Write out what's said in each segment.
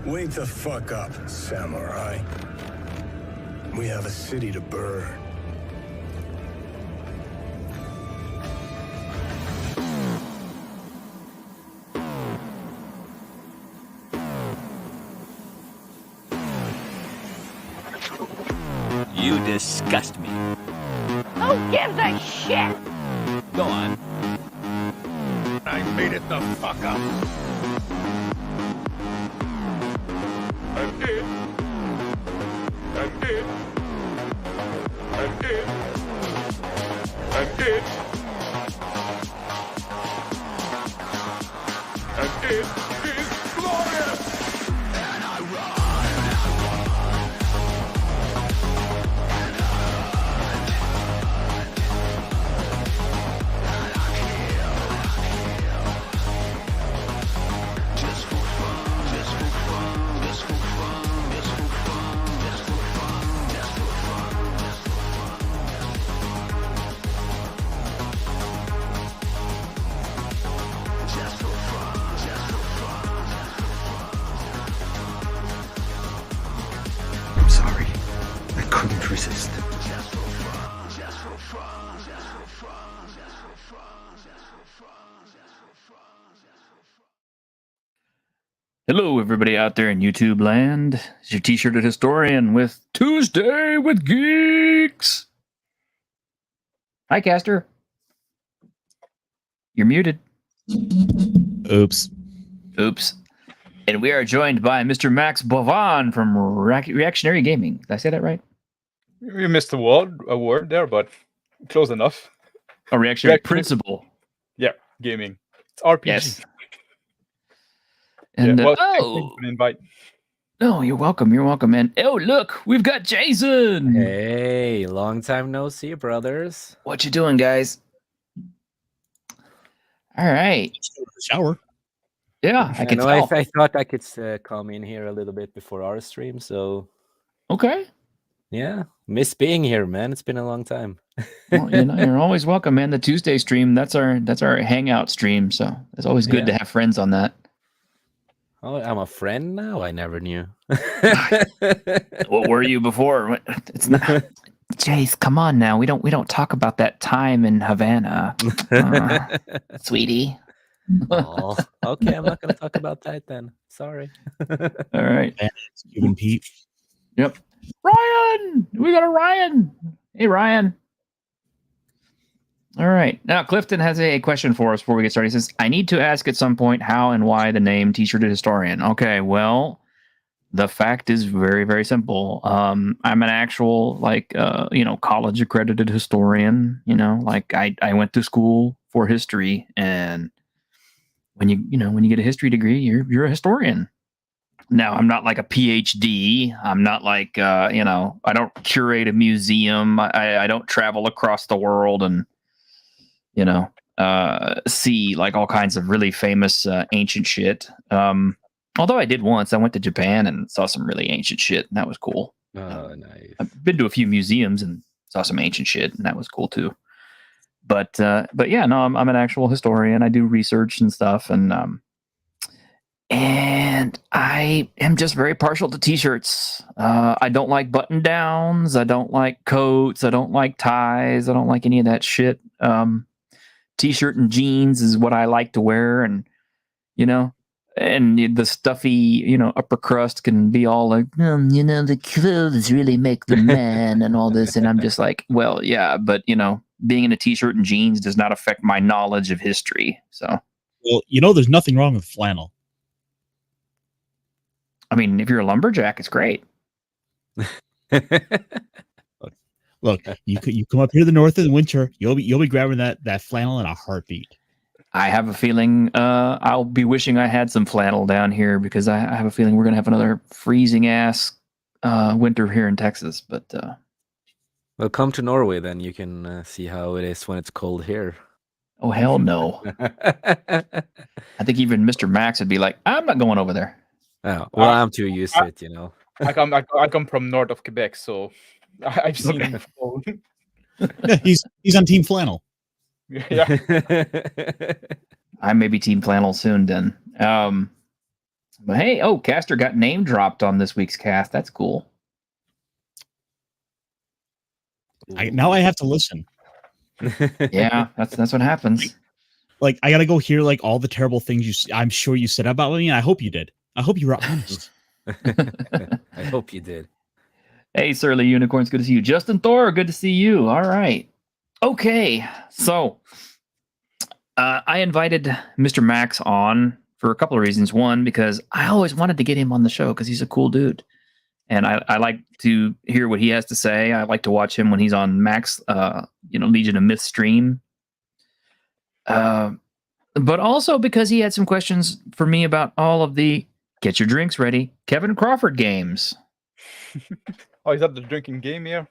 Wake the fuck up, samurai. We have a city to burn. You disgust me. Who gives a shit? Go on. I made it the fuck up. I did. I did. I did. I did. I did. It's glorious! And I run. Just for fun, just for fun, just for fun, just for fun, just for fun, just for fun, just for fun. Just for fun, just for fun, I'm sorry. I couldn't resist. just for fun, just for fun, just for fun, just for fun, just for fun, just for fun, just for fun. Hello, everybody out there in YouTube land. It's your t-shirted historian with Tuesday with Geeks. Hi, Caster. You're muted. Oops. Oops. And we are joined by Mr. Max Boivan from Reactionary Gaming. Did I say that right? We missed a word there, but close enough. Oh, reactionary Reactionary- principle. Yeah, gaming. It's RPG. Yes. And Well, thank you oh, for the invite. no, you're welcome. You're welcome, man. Oh, look, we've got Jason. Hey, long time no see, brothers. What you doing, guys? All right. Shower. Yeah, I can know. tell. I thought I could come in here a little bit before our stream, so Okay. yeah, miss being here, man. It's been a long time. Well, you're always welcome, man. The Tuesday stream, that's our hangout stream, so it's always good to have friends on that. Oh, I'm a friend now. I never knew. What were you before? It's not. Jace, come on now. We don't talk about that time in Havana, sweetie. Oh, okay. I'm not gonna talk about that then. Sorry. All right. Cuban Pete. Yep. Ryan, we got a Ryan. Hey, Ryan. All right. Now, Clifton has a question for us before we get started. He says, I need to ask at some point how and why the name T-shirted historian. Okay, well, the fact is very, very simple. I'm an actual, college accredited historian. Like I went to school for history, and when you get a history degree, you're a historian. Now, I'm not like a PhD. I'm not like, I don't curate a museum. I don't travel across the world and, see like all kinds of really famous ancient shit. Although I did once. I went to Japan and saw some really ancient shit, and that was cool. Oh, nice. I've been to a few museums and saw some ancient shit, and that was cool too. But yeah, no, I'm an actual historian. I do research and stuff, and I am just very partial to t-shirts. I don't like button downs. I don't like coats. I don't like ties. I don't like any of that shit. T-shirt and jeans is what I like to wear, and and the stuffy, upper crust can be all like, the clothes really make the man and all this. And I'm just like, well, yeah, but being in a t-shirt and jeans does not affect my knowledge of history. So, well, there's nothing wrong with flannel. I mean, if you're a lumberjack, it's great. Look, you come up here to the north in the winter, you'll be grabbing that flannel in a heartbeat. I have a feeling I'll be wishing I had some flannel down here, because I have a feeling we're gonna have another freezing ass winter here in Texas. But Well, come to Norway, then you can see how it is when it's cold here. oh hell no! I think even Mr. Max would be like, I'm not going over there. Oh, well, I'm too used to it, I come from north of Quebec, so I've seen it before. Yeah, he's on Team Flannel. Yeah. I may be Team Flannel soon then. But hey, Caster got name dropped on this week's cast. That's cool. Now I have to listen. Yeah, that's what happens. Like, I gotta go hear like all the terrible things I'm sure you said about me, and I hope you did. I hope you were honest. I hope you did. Hey, Surly Unicorns, good to see you. Justin Thor, good to see you. All right. Okay, so I invited Mr. Max on for a couple of reasons. One, because I always wanted to get him on the show because he's a cool dude. And I like to hear what he has to say. I like to watch him when he's on Max, Legion of Myth stream. But also because he had some questions for me about all of the get your drinks ready Kevin Crawford games. Oh, is that the drinking game here?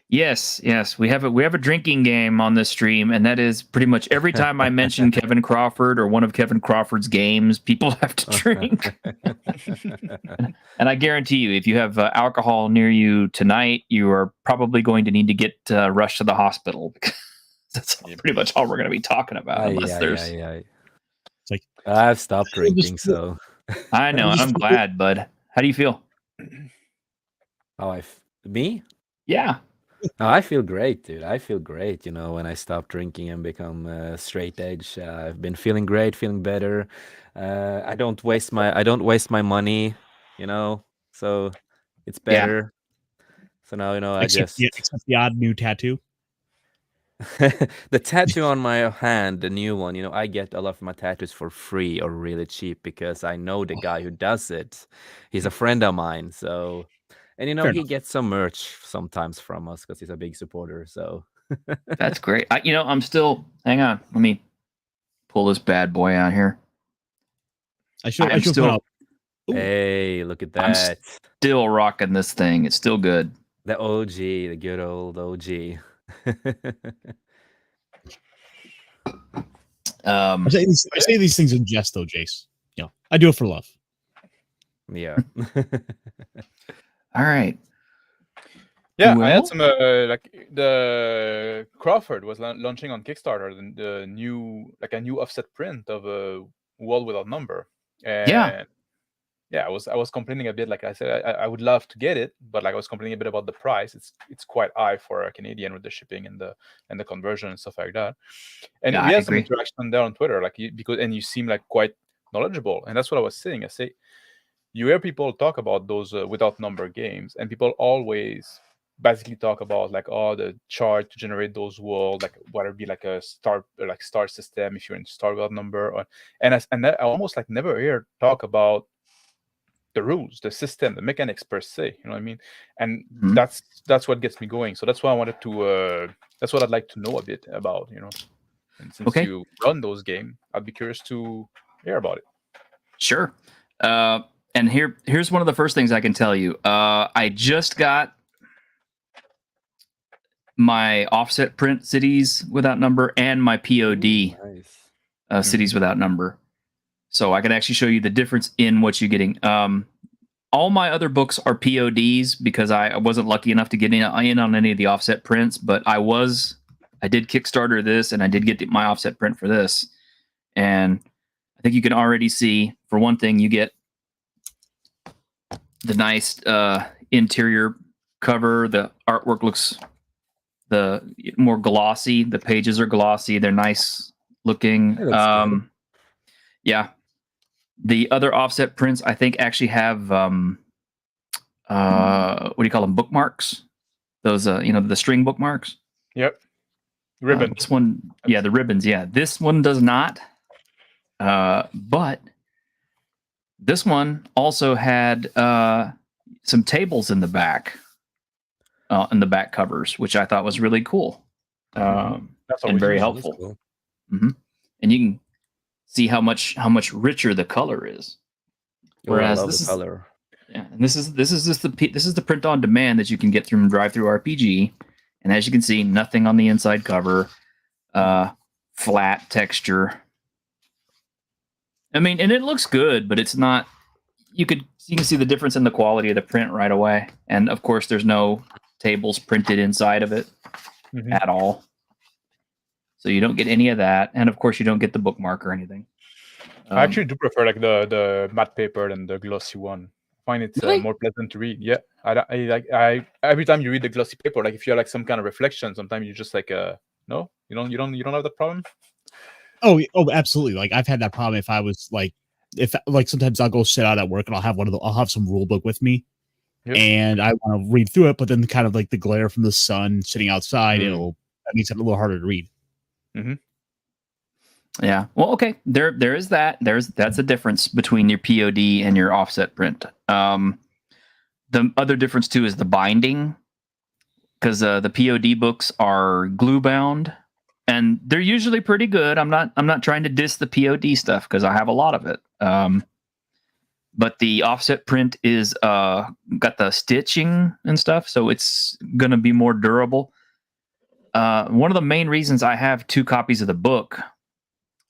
Yes. We have a drinking game on this stream, and that is pretty much every time I mention Kevin Crawford or one of Kevin Crawford's games, people have to drink. And I guarantee you, if you have alcohol near you tonight, you are probably going to need to get rushed to the hospital. That's pretty much all we're going to be talking about. It's like, I've stopped drinking, so I know, and I'm glad, bud. How do you feel? Me? Yeah. Oh, I feel great, dude. I feel great. When I stop drinking and become straight edge, I've been feeling great, feeling better. I don't waste my money, so it's better. So now, except the odd new tattoo. The tattoo on my hand, the new one, I get a lot of my tattoos for free or really cheap because I know the guy who does it. He's a friend of mine, so And you know, Fair he enough. gets some merch sometimes from us because he's a big supporter. So That's great. I'm still. Hang on. Let me pull this bad boy out here. I should I'm point still. out. Ooh. hey, look at I'm that. still rocking this thing. It's still good. The OG, the good old OG. Um, I say these things in jest, though, Jace. I do it for love. Yeah. all right. Yeah, I Well- had some like the Crawford was launching on Kickstarter the new a new offset print of a World Without Number. And yeah, I was complaining a bit. Like I said, I would love to get it, but like I was complaining a bit about the price. It's quite high for a Canadian with the shipping and the conversion and stuff like that. And Yeah, we I had some agree. interaction there on Twitter, like you seem like quite knowledgeable, and that's what I was saying. I say you hear people talk about those without number games, and people always basically talk about like the chart to generate those worlds, like whether it be like a star system if you're in star without number, and I almost like never hear talk about the rules, the system, the mechanics per se. You know what I mean? And that's what gets me going. So that's why I wanted to. That's what I'd like to know a bit about. And since you run those games, I'd be curious to hear about it. Sure. And here's one of the first things I can tell you. I just got my offset print cities without number and my POD Nice. cities without number. So I can actually show you the difference in what you're getting. All my other books are PODs because I wasn't lucky enough to get in on any of the offset prints, but I did Kickstarter this and I did get my offset print for this. And I think you can already see, for one thing, you get the nice interior cover. The artwork looks more glossy. The pages are glossy. They're nice looking. Good. Yeah. The other offset prints, I think, actually have what do you call them? Bookmarks. Those the string bookmarks. Yep. Ribbon. This one, yeah, the ribbons. Yeah, this one does not. But this one also had some tables in the back covers, which I thought was really cool. And very helpful. Cool. Mm-hmm. And you can see how much richer the color is. Whereas I love this the color. Yeah, and this is just the print on demand that you can get from drive-thru-RPG, and as you can see, nothing on the inside cover, flat texture. I mean, and it looks good, but it's not. You can see the difference in the quality of the print right away, and of course, there's no tables printed inside of it at all, so you don't get any of that, and of course, you don't get the bookmark or anything. I actually do prefer like the matte paper than the glossy one. I find it Really? more pleasant to read. Yeah, I every time you read the glossy paper, like if you have like some kind of reflection, sometimes you just like no, you don't have that problem. Oh, absolutely. Like I've had that problem. If I was like, sometimes I'll go sit out at work and I'll have some rule book with me, and I want to read through it, but then kind of like the glare from the sun sitting outside, that makes it a little harder to read. Mm-hmm. Yeah. Well, okay. There is that. That's a difference between your POD and your offset print. The other difference too is the binding, because the POD books are glue bound, and they're usually pretty good. I'm not trying to diss the POD stuff because I have a lot of it. But the offset print is got the stitching and stuff, so it's gonna be more durable. One of the main reasons I have 2 copies of the book.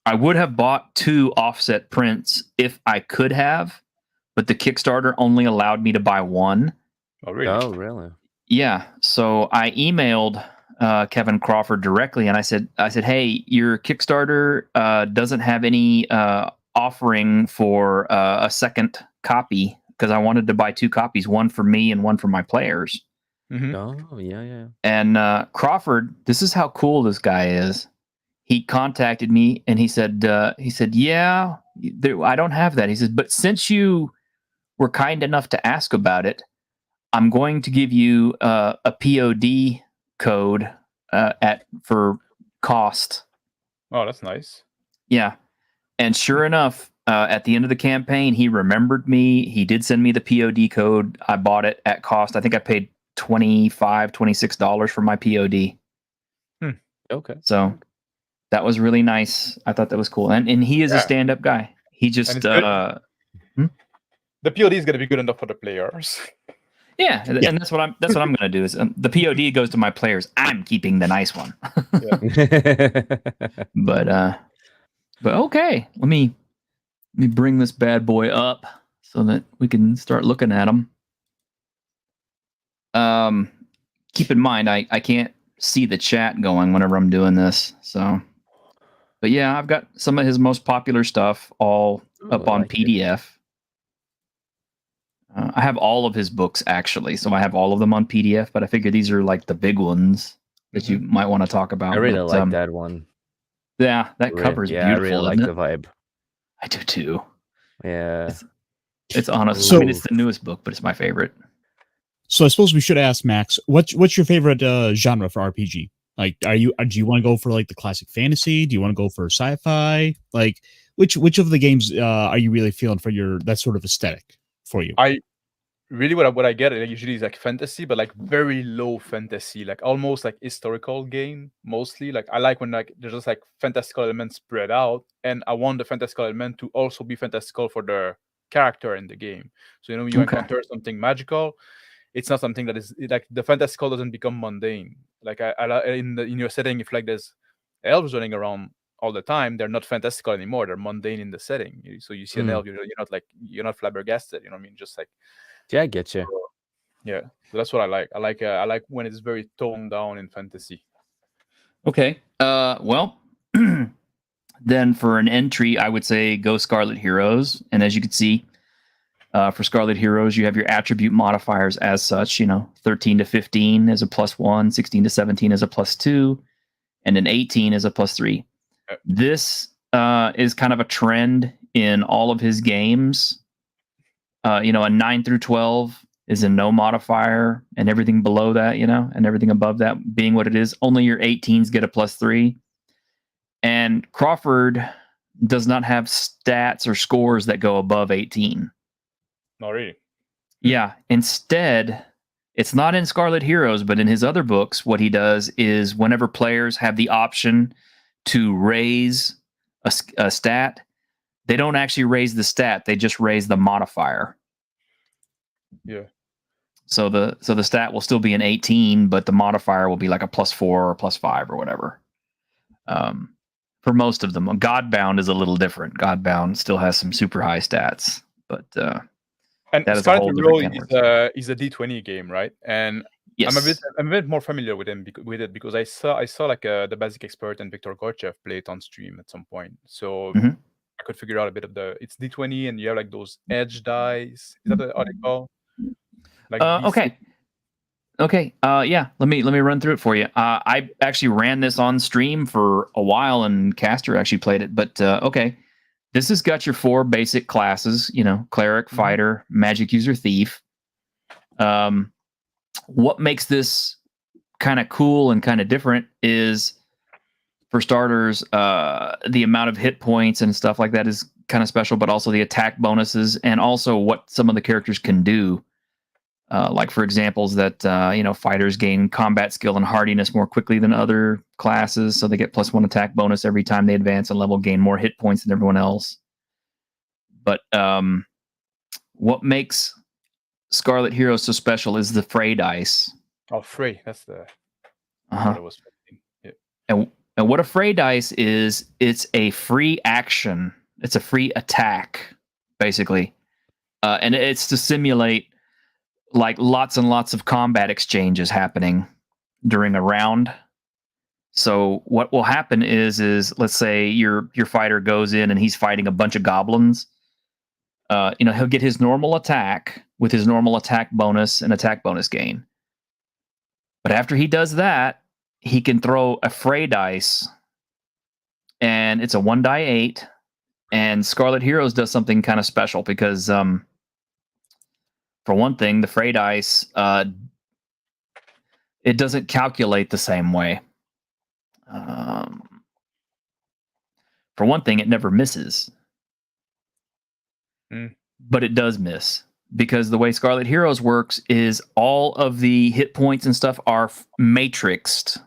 I would have bought 2 offset prints if I could have, but the Kickstarter only allowed me to buy 1. Oh, really? Oh, really? Yeah. So I emailed Kevin Crawford directly, and I said, hey, your Kickstarter doesn't have any offering for a second copy, because I wanted to buy 2 copies, one for me and one for my players. Mm-hmm. Oh, yeah. And Crawford, this is how cool this guy is. He contacted me and he said, yeah, I don't have that. He says, but since you were kind enough to ask about it, I'm going to give you a POD code for cost. Oh, that's nice. Yeah. And sure enough, at the end of the campaign, he remembered me. He did send me the POD code. I bought it at cost. I think I paid $25, $26 for my POD. Okay. So that was really nice. I thought that was cool. And he is a stand-up guy. He just The POD is gonna be good enough for the players. yeah, and that's what I'm gonna do. Is the POD goes to my players. I'm keeping the nice one. But okay, let me bring this bad boy up so that we can start looking at them. Keep in mind, I can't see the chat going whenever I'm doing this. So, but yeah, I've got some of his most popular stuff all up on PDF. I have all of his books actually, so I have all of them on PDF. But I figure these are like the big ones that you might want to talk about. I really like that one. Yeah, that cover is beautiful. I really like the vibe. I do too. Yeah, it's honest. So, I mean, it's the newest book, but it's my favorite. So I suppose we should ask Max, what's your favorite genre for RPG? Like, do you want to go for like the classic fantasy? Do you want to go for sci-fi? Like, which of the games are you really feeling for that sort of aesthetic for you? I really what I get usually is like fantasy, but like very low fantasy, like almost like historical game mostly. Like I like when like there's just like fantastical elements spread out, and I want the fantastical element to also be fantastical for the character in the game. So you encounter something magical. It's not something that is like the fantastical doesn't become mundane. Like in your setting, if like there's elves running around all the time, they're not fantastical anymore. They're mundane in the setting. So you see an elf, you're not flabbergasted. You know what I mean? Just like yeah, I get you. So that's what I like. I like when it's very toned down in fantasy. Okay. Well, then for an entry, I would say go Scarlet Heroes, and as you can see. For Scarlet Heroes, you have your attribute modifiers as such, 13 to 15 is a +1, 16 to 17 is a +2, and an 18 is a +3. This is kind of a trend in all of his games. A 9 through 12 is a no modifier, and everything below that, and everything above that being what it is. Only your 18s get a +3. And Crawford does not have stats or scores that go above 18. Not really. Yeah. Instead, it's not in Scarlet Heroes, but in his other books, what he does is whenever players have the option to raise a stat, they don't actually raise the stat; they just raise the modifier. Yeah. So the stat will still be an 18, but the modifier will be like a +4 or +5 or whatever. For most of them, Godbound is a little different. Godbound still has some super high stats, but. And Scarlet Hero is a D20 game, right? And yes. I'm a bit more familiar with it because I saw like the Basic Expert and Viktor Gorchev play it on stream at some point. So I could figure out a bit of it's D20 and you have like those edge dice. Is that what they call? Like Okay. Yeah. Let me run through it for you. I actually ran this on stream for a while, and Caster actually played it. But okay. This has got your 4 basic classes, cleric, fighter, magic user, thief. What makes this kind of cool and kind of different is, for starters, the amount of hit points and stuff like that is kind of special, but also the attack bonuses and also what some of the characters can do. Like, for examples, that fighters gain combat skill and hardiness more quickly than other classes, so they get +1 attack bonus every time they advance a level, gain more hit points than everyone else. But what makes Scarlet Heroes so special is the Fray dice. Oh, Fray, that's the. What I was thinking. Yeah. And what a Fray dice is, it's a free action. It's a free attack, basically, and it's to simulate like lots and lots of combat exchanges happening during a round. So what will happen is let's say your fighter goes in and he's fighting a bunch of goblins. He'll get his normal attack with his normal attack bonus and attack bonus gain. But after he does that, he can throw a Fray dice, and it's a 1d8. And Scarlet Heroes does something kind of special because, for one thing, the Fray dice, it doesn't calculate the same way. For one thing, it never misses. but it does miss. Because the way Scarlet Heroes works is all of the hit points and stuff are matrixed.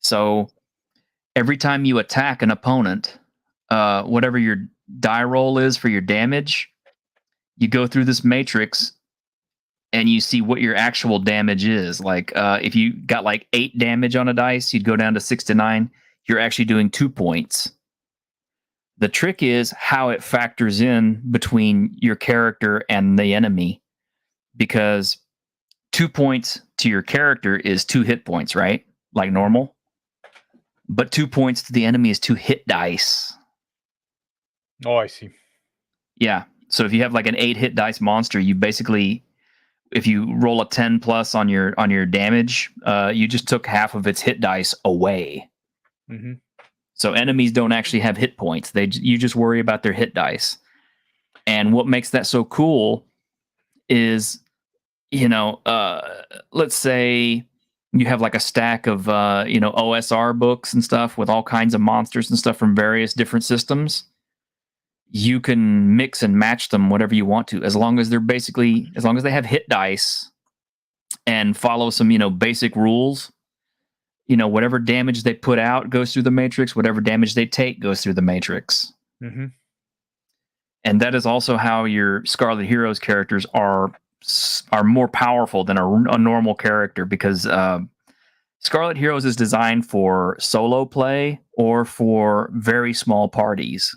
So every time you attack an opponent, whatever your die roll is for your damage, you go through this matrix and you see what your actual damage is. Like if you got like 8 damage on a dice, you'd go down to 6 to 9. You're actually doing 2 points. The trick is how it factors in between your character and the enemy, because 2 points to your character is 2 hit points, right? Like normal. But 2 points to the enemy is 2 hit dice. Oh, I see. Yeah. So if you have like an 8 hit dice monster, you basically, if you roll a 10 plus on your damage, you just took half of its hit dice away. Mm-hmm. So enemies don't actually have hit points. You just worry about their hit dice. And what makes that so cool is, let's say you have like a stack of, OSR books and stuff with all kinds of monsters and stuff from various different systems. You can mix and match them whatever you want to, as long as they have hit dice and follow some, basic rules. Whatever damage they put out goes through the matrix. Whatever damage they take goes through the matrix. Mm-hmm. And that is also how your Scarlet Heroes characters are more powerful than a normal character, because Scarlet Heroes is designed for solo play or for very small parties.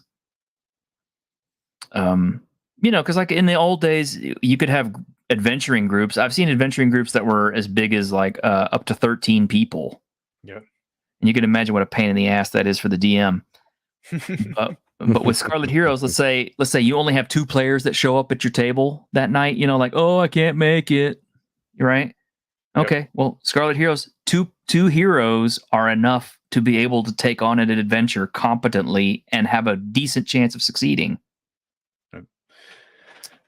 Because like in the old days, you could have adventuring groups. I've seen adventuring groups that were as big as like up to 13 people. Yeah. And you can imagine what a pain in the ass that is for the DM. But with Scarlet Heroes, let's say you only have 2 players that show up at your table that night, like, oh, I can't make it. Right? Okay. Yep. Well, Scarlet Heroes, two heroes are enough to be able to take on an adventure competently and have a decent chance of succeeding.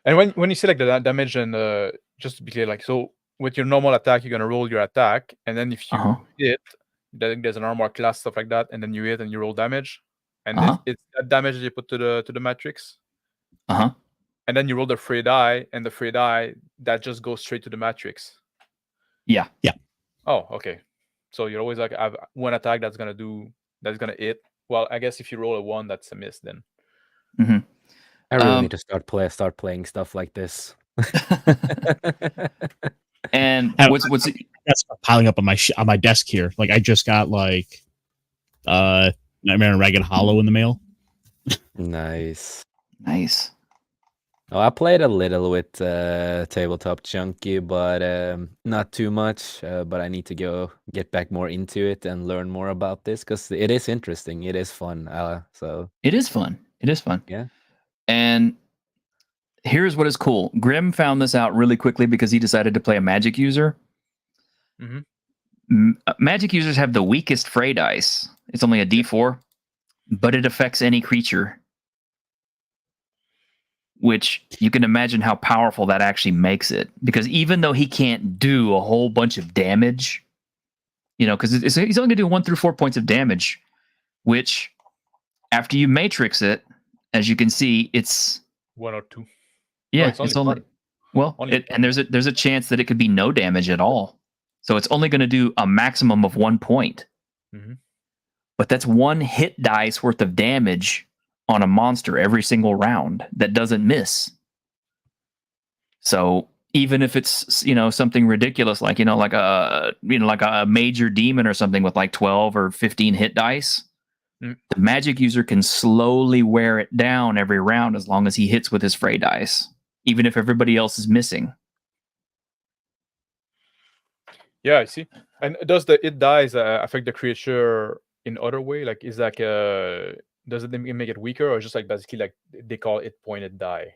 And when you say like the damage, and just to be clear, like, so with your normal attack, you're gonna roll your attack, and then if you hit, there's an armor class, stuff like that, and then you hit and you roll damage, and it's that damage that you put to the matrix. And then you roll the free die, and the free die that just goes straight to the matrix. Yeah. Oh, okay. So you're always like, I have one attack that's gonna hit. Well, I guess if you roll a 1, that's a miss then. Mm-hmm. I really need to start playing stuff like this. And what's that's piling up on my desk here. Like I just got like Nightmare on Ragged Hollow in the mail. Nice. Oh, I played a little with Tabletop Junkie, but not too much. But I need to get back more into it and learn more about this, because it is interesting. It is fun. So it is fun. Yeah. And here's what is cool. Grim found this out really quickly because he decided to play a magic user. Mm-hmm. Magic users have the weakest fray dice. It's only a D4, but it affects any creature, which you can imagine how powerful that actually makes it. Because even though he can't do a whole bunch of damage, because he's only going to do 1 through 4 points of damage, which after you matrix it, as you can see, it's 1 or 2. Yeah, it's only and there's a chance that it could be no damage at all. So it's only going to do a maximum of 1 point. Mm-hmm. But that's 1 hit dice worth of damage on a monster every single round that doesn't miss. So even if it's something ridiculous like a major demon or something with like 12 or 15 hit dice, the magic user can slowly wear it down every round as long as he hits with his fray dice, even if everybody else is missing. Yeah, I see. And does the hit dice affect the creature in other way? Like, is like does it make it weaker, or just like basically like they call it pointed die?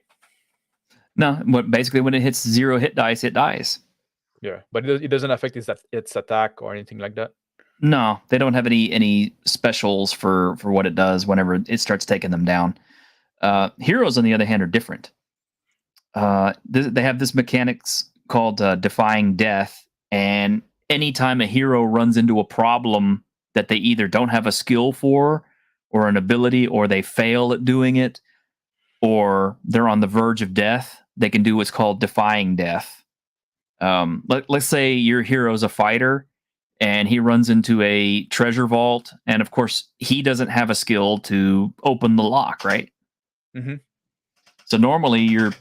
No, basically when it hits 0 hit dice, it dies. Yeah, but it doesn't affect its attack or anything like that. No, they don't have any specials for what it does whenever it starts taking them down. Heroes, on the other hand, are different. They have this mechanics called defying death, and anytime a hero runs into a problem that they either don't have a skill for, or an ability, or they fail at doing it, or they're on the verge of death, they can do what's called defying death. Let's say your hero's a fighter and he runs into a treasure vault, and of course he doesn't have a skill to open the lock, right? Mm-hmm. So normally your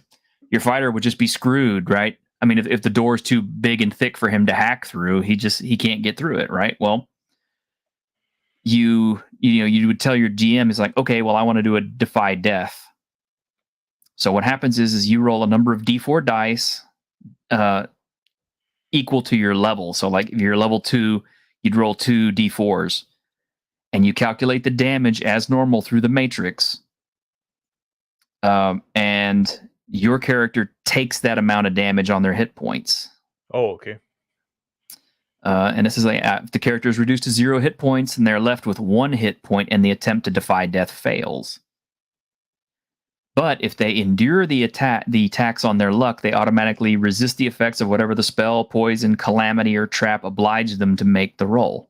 fighter would just be screwed, right? I mean, if the door is too big and thick for him to hack through, he can't get through it, right? Well, you would tell your GM is like, okay, well, I want to do a defy death. So what happens is you roll a number of D4 dice equal to your level. So like if you're level 2, you'd roll 2 D4s, and you calculate the damage as normal through the matrix. And your character takes that amount of damage on their hit points. Oh, okay. And this is like if the character is reduced to 0 hit points and they're left with 1 hit point and the attempt to defy death fails. But if they endure the attacks on their luck, they automatically resist the effects of whatever the spell, poison, calamity, or trap obliged them to make the roll.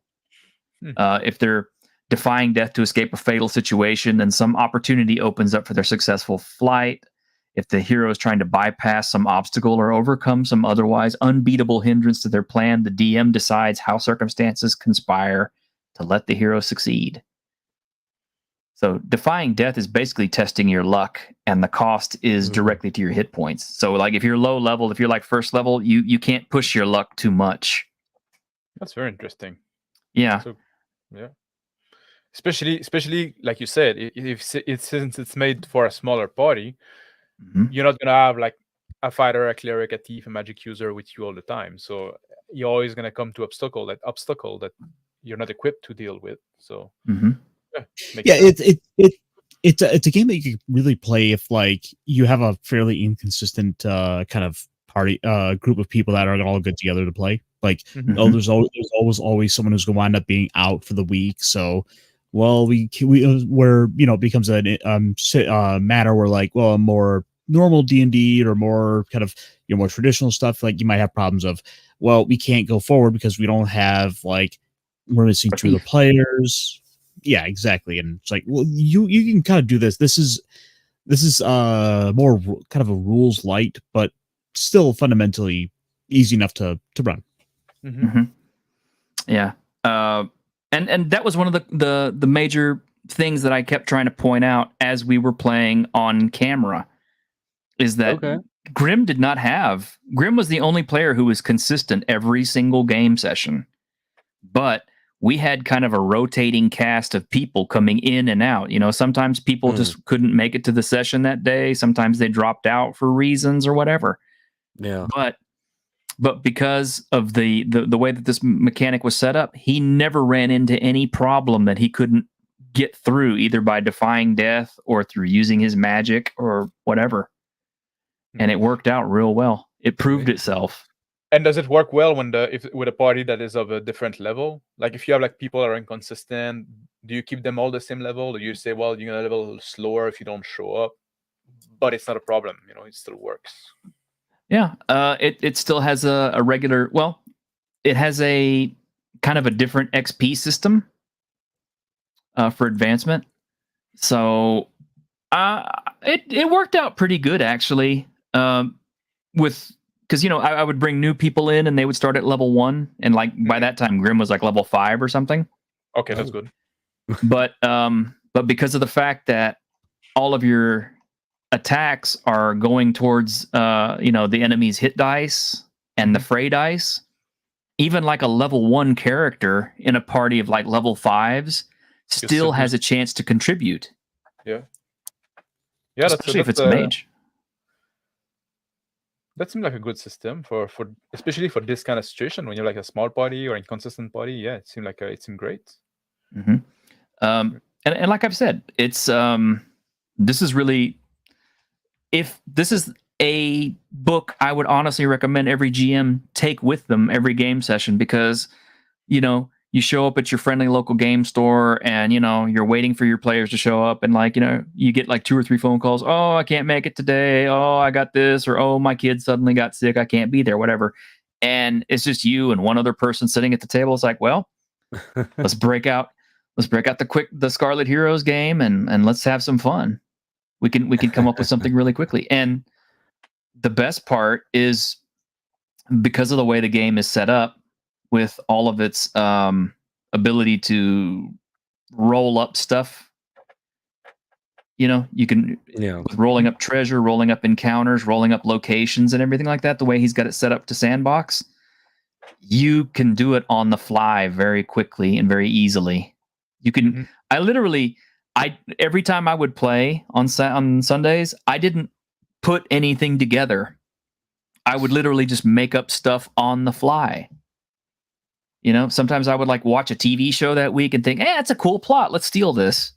If they're defying death to escape a fatal situation, then some opportunity opens up for their successful flight. If the hero is trying to bypass some obstacle or overcome some otherwise unbeatable hindrance to their plan, the DM decides how circumstances conspire to let the hero succeed. So defying death is basically testing your luck, and the cost is directly to your hit points. So like if you're low level, if you're like first level, you can't push your luck too much. That's very interesting. Yeah. So, yeah. Especially like you said, since it's made for a smaller party, you're not gonna have like a fighter, a cleric, a thief, a magic user with you all the time. So you're always gonna come to obstacle that you're not equipped to deal with. So it's a game that you can really play if like you have a fairly inconsistent kind of party group of people that are all good together to play. Like there's always someone who's gonna wind up being out for the week. So where it becomes a matter where like, well, a more normal D&D or more kind of more traditional stuff, like you might have problems of, well, we can't go forward because we don't have like, we're missing 2 of the players. Yeah, exactly. And it's like, well, you can kind of do this. This is more kind of a rules light, but still fundamentally easy enough to run. Yeah. And that was one of the major things that I kept trying to point out as we were playing on camera, is that Grim was the only player who was consistent every single game session. But we had kind of a rotating cast of people coming in and out. Sometimes people just couldn't make it to the session that day. Sometimes they dropped out for reasons or whatever. Yeah. But because of the way that this mechanic was set up, he never ran into any problem that he couldn't get through, either by defying death or through using his magic or whatever. And it worked out real well. It proved itself. And does it work well with a party that is of a different level? Like if you have like people that are inconsistent, do you keep them all the same level? Or do you say, well, you're gonna level a little slower if you don't show up, but it's not a problem, it still works. Yeah, it still has a regular. Well, it has a kind of a different XP system for advancement. So it worked out pretty good actually. Because I would bring new people in and they would start at level 1, and like by that time Grim was like level 5 or something. Okay, that's good. But because of the fact that all of your attacks are going towards the enemy's hit dice and the fray dice, even like a level 1 character in a party of like level 5s still has a chance to contribute. Yeah, especially if it's a mage. That seems like a good system for especially for this kind of situation when you're like a small party or inconsistent party. Yeah, it seemed great. And like I've said, it's this is really, if this is a book I would honestly recommend every GM take with them every game session, because you show up at your friendly local game store and you're waiting for your players to show up, and like you get like 2 or 3 phone calls. Oh, I can't make it today. Oh, I got this, or oh, my kid suddenly got sick, I can't be there, whatever. And it's just you and one other person sitting at the table. It's like, well, let's break out the Scarlet Heroes game and let's have some fun. We can come up with something really quickly. And the best part is because of the way the game is set up, with all of its ability to roll up stuff. You can with rolling up treasure, rolling up encounters, rolling up locations, and everything like that. The way he's got it set up to sandbox, you can do it on the fly very quickly and very easily. You can. Every time I would play on Sundays, I didn't put anything together. I would literally just make up stuff on the fly. Sometimes I would watch a TV show that week and think, "Hey, that's a cool plot. Let's steal this,"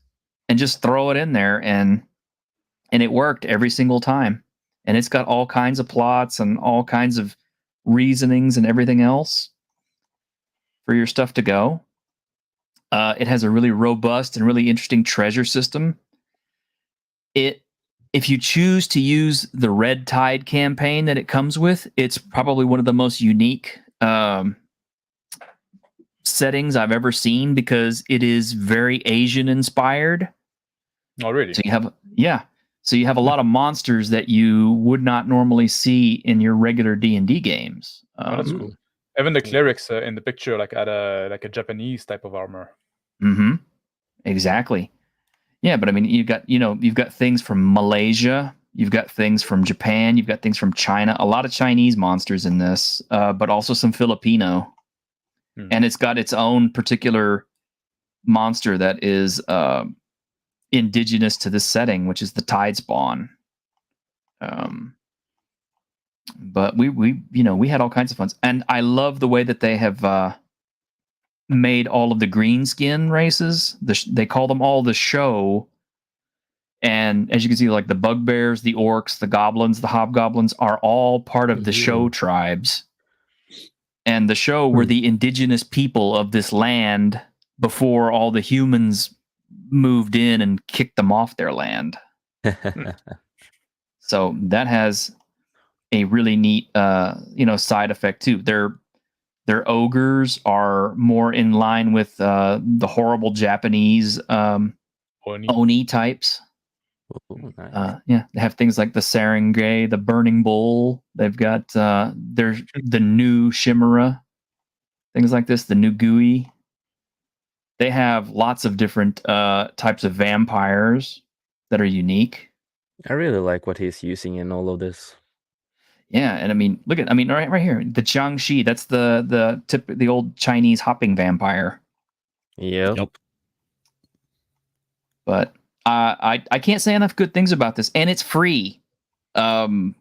and just throw it in there, and it worked every single time. And it's got all kinds of plots and all kinds of reasonings and everything else for your stuff to go. It has a really robust and really interesting treasure system. If you choose to use the Red Tide campaign that it comes with, it's probably one of the most unique settings I've ever seen, because it is very Asian inspired. Oh, really? So you have a lot of monsters that you would not normally see in your regular D&D games. That's cool. Even the clerics in the picture had a Japanese type of armor. Mm-hmm. Exactly. Yeah, but I mean, you've got things from Malaysia, you've got things from Japan, you've got things from China. A lot of Chinese monsters in this, but also some Filipino. And it's got its own particular monster that is indigenous to this setting, which is the Tide Spawn. But we had all kinds of fun, and I love the way that they have made all of the green skin races. They call them all the show, and as you can see, the bugbears, the orcs, the goblins, the hobgoblins are all part of the show tribes. And the show were the indigenous people of this land before all the humans moved in and kicked them off their land. So that has a really neat, side effect too. Their ogres are more in line with the horrible Japanese Oni types. Ooh, nice. They have things like the Sarangay, the Burning Bull. They've got the new Chimera, things like this, the new Gui. They have lots of different types of vampires that are unique. I really like what he's using in all of this. Yeah, and I mean, right here, the Jiangxi. That's the old Chinese hopping vampire. Yep. But I can't say enough good things about this, and it's free. The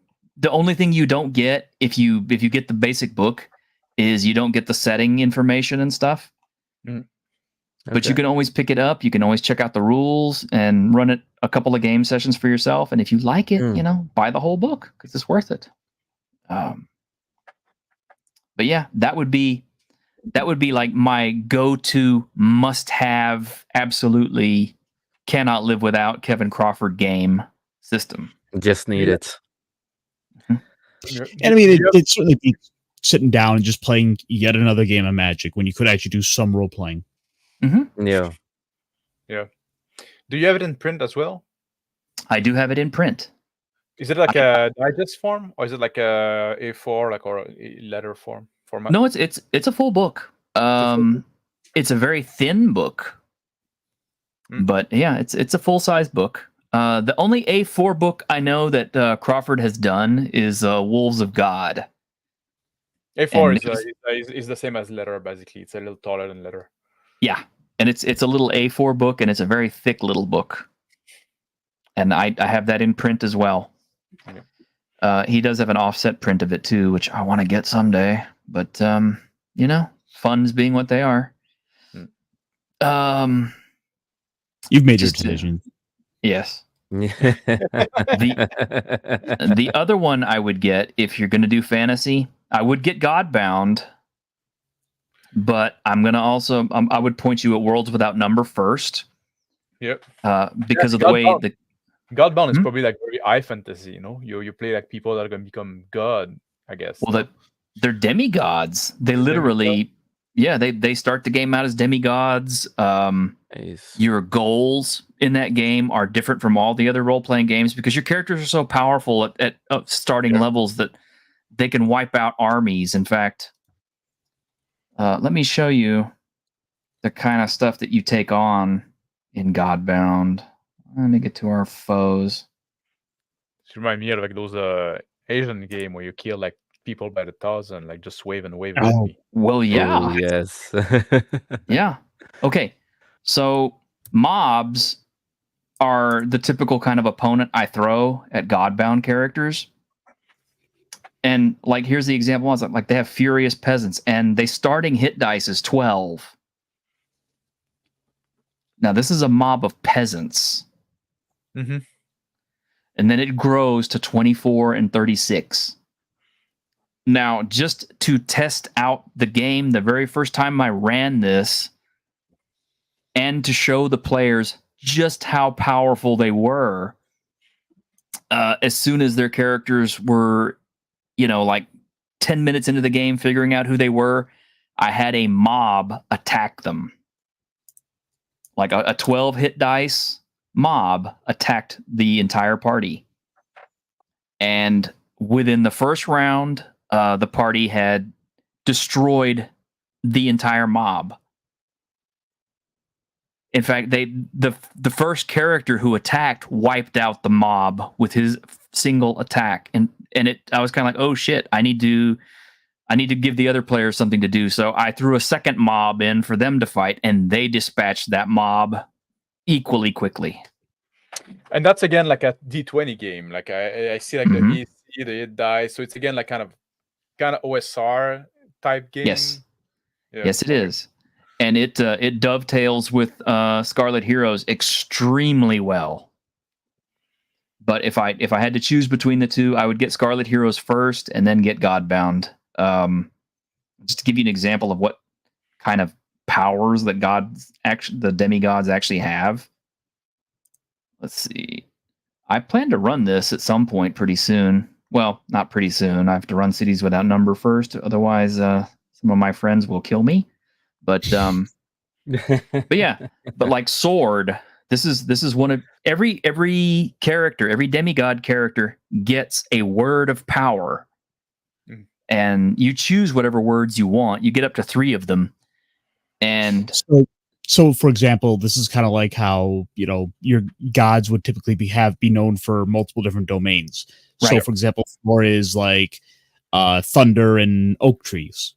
only thing you don't get if you get the basic book is you don't get the setting information and stuff. But you can always pick it up. You can always check out the rules and run it a couple of game sessions for yourself. And if you like it, buy the whole book because it's worth it. But yeah, that would be like my go-to must-have, absolutely cannot live without Kevin Crawford game system. Just need it. And I mean, it'd certainly be sitting down and just playing yet another game of Magic when you could actually do some role playing. Mm-hmm. Yeah. Do you have it in print as well? I do have it in print. Is it like a digest form, or is it like a A4, or a letter format? No, it's a full book. It's a very thin book, but yeah, it's a full size book. The only A4 book I know that Crawford has done is Wolves of God. A4 is the same as letter, basically. It's a little taller than letter. Yeah, and it's a little A4 book, and it's a very thick little book. And I have that in print as well. Okay. He does have an offset print of it too, which I want to get someday. But funds being what they are. You've made your decision. Yes. The other one I would get, if you're going to do fantasy, I would get Godbound. But I'm going to also, I would point you at Worlds Without Number first. Yep. Because of the way the Godbound is probably like very high fantasy, You play like people that are going to become god, I guess. Well, they're demigods. They literally Yeah, they start the game out as demigods. Nice. Your goals in that game are different from all the other role-playing games because your characters are so powerful at starting levels that they can wipe out armies. In fact, let me show you the kind of stuff that you take on in Godbound. Let me get to our foes. It reminds me of like those Asian game where you kill like people by the thousand, like just wave and wave. Oh. Well, yeah. Oh, yes. Yeah. Okay. So mobs are the typical kind of opponent I throw at Godbound characters. And like, here's the example. It's like they have furious peasants, and they starting hit dice is 12. Now this is a mob of peasants, Mm-hmm. and then it grows to 24 and 36. Now, just to test out the game, the very first time I ran this, and to show the players just how powerful they were, as soon as their characters were, like 10 minutes into the game, figuring out who they were, I had a mob attack them. Like a 12 hit dice mob attacked the entire party. And within the first round, the party had destroyed the entire mob. In fact, the first character who attacked wiped out the mob with his single attack, and I was kind of like, oh shit, I need to give the other players something to do. So I threw a second mob in for them to fight, and they dispatched that mob equally quickly. And that's again like a D20 game. Like I see like Mhm. the EC, the hit dice. So it's again like kind of OSR type game. Yes. Yeah, Yes, it okay. is. And it dovetails with Scarlet Heroes extremely well. But if I had to choose between the two, I would get Scarlet Heroes first and then get Godbound. Just to give you an example of what kind of powers that the demigods actually have. Let's see. I plan to run this at some point pretty soon. Well, not pretty soon. I have to run Cities Without Number first, otherwise some of my friends will kill me. But yeah, but like Sword, this is one of every character, every demigod character gets a word of power, and you choose whatever words you want. You get up to 3 of them, and so for example, this is kind of like how your gods would typically be known for multiple different domains. So, Right. for example, Thor is like thunder and oak trees.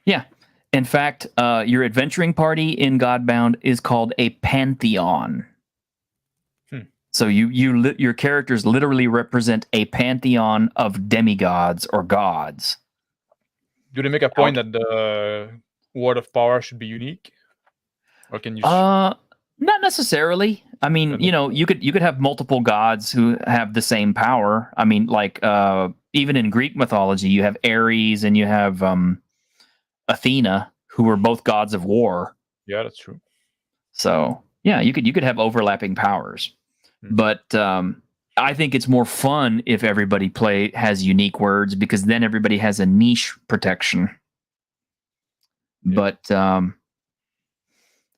Yeah. In fact, your adventuring party in Godbound is called a pantheon. So your characters literally represent a pantheon of demigods or gods. Do they make a point that the word of power should be unique, or can you? Not necessarily. I mean, you could have multiple gods who have the same power. I mean, like even in Greek mythology, you have Ares and you have Athena, who are both gods of war. Yeah, that's true. So yeah, you could have overlapping powers, but I think it's more fun if everybody has unique words, because then everybody has a niche protection. Yeah. But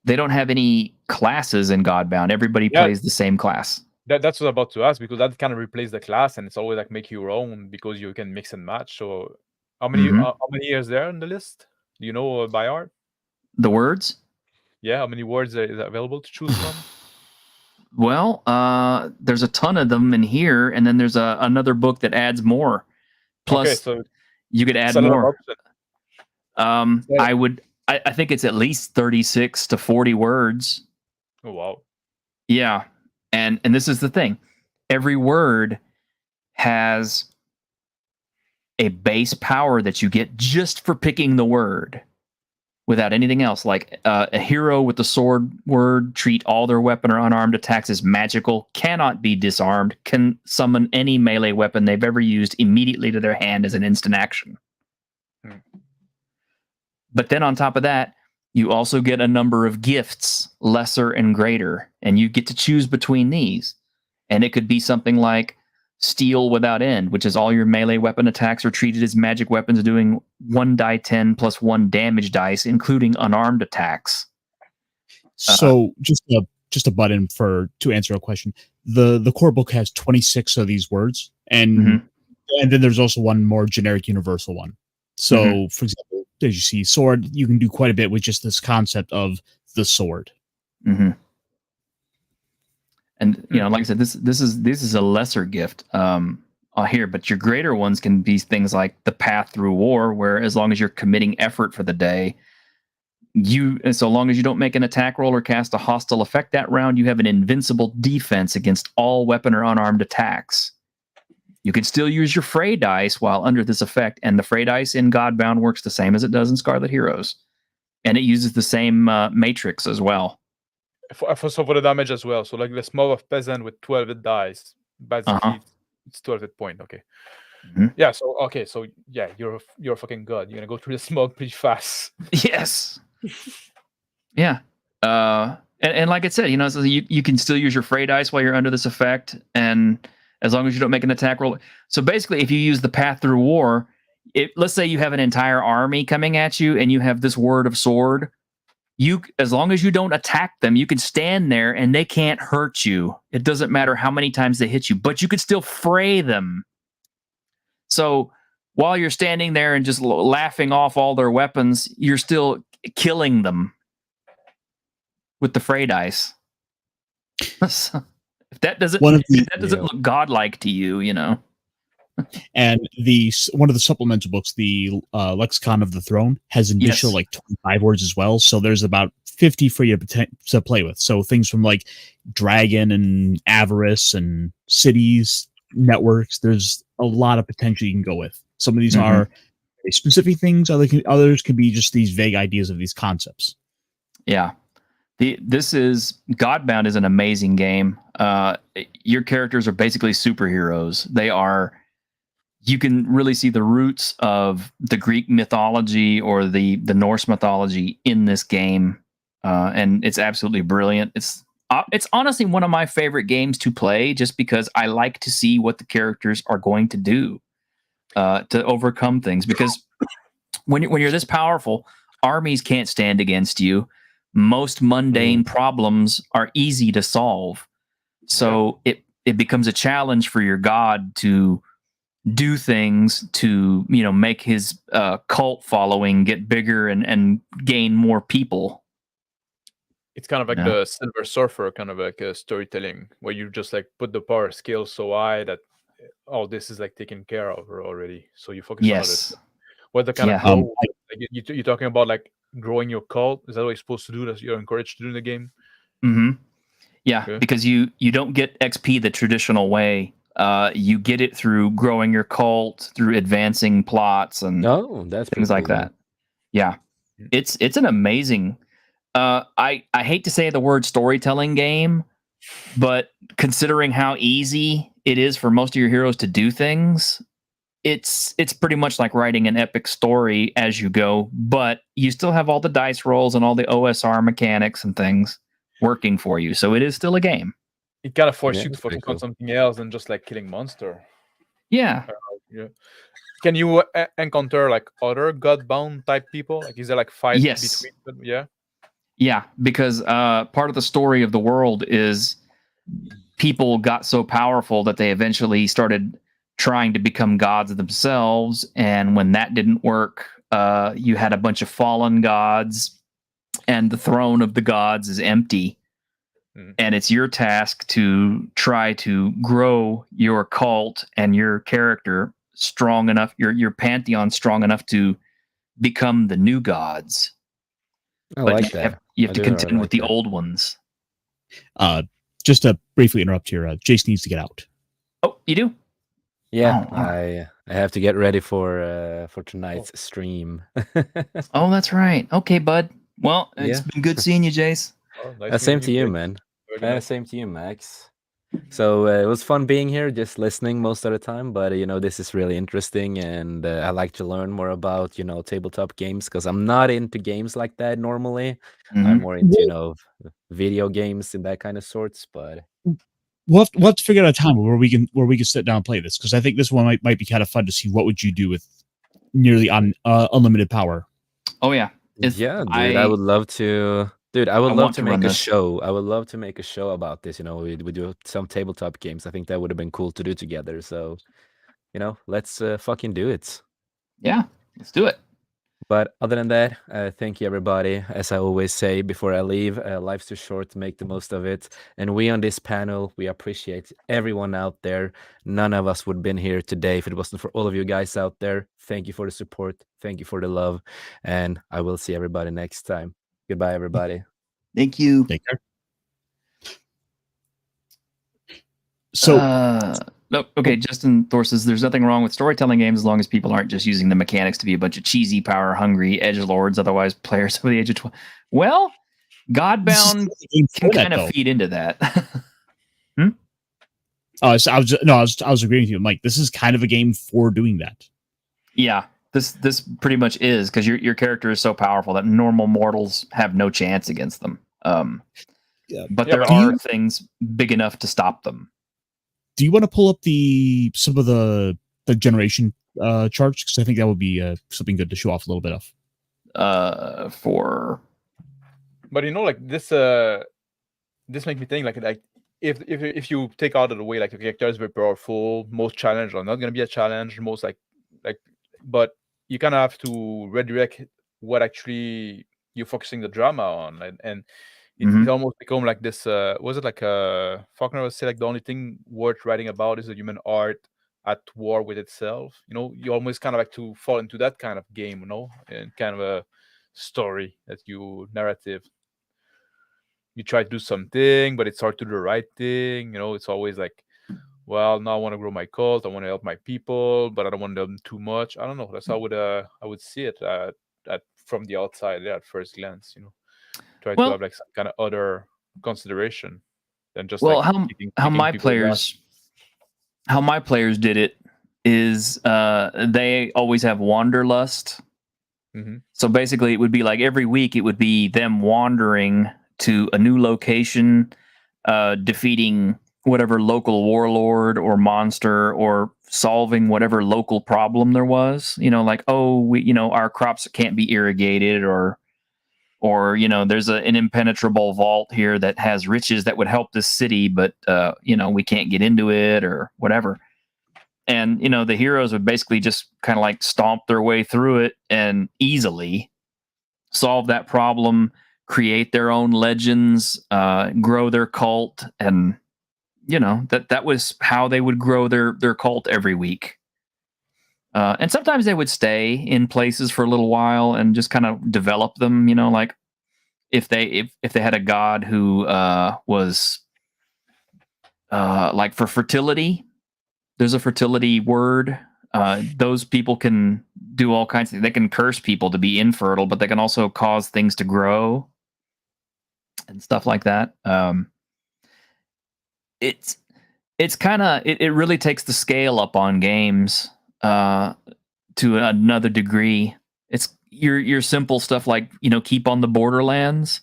they don't have any classes in Godbound. Everybody plays the same class. That's what I was about to ask, because that kind of replaces the class, and it's always like make your own because you can mix and match. So how many is there on the list? Do you know by heart? The words? Yeah, how many words is available to choose from? Well, there's a ton of them in here, and then there's another book that adds more. Plus, so you could add more. I think it's at least 36 to 40 words. Oh wow! Yeah, and this is the thing: every word has a base power that you get just for picking the word, without anything else. Like a hero with the sword word, treat all their weapon or unarmed attacks as magical, cannot be disarmed, can summon any melee weapon they've ever used immediately to their hand as an instant action. But then on top of that, you also get a number of gifts, lesser and greater, and you get to choose between these. And it could be something like Steal Without End, which is all your melee weapon attacks are treated as magic weapons, doing 1 die 10 plus 1 damage dice, including unarmed attacks. So just a button to answer a question. The core book has 26 of these words, and then there's also one more generic universal one. So, for example, as you see, sword, you can do quite a bit with just this concept of the sword. And like I said, this is a lesser gift here, but your greater ones can be things like the Path Through War, where as long as you're committing effort for the day, so long as you don't make an attack roll or cast a hostile effect that round, you have an invincible defense against all weapon or unarmed attacks. You can still use your Fray dice while under this effect, and the Fray dice in Godbound works the same as it does in Scarlet Heroes, and it uses the same matrix as well. For the damage as well. So like the Smog of Peasant with 12 hit dice, basically it's 12 hit point. Okay. Yeah. So yeah, you're a fucking god. You're gonna go through the smog pretty fast. Yes. Yeah. And like I said, so you can still use your Fray dice while you're under this effect, and as long as you don't make an attack roll. So basically, if you use the Path Through War, let's say you have an entire army coming at you, and you have this word of sword. As long as you don't attack them, you can stand there and they can't hurt you. It doesn't matter how many times they hit you, but you could still fray them. So while you're standing there and just laughing off all their weapons, you're still killing them with the Fray dice. So, if that doesn't look godlike to you, And one of the supplemental books, the Lexicon of the Throne, has an additional 25 words as well. So there's about 50 for you to play with. So things from like dragon and avarice and cities, networks. There's a lot of potential you can go with. Some of these are specific things. Others could be just these vague ideas of these concepts. Yeah. Godbound is an amazing game. Your characters are basically superheroes. You can really see the roots of the Greek mythology or the Norse mythology in this game, and it's absolutely brilliant. It's honestly one of my favorite games to play, just because I like to see what the characters are going to do to overcome things. Because when you're this powerful, armies can't stand against you. Most mundane problems are easy to solve, so it becomes a challenge for your god to do things to make his cult following get bigger and gain more people. It's kind of like the Silver Surfer kind of like a storytelling, where you just like put the power scale so high that all this is like taken care of already. So you focus on it. What the kind of goal, like you're talking about, like growing your cult? Is that what you're supposed to do? That you're encouraged to do in the game? Yeah, because you don't get XP the traditional way. You get it through growing your cult, through advancing plots and that's things like that. Yeah, it's an amazing. I hate to say the word storytelling game, but considering how easy it is for most of your heroes to do things, it's pretty much like writing an epic story as you go. But you still have all the dice rolls and all the OSR mechanics and things working for you, so it is still a game. It kind of forces you to focus on something else than just like killing monster. Yeah. Can you encounter like other Godbound type people? Like, is there like fights between them? Yeah. Yeah, because part of the story of the world is people got so powerful that they eventually started trying to become gods themselves, and when that didn't work, you had a bunch of fallen gods, and the throne of the gods is empty. And it's your task to try to grow your cult and your character strong enough, your pantheon strong enough to become the new gods. Like that. You have to contend with the old ones. Just to briefly interrupt here, Jace needs to get out. Oh, you do? Yeah, I have to get ready for tonight's stream. Oh, that's right. Okay, bud. Well, it's been good seeing you, Jace. Same to you, man. Same to you, Max. So it was fun being here, just listening most of the time. But this is really interesting, and I like to learn more about tabletop games, because I'm not into games like that normally. I'm more into video games and that kind of sorts. But we'll have to figure out a time where we can sit down and play this, because I think this one might be kind of fun to see what would you do with nearly unlimited power. Oh yeah, Yeah, dude, I would love to. Dude, I would I love want to to run make a this. show. I would love to make a show about this. You know, we do some tabletop games. I think that would have been cool to do together. So, you know, let's fucking do it. Yeah, let's do it. But other than that, thank you, everybody. As I always say before I leave, life's too short to make the most of it. And we on this panel, we appreciate everyone out there. None of us would have been here today if it wasn't for all of you guys out there. Thank you for the support. Thank you for the love. And I will see everybody next time. Goodbye, everybody. Thank you. Take care. So, no, okay, Justin Thor says there's nothing wrong with storytelling games as long as people aren't just using the mechanics to be a bunch of cheesy, power-hungry edgelords, otherwise players over the age of 12. Well, Godbound can kind of feed into that. I was agreeing with you, Mike. This is kind of a game for doing that. Yeah, this pretty much is, because your character is so powerful that normal mortals have no chance against them. But there are things big enough to stop them. Do you want to pull up some of the generation charts? Because I think that would be something good to show off a little bit of. But you know, like this makes me think like if you take out of the way, like the character is very powerful, most challenge are not going to be a challenge, most like but you kind of have to redirect what actually you're focusing the drama on, and it almost become like this. Was it like Faulkner would say, like the only thing worth writing about is the human art at war with itself. You know, you almost kind of like to fall into that kind of game, you know, and kind of a story that you narrative. You try to do something, but it's hard to do the right thing. You know, it's always like, well, now I want to grow my cult. I want to help my people, but I don't want them too much. I don't know. That's how I would see it from the outside, at first glance. You know, try to have like some kind of other consideration than just how my players did it is they always have wanderlust. So basically, it would be like every week it would be them wandering to a new location, defeating whatever local warlord or monster, or solving whatever local problem there was. You know, like, our crops can't be irrigated, or there's an impenetrable vault here that has riches that would help this city, but we can't get into it, or whatever. And the heroes would basically just kind of like stomp their way through it and easily solve that problem, create their own legends, grow their cult, and that was how they would grow their cult every week. And sometimes they would stay in places for a little while and just kind of develop them. Like if they had a god who was like for fertility, there's a fertility word. Those people can do all kinds of things. They can curse people to be infertile, but they can also cause things to grow and stuff like that. It's kind of it really takes the scale up on games to another degree. It's your simple stuff like keep on the borderlands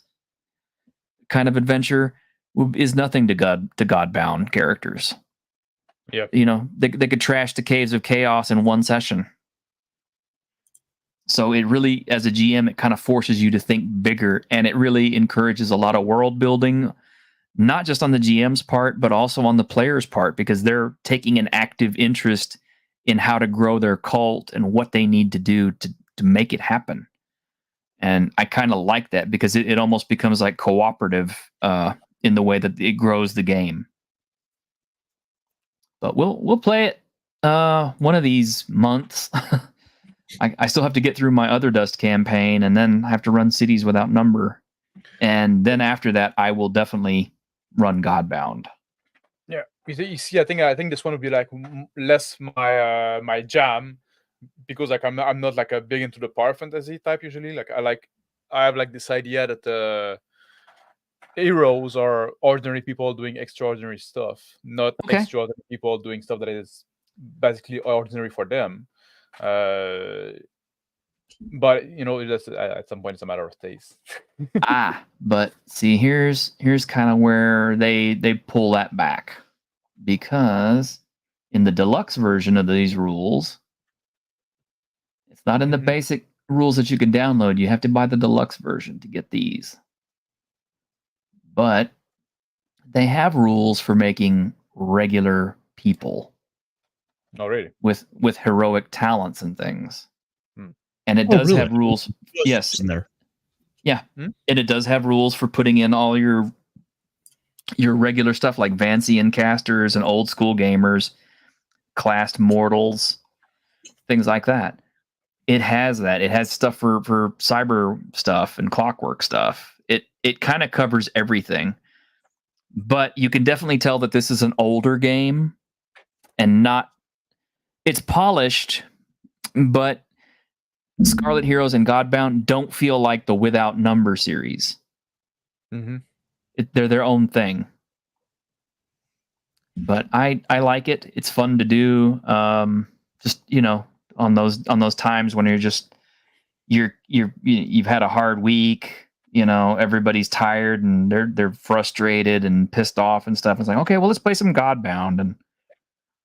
kind of adventure is nothing to Godbound characters. Yeah, they could trash the caves of chaos in one session. So it really, as a GM, it kind of forces you to think bigger, and it really encourages a lot of world building, not just on the GM's part, but also on the player's part, because they're taking an active interest in how to grow their cult and what they need to do to make it happen. And I kind of like that, because it almost becomes like cooperative in the way that it grows the game. But we'll play it one of these months. I still have to get through my Other Dust campaign, and then I have to run Cities Without Number. And then after that, I will definitely run Godbound. Yeah, you see, I think this one would be like less my jam, because like I'm not like a big into the power fantasy type usually. Like I have like this idea that heroes are ordinary people doing extraordinary stuff, not extraordinary people doing stuff that is basically ordinary for them. But just at some point it's a matter of taste. But see, here's kind of where they pull that back. because in the deluxe version of these rules, it's not in the basic rules that you can download. You have to buy the deluxe version to get these. But they have rules for making regular people Oh, really? with heroic talents and things. Hmm. And it Oh, does really? have rules. Yes. In there. Yeah. Hmm? And it does have rules for putting in all your regular stuff like Vancian casters and old school gamers, classed mortals, things like that. It has that. It has stuff for cyber stuff and clockwork stuff. It kind of covers everything. But you can definitely tell that this is an older game and not it's polished, but Scarlet Heroes and Godbound don't feel like the Without Number series. Mm-hmm. They're their own thing. But I like it. It's fun to do. Just on those times when you've had a hard week. Everybody's tired and they're frustrated and pissed off and stuff. It's like, okay, well, let's play some Godbound, and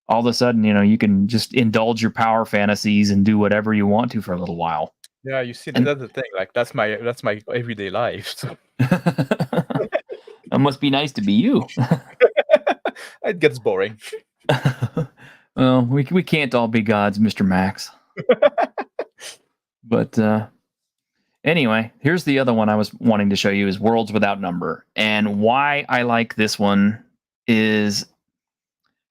all of a sudden, you can just indulge your power fantasies and do whatever you want to for a little while. Yeah, you see, that's the thing. Like that's my everyday life. So. It must be nice to be you. It gets boring. Well, we can't all be gods, Mr. Max. But anyway, here's the other one I was wanting to show you is Worlds Without Number. And why I like this one is,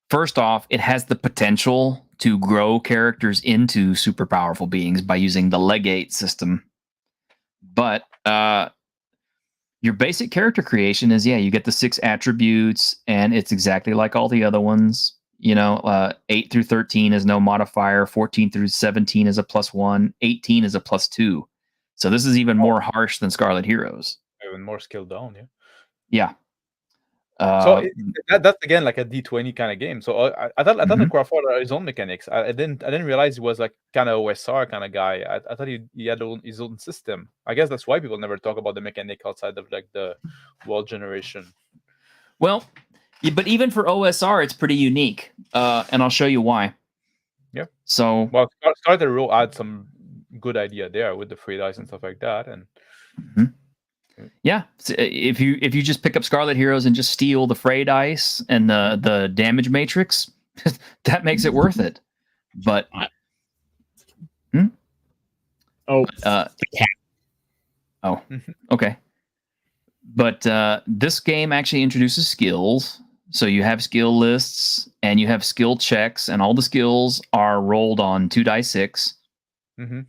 first off, it has the potential to grow characters into super powerful beings by using the legate system. But your basic character creation is, you get the 6 attributes, and it's exactly like all the other ones. 8 through 13 is no modifier, 14 through 17 is a +1, 18 is a +2. So this is even more harsh than Scarlet Heroes. Even more skill down, yeah. Yeah. So that's again like a D20 kind of game. So I thought the Crawford had his own mechanics. I didn't realize he was like kind of OSR kind of guy. I thought he had his own system. I guess that's why people never talk about the mechanic outside of like the world generation. Well, but even for OSR, it's pretty unique, and I'll show you why. Yeah. So Starter Row had some good idea there with the free dice and stuff like that, and. Yeah, so if you just pick up Scarlet Heroes and just steal the fray dice and the damage matrix, that makes it worth it. But the cat. Oh, okay. But this game actually introduces skills. So you have skill lists and you have skill checks, and all the skills are rolled on 2d6. Mm-hmm.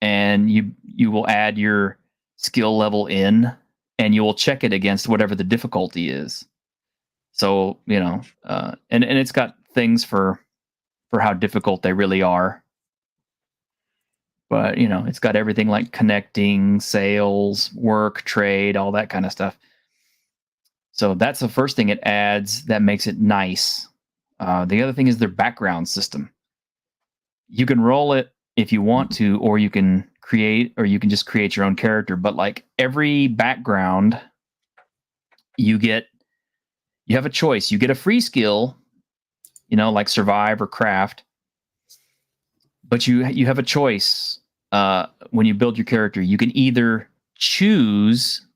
And you will add your skill level in, and you will check it against whatever the difficulty is. So and it's got things for how difficult they really are. But it's got everything like connecting, sales, work, trade, all that kind of stuff. So that's the first thing it adds that makes it nice. The other thing is their background system. You can roll it if you want to, or you can just create your own character. But like every background, you have a choice. You get a free skill, like survive or craft. But you have a choice when you build your character. You can either choose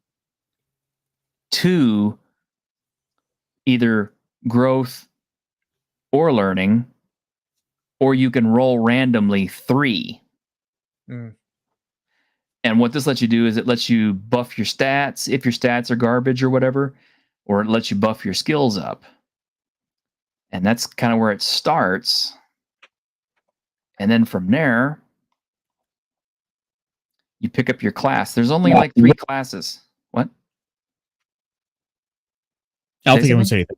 to either growth or learning, or you can roll randomly 3. Mm. And what this lets you do is it lets you buff your stats if your stats are garbage or whatever, or it lets you buff your skills up. And that's kind of where it starts. And then from there, you pick up your class. There's only like 3 classes. What? I don't think I want to say anything.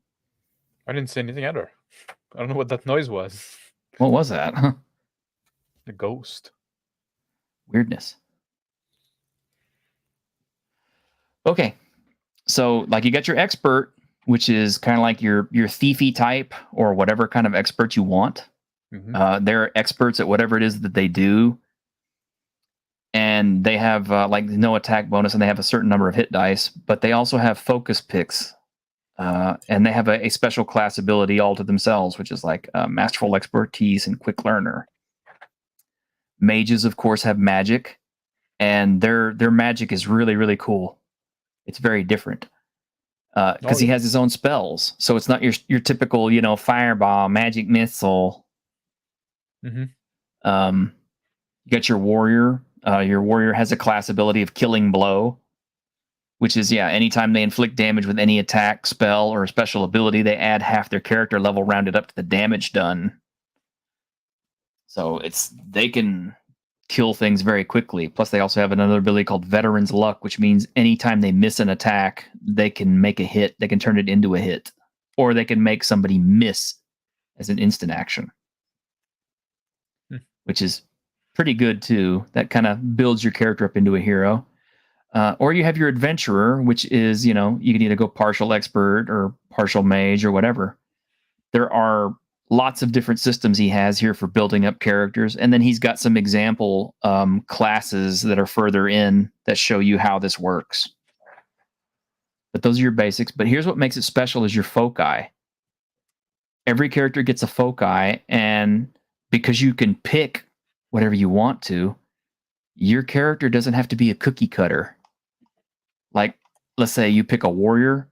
I didn't say anything either. I don't know what that noise was. What was that? The ghost. Weirdness. Okay. So like you got your expert, which is kind of like your thiefy type or whatever kind of expert you want. Mm-hmm. They're experts at whatever it is that they do. And they have like no attack bonus, and they have a certain number of hit dice, but they also have focus picks And they have a special class ability all to themselves, which is like masterful expertise and quick learner. Mages, of course, have magic, and their magic is really, really cool. It's very different because he has his own spells, so it's not your typical, fireball, magic missile. Mm-hmm. You got your warrior. Your warrior has a class ability of Killing Blow, which is, anytime they inflict damage with any attack, spell, or special ability, they add half their character level rounded up to the damage done. So they can kill things very quickly. Plus, they also have another ability called Veteran's Luck, which means anytime they miss an attack, they can make a hit. They can turn it into a hit. Or they can make somebody miss as an instant action. Which is pretty good, too. That kind of builds your character up into a hero. Or you have your Adventurer, which is, you can either go partial expert or partial mage or whatever. There are lots of different systems he has here for building up characters. And then he's got some example classes that are further in that show you how this works. But those are your basics. But here's what makes it special is your foci. Every character gets a foci, and because you can pick whatever you want to, your character doesn't have to be a cookie cutter. Like, let's say you pick a warrior,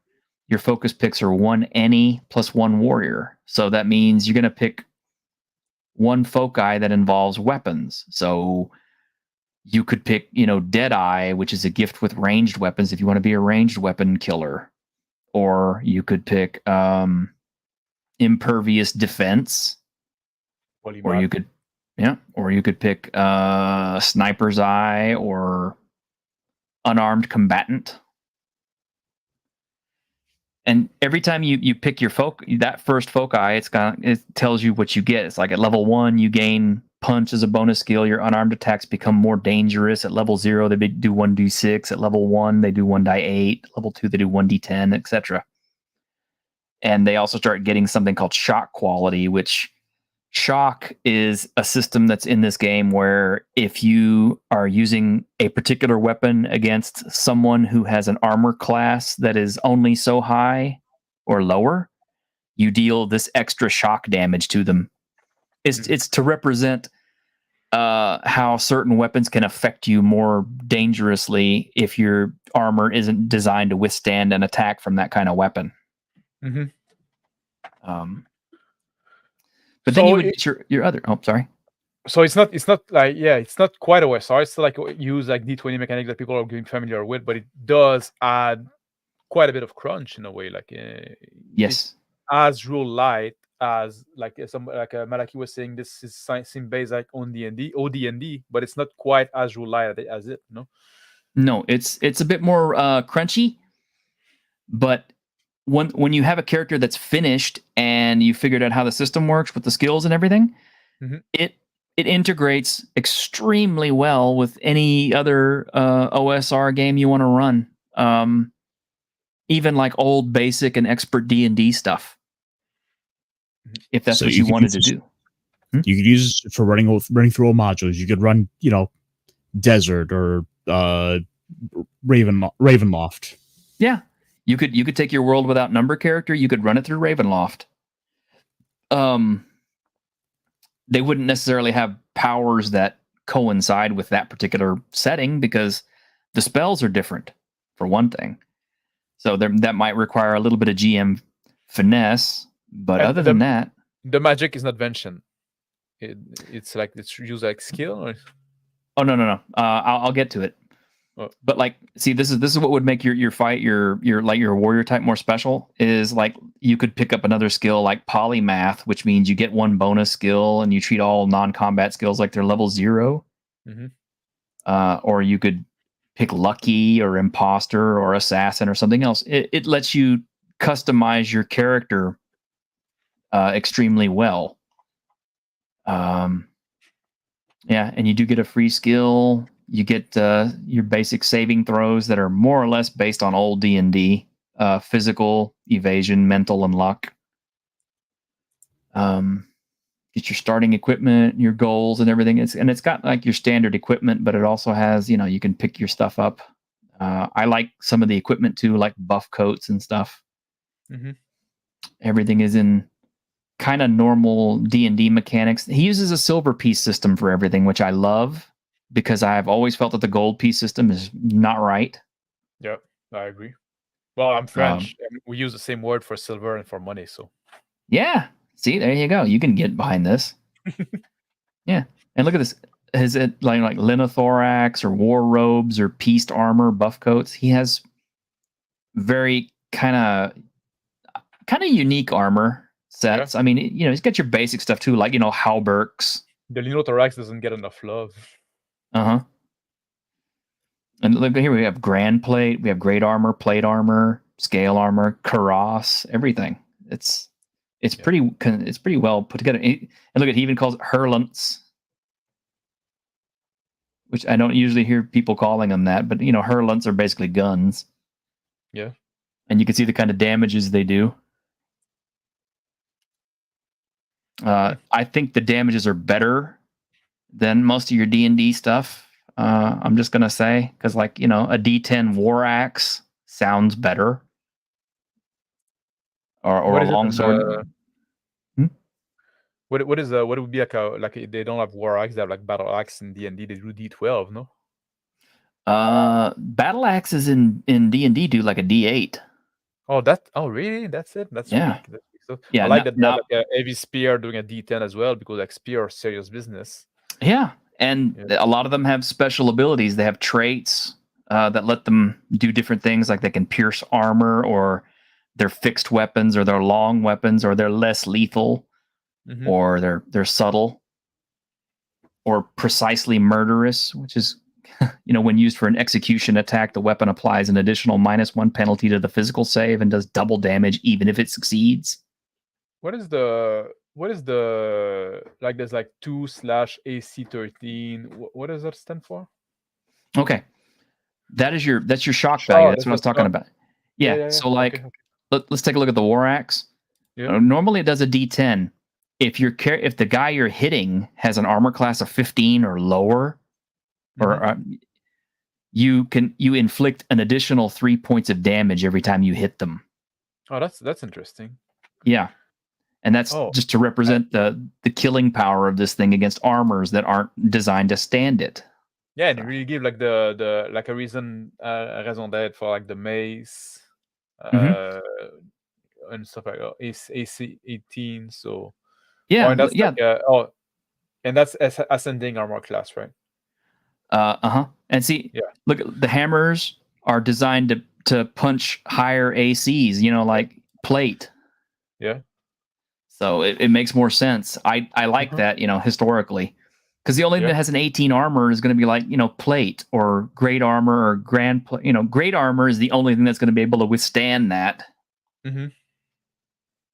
your focus picks are 1 any plus 1 warrior. So that means you're going to pick 1 foci that involves weapons. So you could pick, Deadeye, which is a gift with ranged weapons if you want to be a ranged weapon killer. Or you could pick Impervious Defense. Or you could pick Sniper's Eye or Unarmed Combatant. And every time you pick your that first foci, it tells you what you get. It's like at level 1, you gain punch as a bonus skill. Your unarmed attacks become more dangerous. At level 0, they do 1d6. At level 1, they do 1d8. Level 2, they do 1d10, etc. And they also start getting something called shock quality, which shock is a system that's in this game where if you are using a particular weapon against someone who has an armor class that is only so high or lower, you deal this extra shock damage to them. It's to represent how certain weapons can affect you more dangerously if your armor isn't designed to withstand an attack from that kind of weapon. Mm-hmm. But then you would get your other. Oh, sorry. So it's not like it's not quite a OSR. It's like use like D20 mechanics that people are getting familiar with, but it does add quite a bit of crunch in a way. Like yes, as rule light as like Malaki was saying, this is sim based like on OD&D, but it's not quite as rule light as it. No, it's a bit more crunchy, but when you have a character that's finished and you figured out how the system works with the skills and everything, it integrates extremely well with any other OSR game you want to run. Even like old basic and expert D&D stuff. If that's what you wanted to do. You could use it for running through all modules. You could run, Desert or Ravenloft. Yeah. You could take your World Without Number character, you could run it through Ravenloft. They wouldn't necessarily have powers that coincide with that particular setting because the spells are different, for one thing. So that might require a little bit of GM finesse, but other than that, the magic is not vention. It's like it's used like skill. Or? Oh no. I'll get to it. But like, see, this is what would make your fight your warrior type more special. Is like you could pick up another skill like polymath, which means you get 1 bonus skill and you treat all non-combat skills like they're level 0. Or you could pick lucky or imposter or assassin or something else. It lets you customize your character extremely well. And you do get a free skill. You get your basic saving throws that are more or less based on old D&D. Physical, evasion, mental, and luck. Get your starting equipment, your goals, and everything. It's got like your standard equipment, but it also has, you can pick your stuff up. I like some of the equipment too, like buff coats and stuff. Mhm. Everything is in kind of normal D&D mechanics. He uses a silver piece system for everything, which I love because I've always felt that the gold piece system is not right. Yeah, I agree. Well, I'm Um, French, and we use the same word for silver and for money. So Yeah. See, there you go. You can get behind this. Yeah. And look at this. Is it like linothorax or war robes or pieced armor, buff coats? He has very kind of unique armor sets. I mean, he's got your basic stuff too, like halberks. the linothorax doesn't get enough love. Uh-huh. And look here, we have grand plate, we have great armor, plate armor, scale armor, cuirass, everything. It's pretty well put together. And look at, he even calls it hurlants, which I don't usually hear people calling them that, but hurlants are basically guns. Yeah. And you can see the kind of damages they do. I think the damages are better than most of your D&D stuff. I'm just gonna say, because a D10 war axe sounds better, or a longsword. What would be like they don't have war axe, they have like battle axe in D&D. They do D12, no? Battle axes in D&D do like a D8. Oh really? That's it? That's Yeah. weak. That's weak. So Yeah, I like that they have like a heavy spear doing a D10 as well, because like spear are serious business. Yeah, and a lot of them have special abilities. They have traits that let them do different things, like they can pierce armor, or they're fixed weapons, or they're long weapons, or they're less lethal, or they're subtle, or precisely murderous, which is when used for an execution attack, the weapon applies an additional -1 penalty to the physical save and does double damage even if it succeeds. What is the like? There's like 2/AC13. What does that stand for? Okay, that's your shock value. That's what I was talking about. Yeah. Yeah. So let's take a look at the war axe. Yeah. Normally it does a D10. If the guy you're hitting has an armor class of 15 or lower, or you inflict an additional 3 points of damage every time you hit them. Oh, that's interesting. Yeah. And that's just to represent the killing power of this thing against armors that aren't designed to stand it. Yeah, and it really give like the like a raison d'être for like the mace, and stuff like that. AC18. So yeah, and that's like, and that's ascending armor class, right? And see, look, the hammers are designed to punch higher ACs. Like plate. Yeah. So it makes more sense. I like that, historically. Because the only thing that has an 18 armor is going to be like, plate or great armor or grand plate. Great armor is the only thing that's going to be able to withstand that.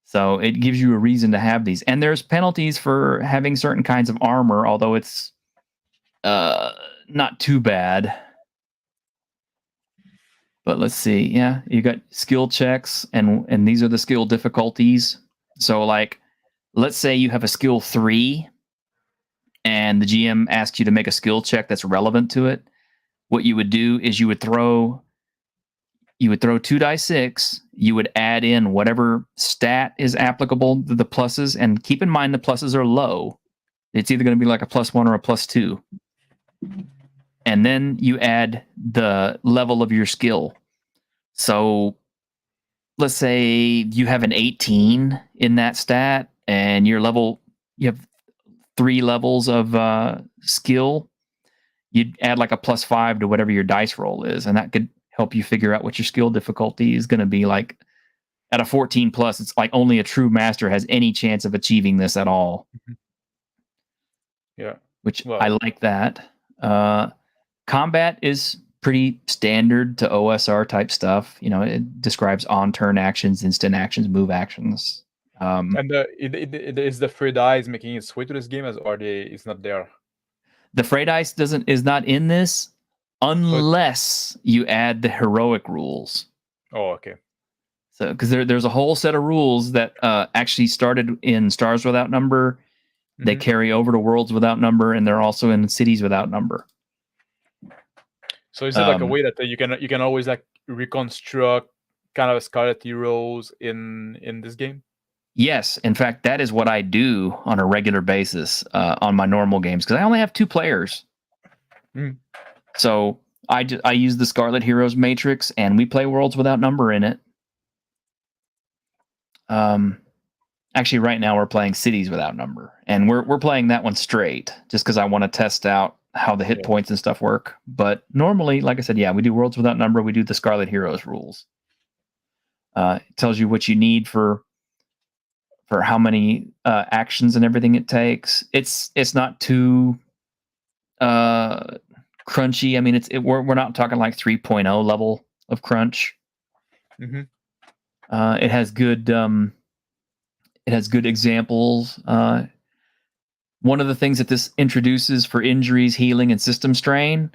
So it gives you a reason to have these. And there's penalties for having certain kinds of armor, although it's not too bad. But let's see. Yeah, you got skill checks, and these are the skill difficulties. So like, let's say you have a skill 3 and the GM asks you to make a skill check that's relevant to it. What you would do is you would throw 2 die 6, you would add in whatever stat is applicable to the pluses, and keep in mind the pluses are low. It's either going to be like a +1 or a +2. And then you add the level of your skill. So let's say you have an 18 in that stat, and you have 3 levels of skill. You'd add like a +5 to whatever your dice roll is, and that could help you figure out what your skill difficulty is going to be. Like at a 14+, it's like only a true master has any chance of achieving this at all. Yeah. Which I like that. Combat is pretty standard to OSR type stuff. It describes on-turn actions, instant actions, move actions. And is the free dice making its way to this game, it's not there? The fray dice is not in this unless you add the heroic rules. Oh, okay. So because there's a whole set of rules that actually started in Stars Without Number. They carry over to Worlds Without Number, and they're also in Cities Without Number. So is it like a way that you can always like reconstruct kind of Scarlet Heroes in this game? Yes, in fact, that is what I do on a regular basis on my normal games because I only have 2 players. Mm. So I use the Scarlet Heroes Matrix, and we play Worlds Without Number in it. Actually, right now we're playing Cities Without Number, and we're playing that one straight just because I want to test out how the hit points and stuff work. But normally, like I said, we do Worlds Without Number. We do the Scarlet Heroes rules. It tells you what you need for how many actions and everything it takes. It's not too crunchy. I mean, we're not talking like 3.0 level of crunch. Mm-hmm. It has good examples. One of the things that this introduces for injuries, healing, and system strain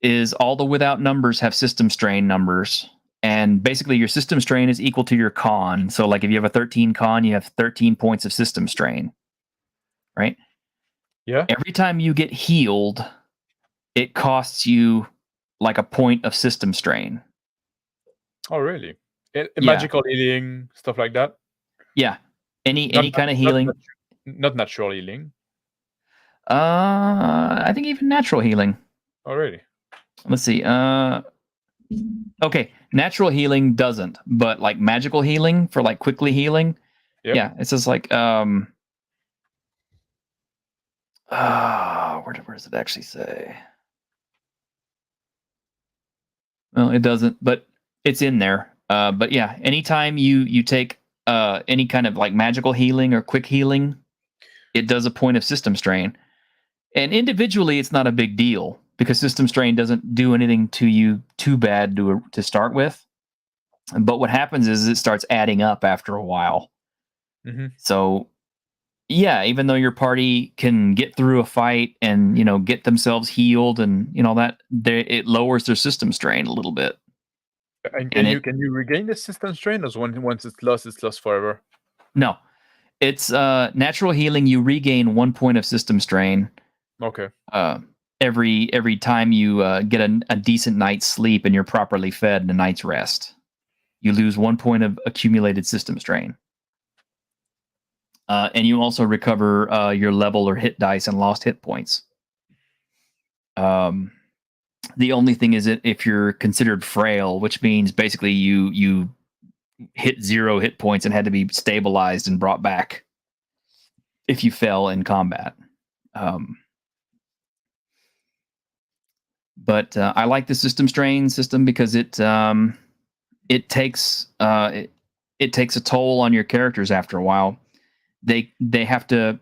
is all the without numbers have system strain numbers. And basically your system strain is equal to your con. So like if you have a 13 con, you have 13 points of system strain, right? Yeah. Every time you get healed, it costs you like a point of system strain. Oh, really? Magical healing, stuff like that? Yeah. Any kind of healing. Not natural healing. I think even natural healing. Oh, really? Let's see. Okay, natural healing doesn't, but like magical healing for like quickly healing. Yep. Yeah, it says like where does it actually say? Well, it doesn't, but it's in there. But yeah, anytime you take any kind of like magical healing or quick healing, it does a point of system strain. And individually, it's not a big deal because system strain doesn't do anything to you too bad to start with. But what happens is it starts adding up after a while. Mm-hmm. So, yeah, even though your party can get through a fight and get themselves healed and that, it lowers their system strain a little bit. And can you regain the system strain, or once it's lost forever? No, it's natural healing. You regain 1 point of system strain. Okay. Every time you get a decent night's sleep and you're properly fed and a night's rest, you lose 1 point of accumulated system strain. And you also recover your level or hit dice and lost hit points. The only thing is that if you're considered frail, which means basically you hit 0 hit points and had to be stabilized and brought back if you fell in combat. But I like the system strain system because it takes a toll on your characters after a while. They have to,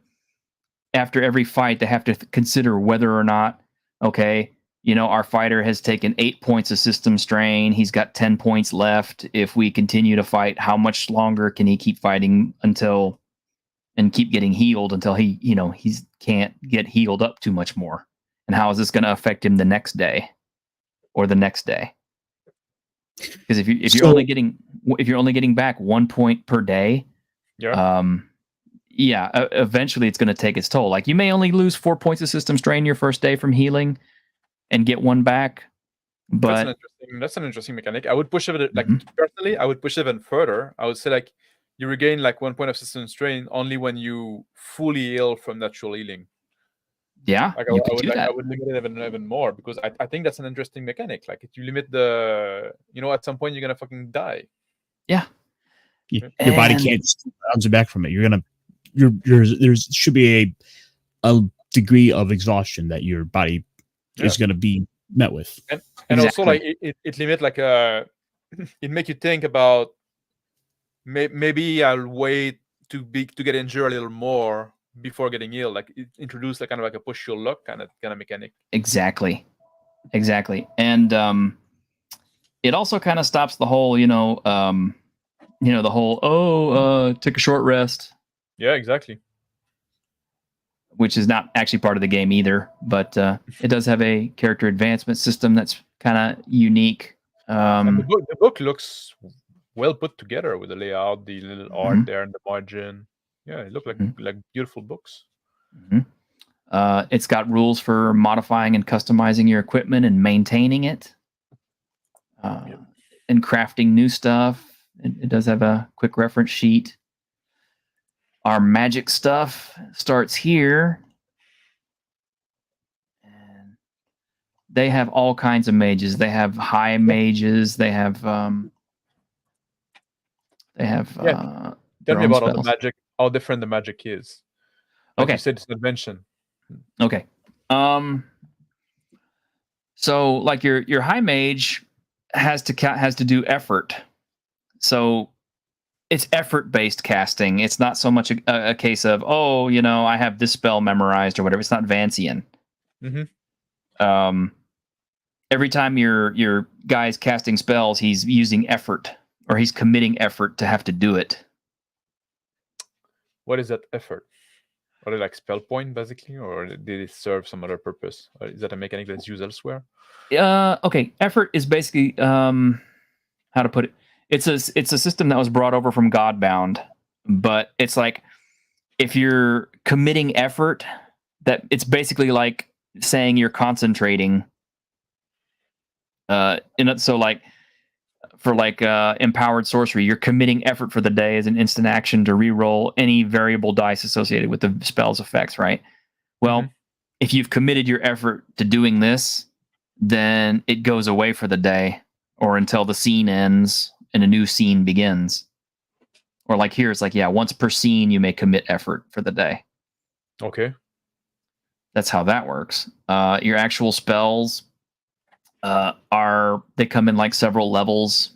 after every fight, they have to consider whether or not, okay, our fighter has taken 8 points of system strain. He's got 10 points left. If we continue to fight, how much longer can he keep fighting and keep getting healed until he can't get healed up too much more? And how is this going to affect him the next day or the next day? Because if you're only getting back 1 point per day, eventually it's going to take its toll. Like you may only lose 4 points of system strain your first day from healing and get 1 back. But that's an interesting mechanic. I would push it personally. I would push it even further. I would say like you regain like 1 point of system strain only when you fully heal from natural healing. Yeah, like I would limit it even more because I think that's an interesting mechanic. Like if you limit at some point you're gonna fucking die. Yeah. Your body can't bounce back from it. There should be a degree of exhaustion that your body is going to be met with. And also like it limit like it make you think about maybe I'll wait to get injured a little more before getting ill. Like it introduced like kind of like a push your luck kind of mechanic. Exactly. And it also kind of stops the whole the whole take a short rest. Yeah, exactly. Which is not actually part of the game either, but it does have a character advancement system that's kind of unique. And the book looks well put together with the layout, the little art there in the margin. Yeah, it looked like beautiful books. It's got rules for modifying and customizing your equipment and maintaining it, and crafting new stuff. It does have a quick reference sheet. Our magic stuff starts here. And they have all kinds of mages. They have high mages. They have Tell their me own about all the spells. magic, how different the magic is. Like Okay. you said, it's an invention. Okay. So like your high mage has to do effort. So it's effort-based casting. It's not so much a case of, oh, I have this spell memorized or whatever. It's not Vancian. Mm-hmm. Every time your guy's casting spells, he's using effort or he's committing effort to have to do it. What is that effort? Are they like spell point basically, or did it serve some other purpose? Or is that a mechanic that's used elsewhere? Okay. Effort is basically how to put it. It's a system that was brought over from Godbound, but it's like if you're committing effort, that it's basically like saying you're concentrating. So like for like empowered sorcery, you're committing effort for the day as an instant action to reroll any variable dice associated with the spell's effects, right? Well, if you've committed your effort to doing this, then it goes away for the day or until the scene ends and a new scene begins. Or like here, it's like, once per scene, you may commit effort for the day. Okay. That's how that works. Your actual spells they come in like several levels,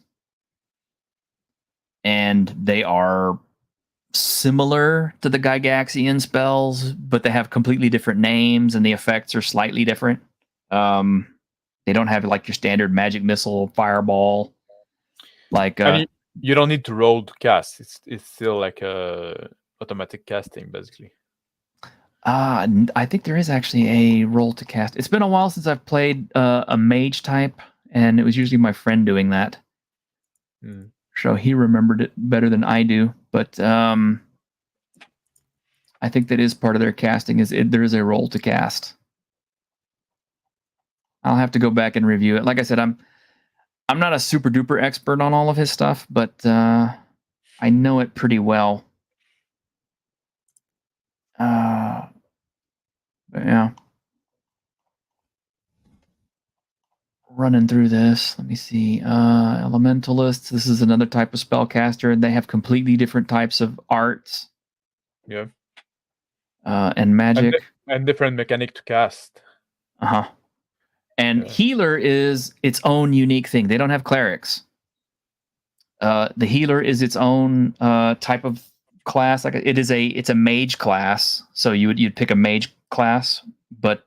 and they are similar to the Gygaxian spells, but they have completely different names, and the effects are slightly different. They don't have like your standard magic missile, fireball. Like you don't need to roll to cast. It's still like a automatic casting basically. I think there is actually a roll to cast. It's been a while since I've played a mage type, and it was usually my friend doing that. So he remembered it better than I do. But I think that is part of their casting. There is a roll to cast. I'll have to go back and review it. Like I said, I'm not a super duper expert on all of his stuff, but I know it pretty well. Yeah. Running through this. Let me see. Elementalists. This is another type of spellcaster, and they have completely different types of arts. Yeah. And magic. And different mechanic to cast. And healer is its own unique thing. They don't have clerics. The healer is its own type of class. Like it's a mage class. So you'd pick a mage class, but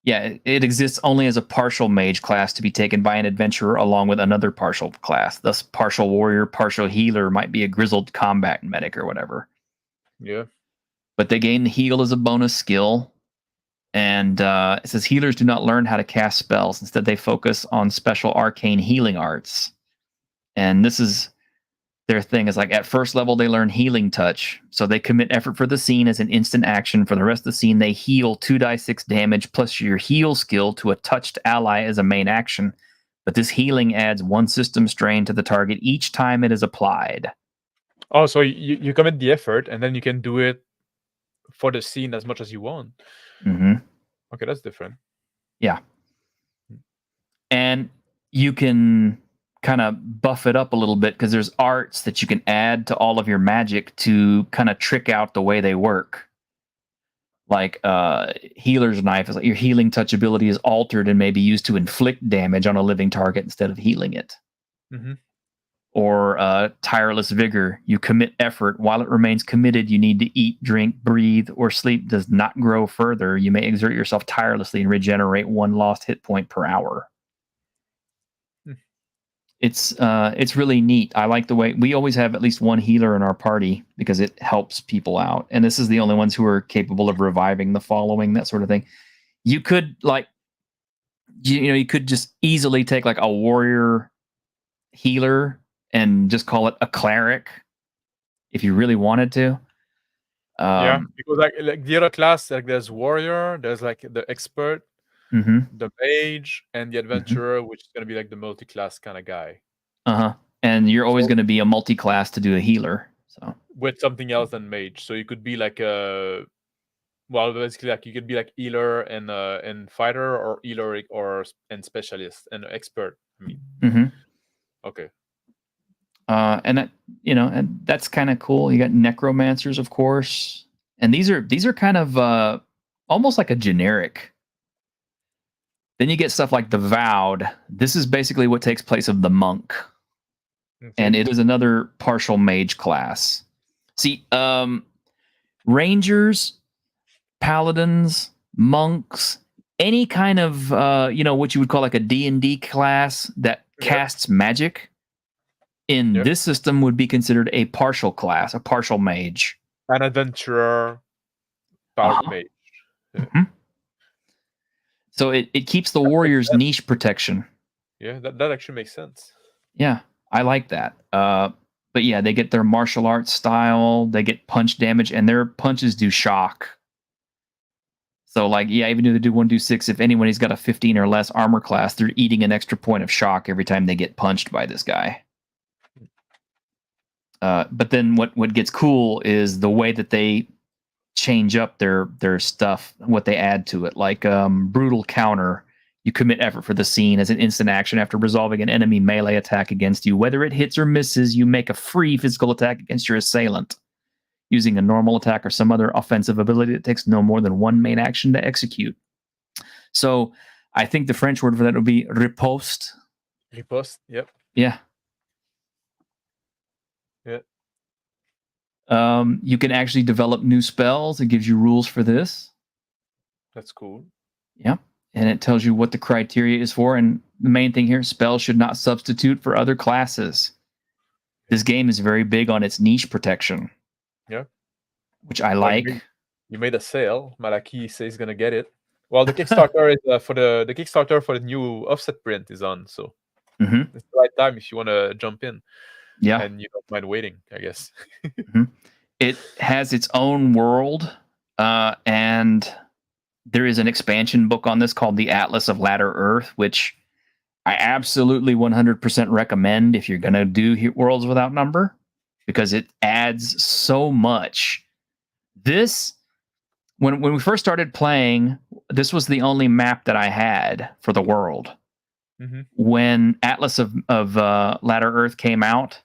it exists only as a partial mage class to be taken by an adventurer along with another partial class. Thus, partial warrior, partial healer might be a grizzled combat medic or whatever. Yeah. But they gain heal as a bonus skill. And it says healers do not learn how to cast spells. Instead, they focus on special arcane healing arts. And this is their thing. Is like at first level, they learn healing touch. So they commit effort for the scene as an instant action. For the rest of the scene, they heal 2d6 damage plus your heal skill to a touched ally as a main action. But this healing adds 1 system strain to the target each time it is applied. Oh, so you commit the effort, and then you can do it for the scene as much as you want. Okay, that's different. Yeah. And you can kind of buff it up a little bit because there's arts that you can add to all of your magic to kind of trick out the way they work. Like healer's knife is like your healing touch ability is altered and may be used to inflict damage on a living target instead of healing it. Or tireless vigor. You commit effort. While it remains committed, you need to eat, drink, breathe, or sleep does not grow further. You may exert yourself tirelessly and regenerate 1 lost hit point per hour. It's really neat. I like the way we always have at least one healer in our party because it helps people out. And this is the only ones who are capable of reviving the following, that sort of thing. You could you could just easily take like a warrior healer and just call it a cleric if you really wanted to. Because like the other class, like there's warrior, there's like the expert, the mage, and the adventurer, which is gonna be like the multi-class kind of guy. And you're always So- going to be a multi-class to do a healer. So with something else than mage. So you could be like a basically like you could be like healer and fighter, or healer and specialist and expert. I mean, okay. And that, you know, and that's kind of cool. You got necromancers, of course, and these are kind of almost like a generic. Then you get stuff like the Vowed. This is basically what takes place of the monk, and it is another partial mage class. See, rangers, paladins, monks, any kind of what you would call like a D&D class that casts magic in this system would be considered a partial class, a partial mage. An adventurer, power mage. So it keeps the warrior's niche protection. Yeah, that actually makes sense. Yeah, I like that. But yeah, they get their martial arts style, they get punch damage, and their punches do shock. So like, yeah, even though they do 1d6, if anybody's got a 15 or less armor class, they're eating an extra point of shock every time they get punched by this guy. But then what gets cool is the way that they change up their stuff, what they add to it. Like brutal counter, you commit effort for the scene as an instant action after resolving an enemy melee attack against you. Whether it hits or misses, you make a free physical attack against your assailant using a normal attack or some other offensive ability that takes no more than one main action to execute. So I think the French word for that would be riposte. Riposte, yep. Yeah. You can actually develop new spells. It gives you rules for this. That's cool. Yeah. And it tells you what the criteria is for. And the main thing here, spells should not substitute for other classes. This game is very big on its niche protection. Yeah. Which I like. You made a sale. Malaki says he's gonna get it. Well, the Kickstarter is for the Kickstarter for the new offset print is on, so it's the right time if you want to jump in. Yeah. And you don't mind waiting, I guess. It has its own world, and there is an expansion book on this called The Atlas of Latter Earth, which I absolutely 100% recommend if you're going to do Worlds Without Number, because it adds so much. This, when we first started playing, this was the only map that I had for the world. When Atlas of Latter Earth came out,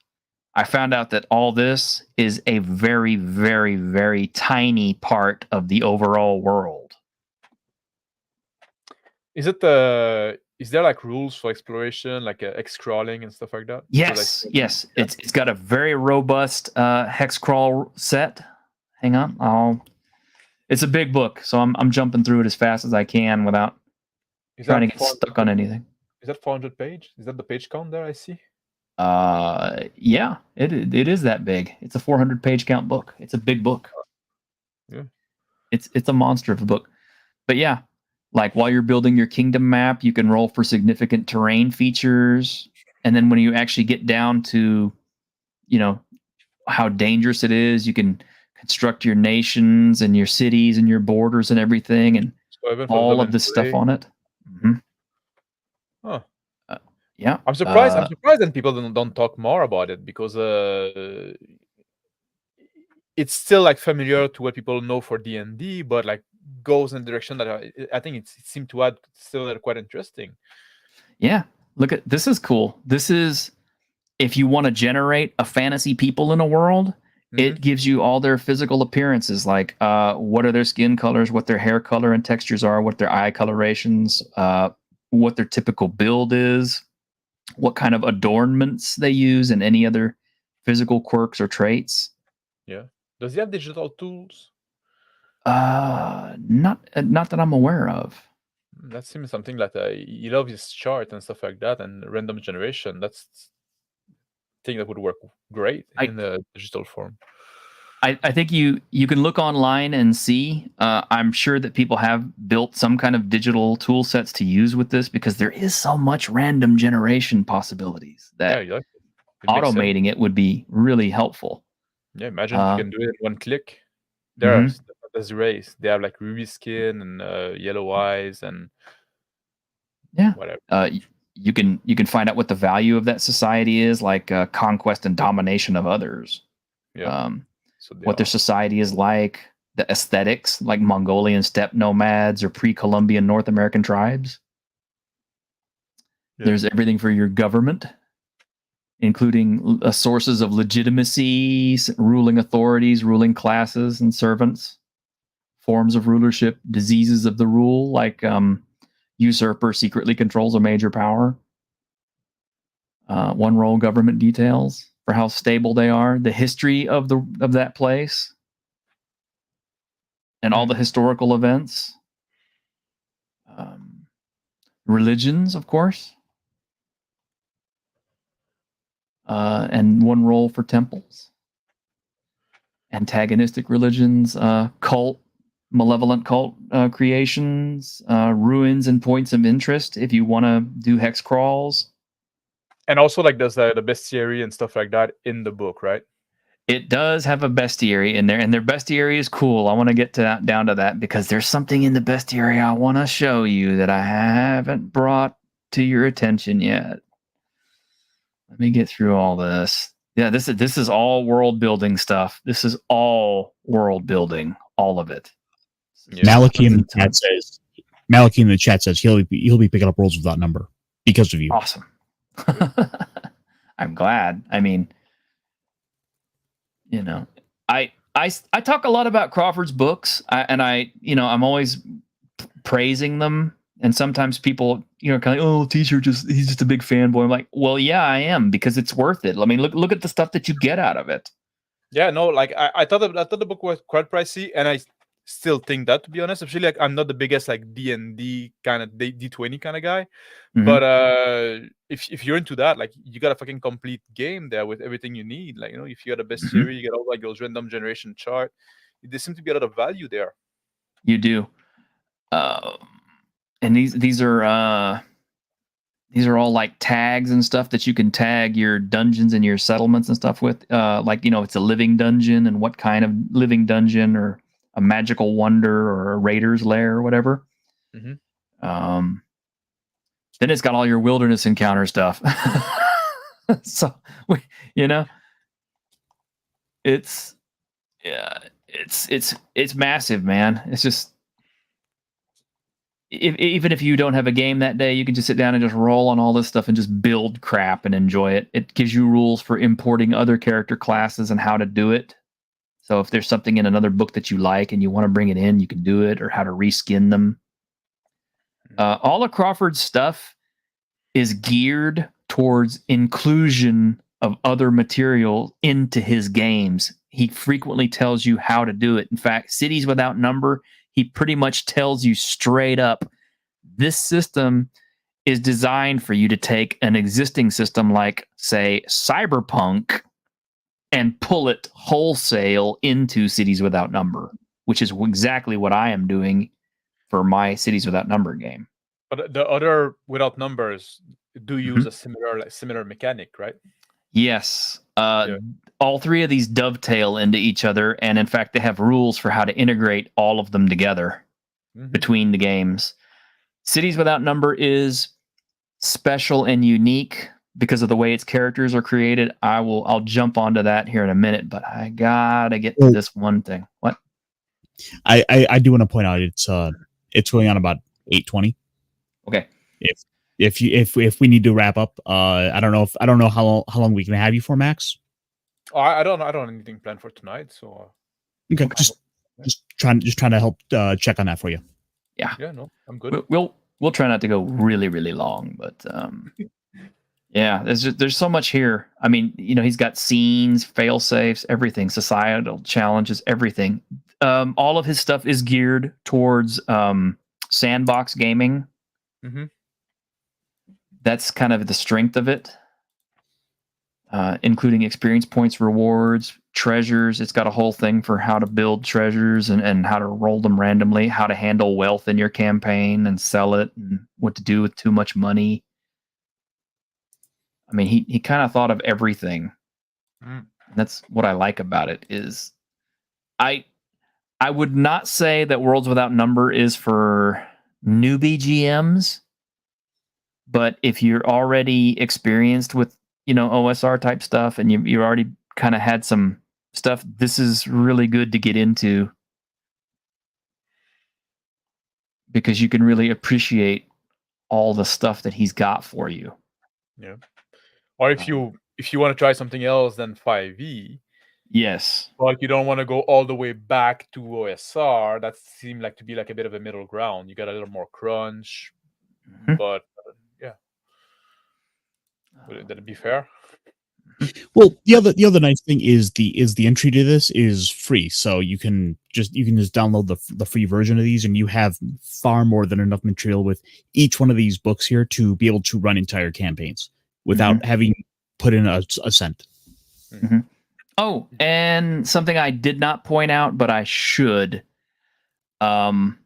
I found out that all this is a very, very, very tiny part of the overall world. Is there like rules for exploration, like hex crawling and stuff like that? Yes, yes. Yeah. It's got a very robust hex crawl set. Hang on, it's a big book, so I'm jumping through it as fast as I can without trying to get stuck on anything. Is that 400 page? Is that the page count there I see? Yeah, it is that big. It's a 400 page count book. It's a big book. Yeah. It's a monster of a book. But yeah, like while you're building your kingdom map, you can roll for significant terrain features. And then when you actually get down to, how dangerous it is, you can construct your nations and your cities and your borders and everything, and all of the stuff on it. Huh. Yeah, I'm surprised. I'm surprised that people don't talk more about it, because it's still like familiar to what people know for D&D, but like goes in a direction that I think it seemed to add still quite interesting. Yeah, look at this is cool. This is if you want to generate a fantasy people in a world, it gives you all their physical appearances, like what are their skin colors, what their hair color and textures are, what their eye colorations, what their typical build is, what kind of adornments they use, and any other physical quirks or traits. Yeah. Does he have digital tools? Not that I'm aware of. That seems something that he loves his chart and stuff like that, and random generation. That's thing that would work great in the digital form. I think you can look online and see. I'm sure that people have built some kind of digital tool sets to use with this, because there is so much random generation possibilities that automating it would be really helpful. Yeah, imagine if you can do it in one click. There's race. They have like ruby skin and yellow eyes and whatever. you can find out what the value of that society is, like conquest and domination of others. Yeah. What their society is like, the aesthetics, like Mongolian steppe nomads or pre-Columbian North American tribes. Yeah. There's everything for your government, including sources of legitimacy, ruling authorities, ruling classes, and servants, forms of rulership, diseases of the rule, like usurper secretly controls a major power. One role government details for how stable they are, the history of that place, and all the historical events. Religions, of course. And one role for temples. Antagonistic religions, cult, malevolent cult creations, ruins and points of interest if you want to do hex crawls. And also, like, there's the bestiary and stuff like that in the book, right? It does have a bestiary in there, and their bestiary is cool. I want to get down to that because there's something in the bestiary I want to show you that I haven't brought to your attention yet. Let me get through all this. Yeah, this is all world building stuff. This is all world building, all of it. Yeah. Maliki in the chat says he'll be picking up Worlds Without Number because of you. Awesome. I'm glad. I mean, you know, I talk a lot about Crawford's books, and I'm always praising them. And sometimes people, kind of, oh, T-shirt he's just a big fanboy. I'm like, well, yeah, I am, because it's worth it. I mean, look at the stuff that you get out of it. Yeah, no, like I thought the book was quite pricey, and I still think that, to be honest. Actually, like, I'm not the biggest like D&D kind of D20 kind of guy, but if you're into that, like, you got a fucking complete game there with everything you need. Like, if you got a bestiary, you get all like those random generation chart. There seems to be a lot of value there. You do. And these are all like tags and stuff that you can tag your dungeons and your settlements and stuff with. It's a living dungeon, and what kind of living dungeon, or a magical wonder, or a raider's lair, or whatever. Then it's got all your wilderness encounter stuff. So it's massive, man. It's just, even if you don't have a game that day, you can just sit down and just roll on all this stuff and just build crap and enjoy it. It gives you rules for importing other character classes and how to do it. So if there's something in another book that you like and you want to bring it in, you can do it, or how to reskin them. All of Crawford's stuff is geared towards inclusion of other material into his games. He frequently tells you how to do it. In fact, Cities Without Number, he pretty much tells you straight up, this system is designed for you to take an existing system like, say, Cyberpunk, and pull it wholesale into Cities Without Number, which is exactly what I am doing for my Cities Without Number game. But the other Without Numbers do use a similar mechanic, right? Yes. All three of these dovetail into each other, and in fact, they have rules for how to integrate all of them together between the games. Cities Without Number is special and unique because of the way its characters are created. I'll jump onto that here in a minute, but I gotta get to this one thing. What? I do want to point out it's going on about 8:20. Okay. If we need to wrap up, I don't know how long we can have you for, Max. Oh, I don't have anything planned for tonight, so okay, just trying to help check on that for you. Yeah, no, I'm good. We'll try not to go really, really long, but yeah, there's so much here. I mean, he's got scenes, fail safes, everything, societal challenges, everything. All of his stuff is geared towards sandbox gaming. That's kind of the strength of it, including experience points, rewards, treasures. It's got a whole thing for how to build treasures and how to roll them randomly, how to handle wealth in your campaign and sell it, and what to do with too much money. I mean, he kind of thought of everything. And that's what I like about it. Is I would not say that Worlds Without Number is for newbie GMs. But if you're already experienced with, OSR type stuff and you already kind of had some stuff, this is really good to get into because you can really appreciate all the stuff that he's got for you. Yeah. Or if you want to try something else than 5e, yes, but you don't want to go all the way back to OSR, that seemed like to be like a bit of a middle ground. You got a little more crunch, but yeah. Would that be fair? Well, the other nice thing is the entry to this is free, so you can just download the free version of these, and you have far more than enough material with each one of these books here to be able to run entire campaigns without having put in a cent. Mm-hmm. Oh, and something I did not point out, but I should. Godbound,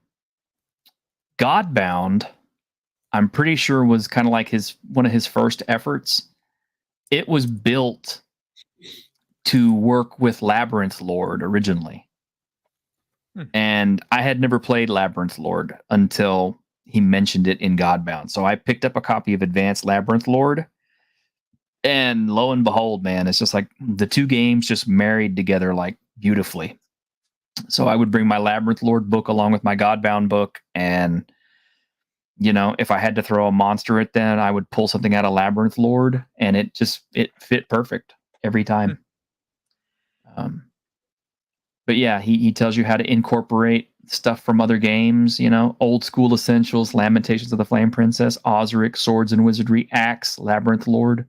I'm pretty sure was kind of like one of his first efforts. It was built to work with Labyrinth Lord originally. And I had never played Labyrinth Lord until he mentioned it in Godbound. So I picked up a copy of Advanced Labyrinth Lord. And lo and behold, man, it's just like the two games just married together like beautifully. So I would bring my Labyrinth Lord book along with my Godbound book. And, if I had to throw a monster at them, I would pull something out of Labyrinth Lord. And it fit perfect every time. But yeah, he tells you how to incorporate stuff from other games, old school essentials, Lamentations of the Flame Princess, Osric, Swords and Wizardry, Axe, Labyrinth Lord.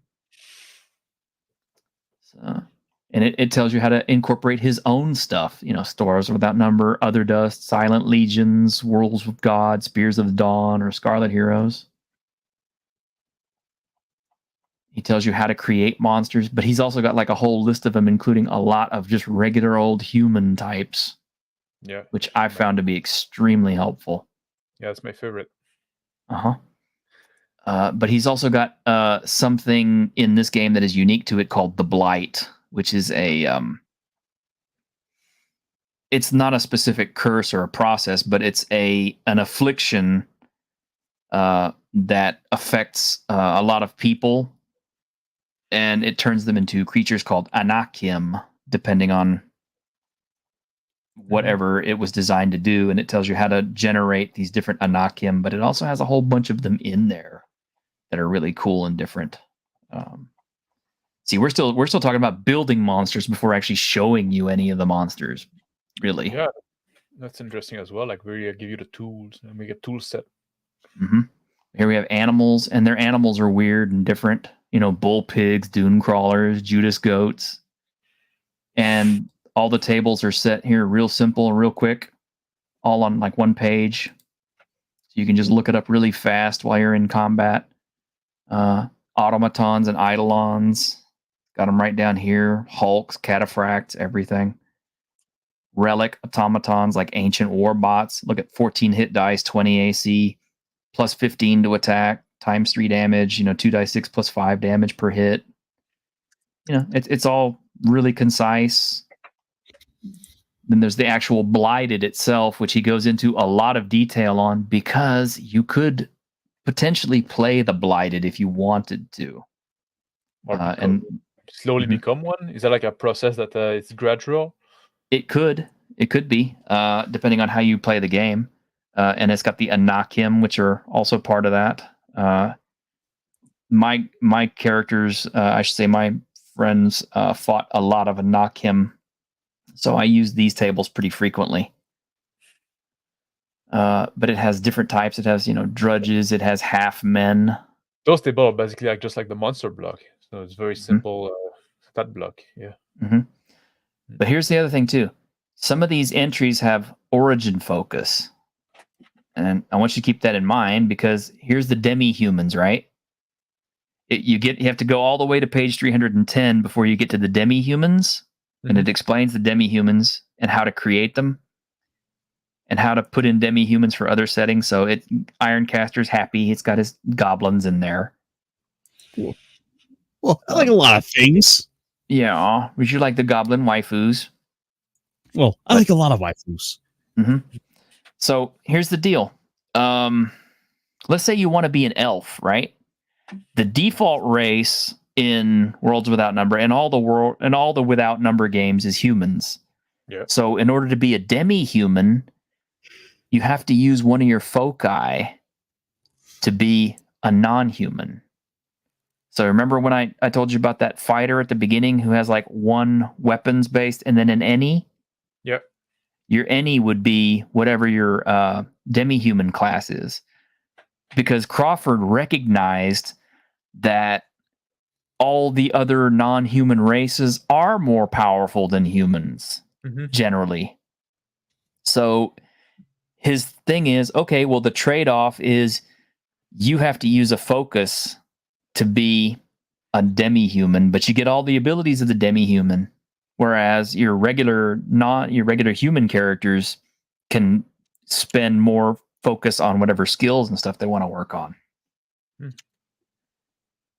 So, and it tells you how to incorporate his own stuff, Stars Without Number, Other Dust, Silent Legions, Worlds of God, Spears of the Dawn, or Scarlet Heroes. He tells you how to create monsters, but he's also got like a whole list of them, including a lot of just regular old human types. Yeah. Which I found to be extremely helpful. Yeah, it's my favorite. But he's also got something in this game that is unique to it called the Blight, which is it's not a specific curse or a process, but it's an affliction that affects a lot of people, and it turns them into creatures called Anakim, depending on whatever it was designed to do, and it tells you how to generate these different Anakim, but it also has a whole bunch of them in there that are really cool and different. See, we're still talking about building monsters before actually showing you any of the monsters, really. Yeah, that's interesting as well. Like we give you the tools and we get tool set. Here we have animals, and their animals are weird and different. Bull pigs, dune crawlers, Judas goats, and all the tables are set here real simple and real quick, all on like one page. So you can just look it up really fast while you're in combat. Automatons and eidolons. Got them right down here. Hulks, cataphracts, everything. Relic automatons like ancient warbots. Look at 14 hit dice, 20 AC, plus 15 to attack, times 3 damage, 2d6 plus 5 damage per hit. It's all really concise. Then there's the actual Blighted itself, which he goes into a lot of detail on because you could potentially play the Blighted if you wanted to. And slowly become one? Is that like a process that it's gradual? It could be, depending on how you play the game. And it's got the Anakim, which are also part of that. My characters, I should say my friends, fought a lot of Anakim. So I use these tables pretty frequently. But it has different types. It has, drudges. It has half men. Those tables are basically just like the monster block. So it's very simple stat block. Yeah. But here's the other thing too. Some of these entries have origin focus. And I want you to keep that in mind because here's the demi-humans, right? You have to go all the way to page 310 before you get to the demi-humans. And it explains the demi-humans and how to create them and how to put in demi-humans for other settings. So Ironcaster's happy. It's got his goblins in there. Cool. Well, I like a lot of things. Yeah. Would you like the goblin waifus? Well, I like a lot of waifus. So here's the deal. Let's say you want to be an elf, right? the default race in Worlds Without Number and all the Without Number games is humans. Yeah. So in order to be a demi-human, you have to use one of your foci to be a non-human. So remember when I told you about that fighter at the beginning who has like one weapons based and then an any? Yep. Your any would be whatever your demi-human class is. Because Crawford recognized that all the other non-human races are more powerful than humans, generally. So his thing is, okay, well, the trade-off is you have to use a focus to be a demi-human, but you get all the abilities of the demi-human, whereas your regular human characters can spend more focus on whatever skills and stuff they want to work on.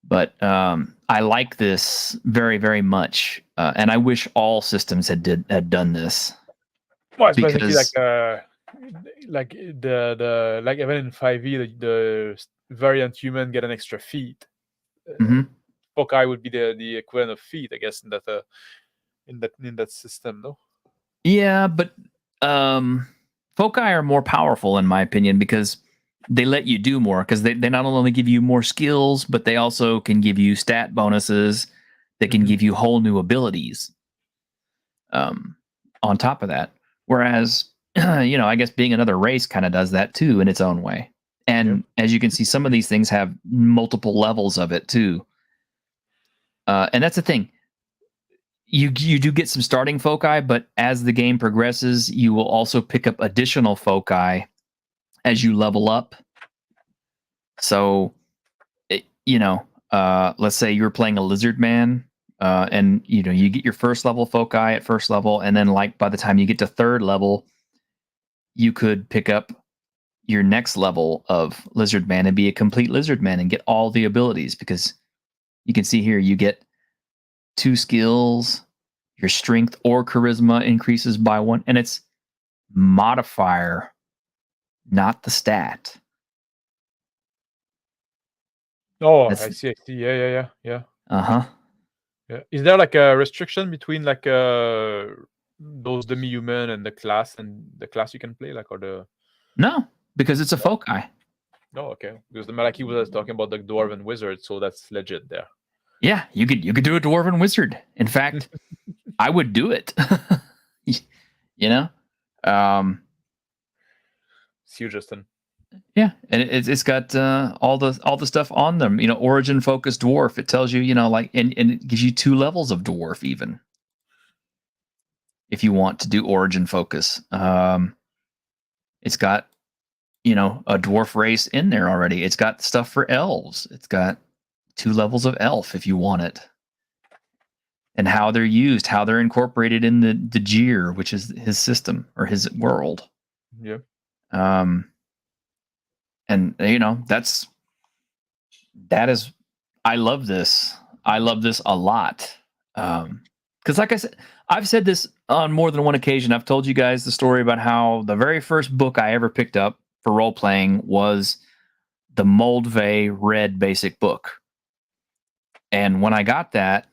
But I like this very, very much, and I wish all systems had done this. Well, it's basically like even in 5e, the variant human get an extra feat. Foci would be the equivalent of feat, I guess, in that system, no? Yeah, but foci are more powerful, in my opinion, because they let you do more, because they not only give you more skills, but they also can give you stat bonuses. They can give you whole new abilities on top of that. Whereas, I guess being another race kind of does that too in its own way. And as you can see, some of these things have multiple levels of it too. And that's the thing. You do get some starting foci, but as the game progresses, you will also pick up additional foci as you level up. So, let's say you're playing a lizard man, and you get your first level foci at first level, and then like by the time you get to third level, you could pick up your next level of lizard man and be a complete lizard man and get all the abilities, because you can see here you get 2 skills, your strength or charisma increases by 1, and it's modifier, not the stat. Oh, I see. Yeah. Uh-huh. Yeah. Is there like a restriction between like those demi-human and the class you can play, like, or the? No, because it's a foci. No, okay. Because the Malaki was talking about the dwarven wizard, so that's legit there. Yeah, you could do a dwarven wizard. In fact, I would do it. See you, Justin. Yeah, and it's got all the stuff on them. Origin focused dwarf. It tells you, and it gives you 2 levels of dwarf even, if you want to do origin focus. It's got a dwarf race in there already. It's got stuff for elves. It's got 2 levels of elf if you want it, and how they're used, how they're incorporated in the Jeer, which is his system or his world. Yeah. And that is, I love this. I love this a lot. Because like I said, I've said this on more than one occasion. I've told you guys the story about how the very first book I ever picked up for role playing was the Moldvay Red Basic Book. And when I got that,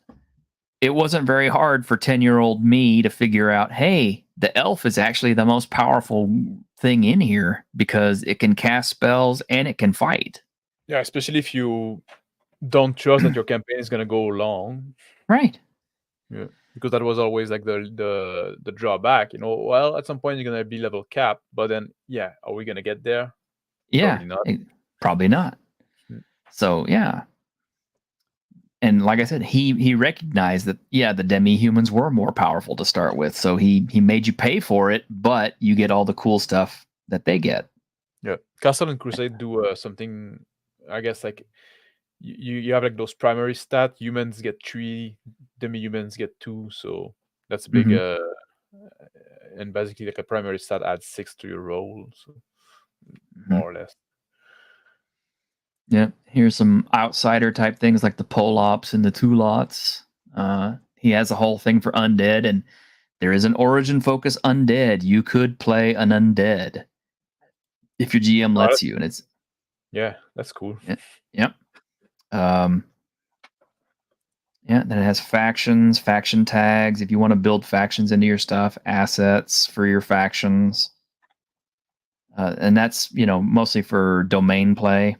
it wasn't very hard for 10-year-old me to figure out, hey, the elf is actually the most powerful thing in here because it can cast spells and it can fight. Yeah, especially if you don't trust that your campaign is going to go long. Right. Yeah, because that was always like the drawback. Well, at some point you're going to be level cap, but then, yeah, are we going to get there? Yeah, probably not. Probably not. So, yeah. And like I said, he recognized that, yeah, the demi-humans were more powerful to start with. So he made you pay for it, but you get all the cool stuff that they get. Yeah. Castle and Crusade do something, I guess, like you have like those primary stats. Humans get 3, demi-humans get 2. So that's a big, and basically like a primary stat adds 6 to your roll. So more or less. Yeah, here's some outsider type things like the Polops and the Tulots. He has a whole thing for undead, and there is an origin focus undead. You could play an undead if your GM lets you, and it's yeah, that's cool. Yep. Yeah, then it has factions, faction tags. If you want to build factions into your stuff, assets for your factions, and that's mostly for domain play.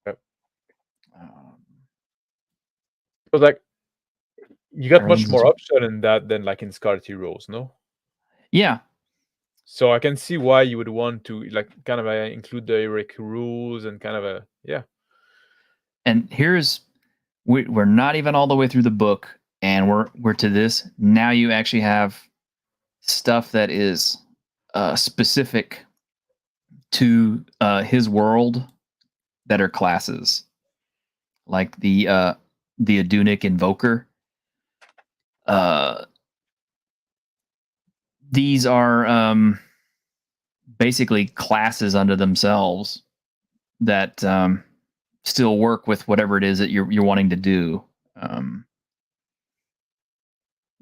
Yep. But like, you got much Ireland's more option in that than like in Scarlet Heroes, no? Yeah, So I can see why you would want to like kind of include the heroic rules and kind of yeah. and we're not even all the way through the book, and we're to this. Now you actually have stuff that is specific to his world that are classes, like the Adunic Invoker. These are basically classes unto themselves that still work with whatever it is that you're wanting to do.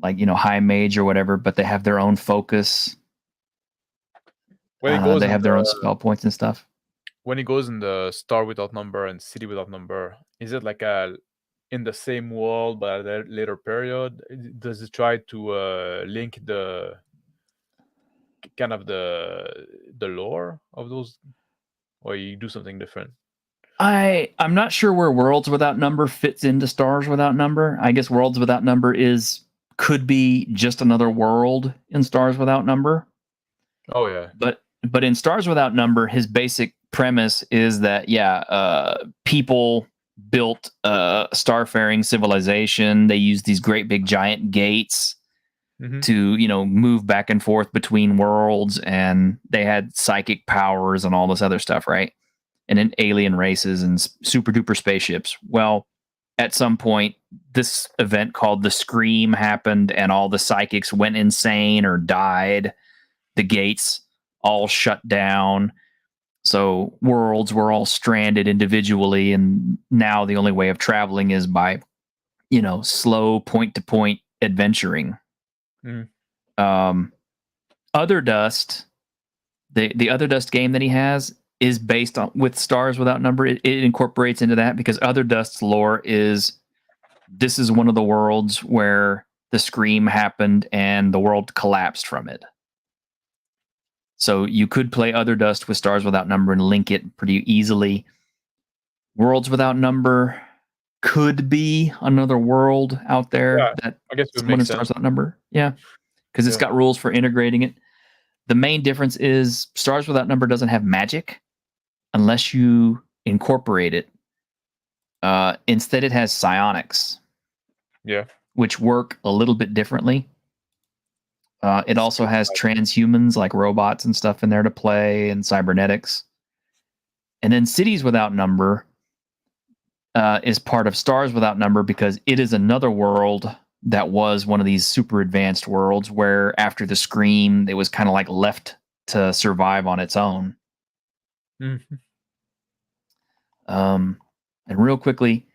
Like high mage or whatever, but they have their own focus. When it goes They in have their own the- spell points and stuff. when it goes in the Star Without Number and City Without Number, is it like in the same world but at a later period? Does it try to link the kind of the lore of those, or you do something different? I'm not sure where Worlds Without Number fits into Stars Without Number. I guess Worlds Without Number could be just another world in Stars Without Number. Oh yeah. But in Stars Without Number, his basic premise is that people built a starfaring civilization. They used these great big giant gates to move back and forth between worlds, and they had psychic powers and all this other stuff, right? And in alien races and super duper spaceships. Well, at some point, this event called the Scream happened, and all the psychics went insane or died. The gates all shut down. So worlds were all stranded individually, and now the only way of traveling is by, slow point-to-point adventuring. Other Dust, the Other Dust game that he has is based on with Stars Without Number. It incorporates into that because Other Dust's lore is this is one of the worlds where the Scream happened and the world collapsed from it. So you could play Other Dust with Stars Without Number and link it pretty easily. Worlds Without Number could be another world out there that I guess it would someone make in Stars sense. Without Number. Yeah, because it's got rules for integrating it. The main difference is Stars Without Number doesn't have magic unless you incorporate it. Instead, it has psionics. Yeah. Which work a little bit differently. It also has transhumans like robots and stuff in there to play, and cybernetics. And then Cities Without Number is part of Stars Without Number because it is another world that was one of these super advanced worlds where after the Scream, it was kind of like left to survive on its own. And real quickly,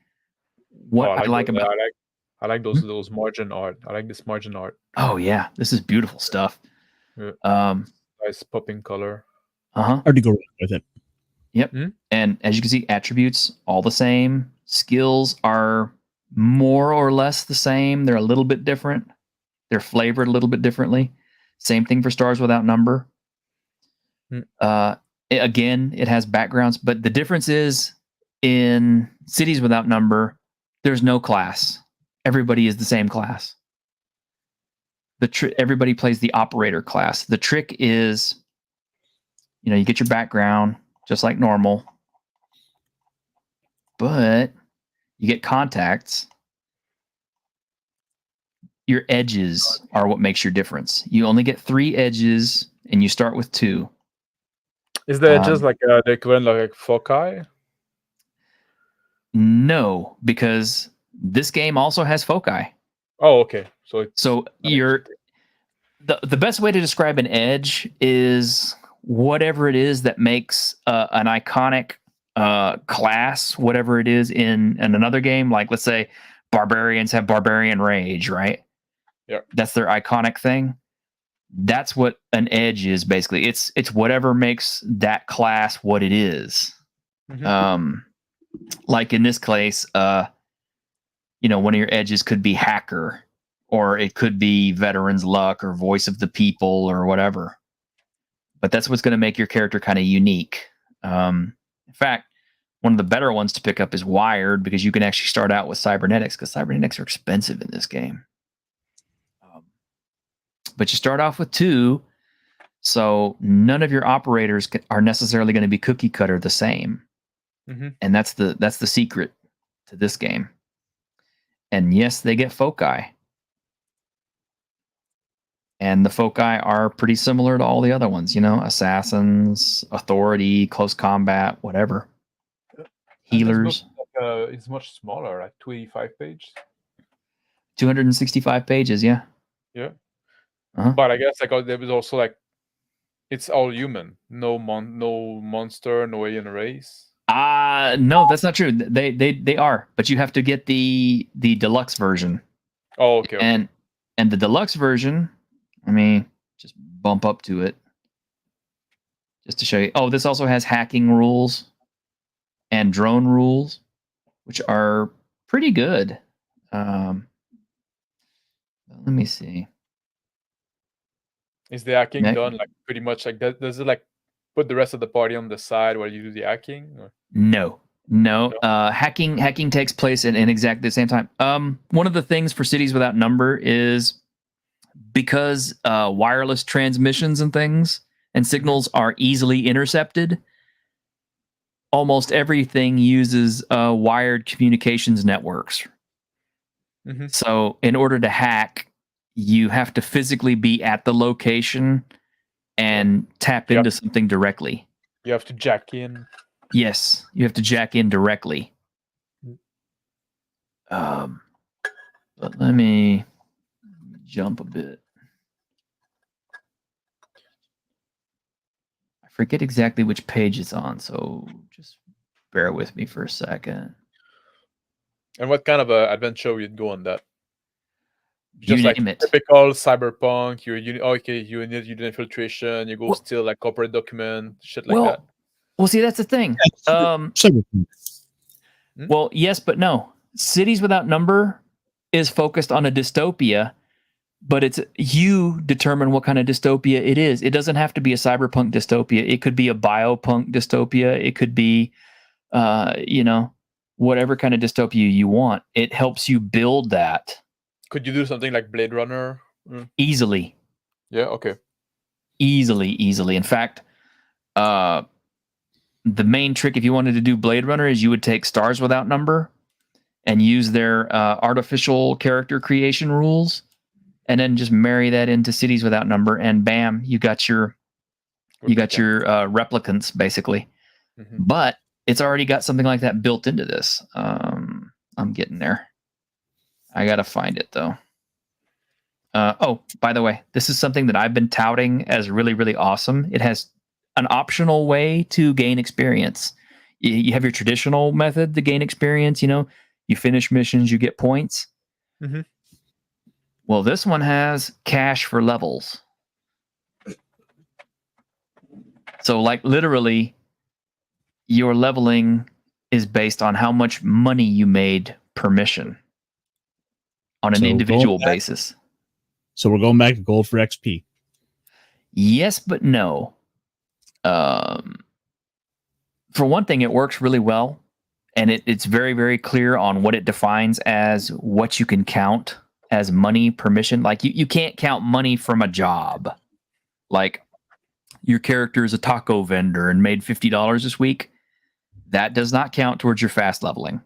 what I like about I like those margin art. I like this margin art. Oh yeah, this is beautiful stuff. Yeah. Nice popping color. Hard to go wrong with it. Yep. And as you can see, attributes all the same. Skills are more or less the same. They're a little bit different. They're flavored a little bit differently. Same thing for Stars Without Number. Again, it has backgrounds, but the difference is in Cities Without Number, there's no class. Everybody is the same class. Everybody plays the operator class. The trick is, you get your background just like normal, but you get contacts. Your edges are what makes your difference. You only get 3 edges, and you start with 2. Is the edges like the equivalent like foci? No, because this game also has foci. Oh, okay. So the best way to describe an edge is whatever it is that makes an iconic class, whatever it is in another game. Like let's say barbarians have barbarian rage, right? Yeah, that's their iconic thing. That's what an edge is basically. It's whatever makes that class what it is. like in this case, one of your edges could be hacker, or it could be veteran's luck, or voice of the people, or whatever. But that's what's going to make your character kind of unique. In fact, one of the better ones to pick up is wired, because you can actually start out with cybernetics, because cybernetics are expensive in this game. But you start off with 2, so none of your operators are necessarily going to be cookie cutter the same. And that's the secret to this game. And yes, they get foci. And the foci are pretty similar to all the other ones, assassins, authority, close combat, whatever. Healers. It's much smaller, like 25 pages. 265 pages, yeah. Yeah. But I guess there was also it's all human. No monster, no alien race. No, that's not true. They are, but you have to get the deluxe version. Oh, okay. And the deluxe version, let me just bump up to it just to show you. Oh, this also has hacking rules and drone rules, which are pretty good. Let me see. Is the hacking done pretty much that? Does it put the rest of the party on the side while you do the hacking? Or? No. Hacking takes place in exactly the same time. One of the things for Cities Without Number is because wireless transmissions and things and signals are easily intercepted, almost everything uses wired communications networks. So in order to hack, you have to physically be at the location and tap into something directly. You have to jack in. Yes, you have to jack in directly. But let me jump a bit. I forget exactly which page it's on, so just bear with me for a second. And what kind of adventure would go on that? You name it. Typical cyberpunk. You need infiltration. You go steal corporate document, shit like that. Well, see, that's the thing. Well, yes, but no. Cities Without Number is focused on a dystopia, but it's you determine what kind of dystopia it is. It doesn't have to be a cyberpunk dystopia. It could be a biopunk dystopia. It could be, whatever kind of dystopia you want. It helps you build that. Could you do something like Blade Runner? Easily. Yeah, okay. Easily. In fact, the main trick if you wanted to do Blade Runner is you would take Stars Without Number and use their artificial character creation rules, and then just marry that into Cities Without Number, and bam, you got your replicants basically. But it's already got something like that built into this. I'm getting there. I gotta find it though. By the way, this is something that I've been touting as really, really awesome. It has an optional way to gain experience. You have your traditional method to gain experience. You finish missions, you get points. Well, this one has cash for levels. So, literally, your leveling is based on how much money you made per mission on an individual basis. So we're going back to gold for XP. Yes, but no. For one thing, it works really well, and it's very, very clear on what it defines as what you can count as money per mission. You can't count money from a job. Your character is a taco vendor and made $50 this week. That does not count towards your fast leveling.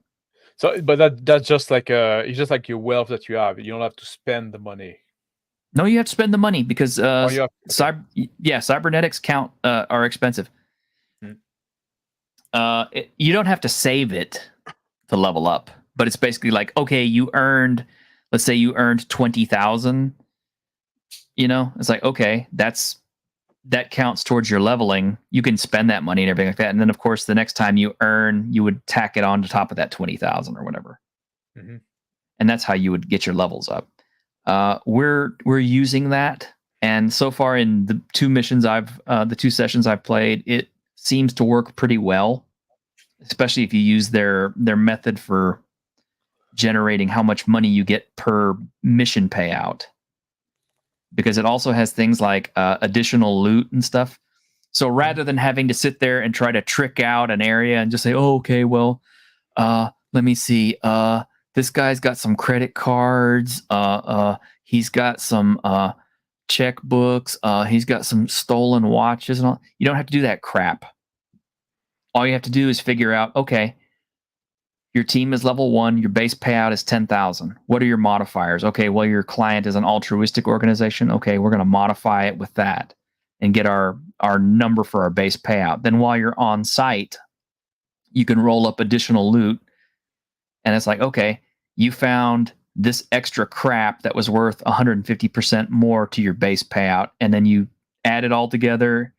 So, but that's just it's just like your wealth that you have. You don't have to spend the money. No, you have to spend the money because cybernetics are expensive. You don't have to save it to level up, but it's basically okay, let's say you earned 20,000. It's okay, that counts towards your leveling. You can spend that money and everything like that, and then of course the next time you earn, you would tack it on to top of that 20,000 or whatever, and that's how you would get your levels up. We're using that, and so far in the two sessions I've played, it seems to work pretty well. especially if you use their method for generating how much money you get per mission payout, because it also has things like additional loot and stuff. So rather than having to sit there and try to trick out an area and just say, oh, okay, well, let me see, this guy's got some credit cards, he's got some checkbooks, he's got some stolen watches and all. You don't have to do that crap. All you have to do is figure out, okay, your team is level 1, your base payout is 10,000. What are your modifiers? Okay, well, your client is an altruistic organization. Okay, we're going to modify it with that and get our number for our base payout. Then while you're on site, you can roll up additional loot. And it's like, okay, you found this extra crap that was worth 150% more to your base payout. And then you add it all together,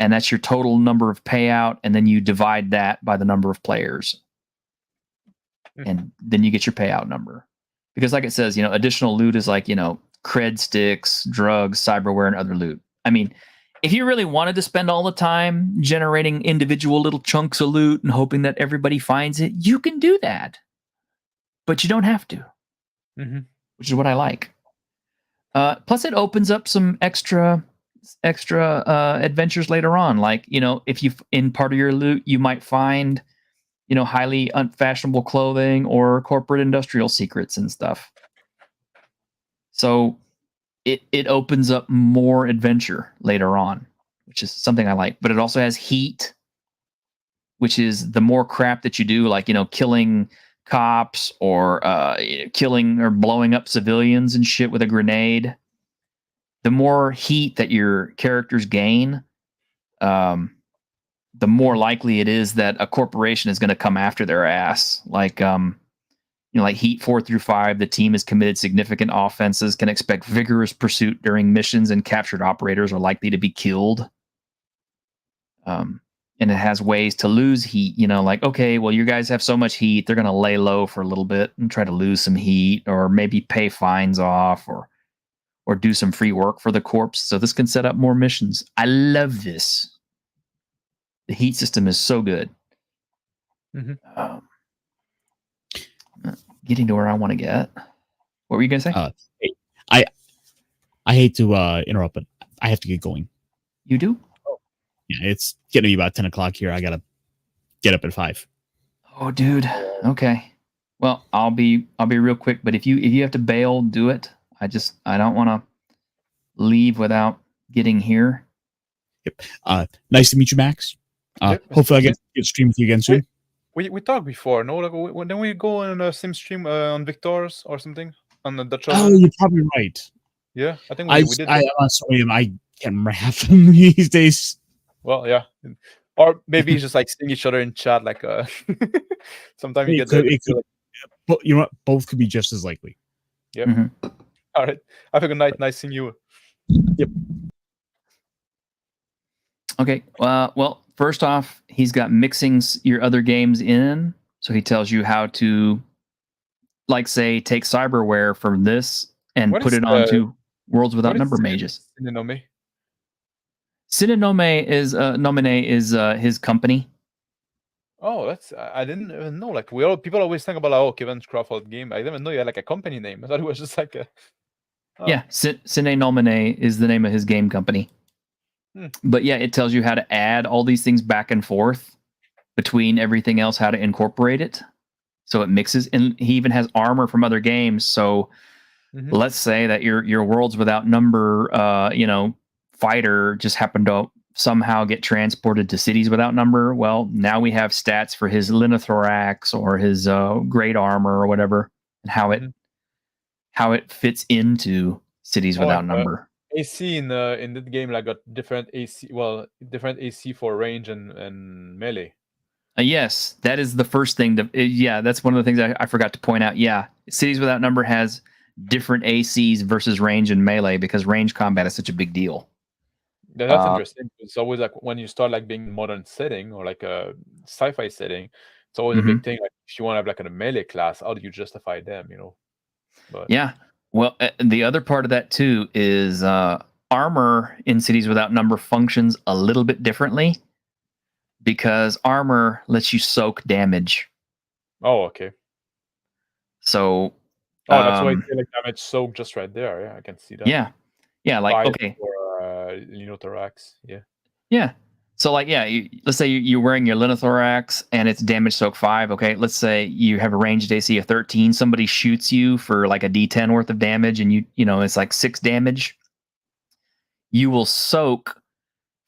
and that's your total number of payout. And then you divide that by the number of players. And then you get your payout number. Because like it says, additional loot is like, cred sticks, drugs, cyberware, and other loot. I mean, if you really wanted to spend all the time generating individual little chunks of loot and hoping that everybody finds it, you can do that. But you don't have to, which is what I like. Plus, it opens up some extra adventures later on. Like, if you in part of your loot, you might find highly unfashionable clothing or corporate industrial secrets and stuff. So it opens up more adventure later on, which is something I like. But it also has heat, which is the more crap that you do, like, killing cops or killing or blowing up civilians and shit with a grenade, the more heat that your characters gain, the more likely it is that a corporation is going to come after their ass. Like, like Heat 4 through 5, the team has committed significant offenses, can expect vigorous pursuit during missions, and captured operators are likely to be killed. And it has ways to lose heat, like, okay, well, you guys have so much heat, they're going to lay low for a little bit and try to lose some heat, or maybe pay fines off, or do some free work for the corps. So this can set up more missions. I love this. The heat system is so good. Getting to where I want to get. What were you going to say? I hate to interrupt, but I have to get going. You do? Yeah, it's getting to be about 10 o'clock here. I got to get up at 5. Oh, dude. Okay. Well, I'll be real quick, but if you have to bail, do it. I don't want to leave without getting here. Yep. Nice to meet you, Max. Hopefully I get to stream with you again soon. We talked before, no? Like, when we go on a sim stream on Victor's or something on the Dutch. Oh, you're probably right. Yeah, I think we did. I'm sorry, I can't remember half of them these days. Well, yeah, or maybe it's just like seeing each other in chat. Like, sometimes you get but you know what? Both could be just as likely. Yep. All right. Have a good night. Nice seeing you. Yep. Okay. Well, first off, he's got mixing your other games in, so he tells you how to, like, say, take cyberware from this and put it onto Worlds Without Number Mages. Synonome is his company. Oh, I didn't even know. Like, people always think about Kevin Crawford game. I didn't even know you had like a company name. I thought it was just like a. Oh. Yeah, Synonome is the name of his game company. But yeah, it tells you how to add all these things back and forth between everything else, how to incorporate it, so it mixes. And he even has armor from other games. So let's say that your Worlds Without Number, fighter just happened to somehow get transported to Cities Without Number. Well, now we have stats for his linothorax or his great armor or whatever, and how it fits into Cities Without Number. AC in that game got different AC. Well, different AC for range and melee. Yes, that is the first thing. That's one of the things I forgot to point out. Yeah, Cities Without Number has different ACs versus range and melee because range combat is such a big deal. That's interesting. It's always like when you start like being in a modern setting or like a sci-fi setting, it's always a big thing. Like if you want to have like a melee class, how do you justify them? But yeah. Well, the other part of that too is armor in Cities Without Number functions a little bit differently because armor lets you soak damage. Oh, okay. So Oh, that's why it's like damage soak just right there. Yeah, I can see that. yeah, like Bias okay, or thorax. Yeah. yeah. So like let's say you're wearing your linothorax and it's damage soak 5. Okay, let's say you have a ranged AC of 13. Somebody shoots you for like a D10 worth of damage, and you know it's like 6 damage. You will soak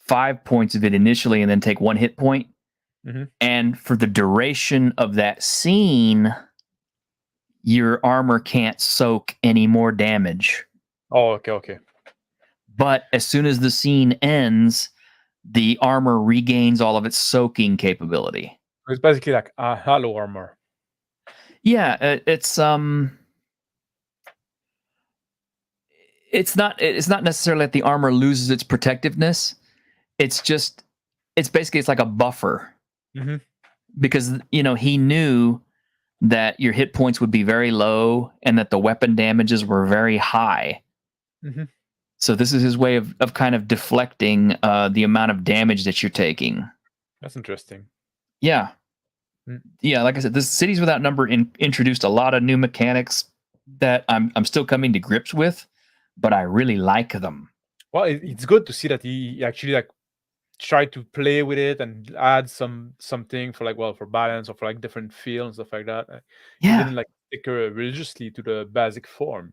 5 points of it initially, and then take 1 hit point. Mhm. And for the duration of that scene, your armor can't soak any more damage. Oh, okay. But as soon as the scene ends, the armor regains all of its soaking capability. It's basically like a halo armor. Yeah, it's not necessarily that the armor loses its protectiveness. It's basically like a buffer. Mhm. Because he knew that your hit points would be very low and that the weapon damages were very high. Mhm. So this is his way of kind of deflecting the amount of damage that you're taking. That's interesting. Yeah. Mm. Yeah, like I said, this Cities Without Number introduced a lot of new mechanics that I'm still coming to grips with, but I really like them. Well, it's good to see that he actually like tried to play with it and add something for like for balance or for like different feel and stuff like that. He Yeah. didn't like stick religiously to the basic form.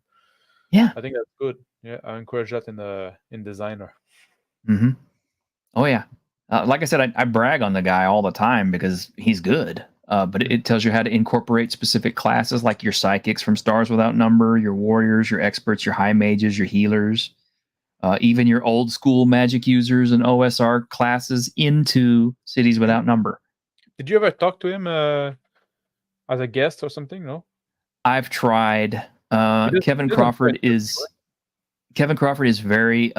Yeah. I think that's good. Yeah, I encourage that in designer. Mm-hmm. Oh yeah. Like I said, I brag on the guy all the time because he's good. But it tells you how to incorporate specific classes like your psychics from Stars Without Number, your warriors, your experts, your high mages, your healers, even your old school magic users and OSR classes into Cities Without Number. Did you ever talk to him as a guest or something? No. I've tried. Kevin Crawford is very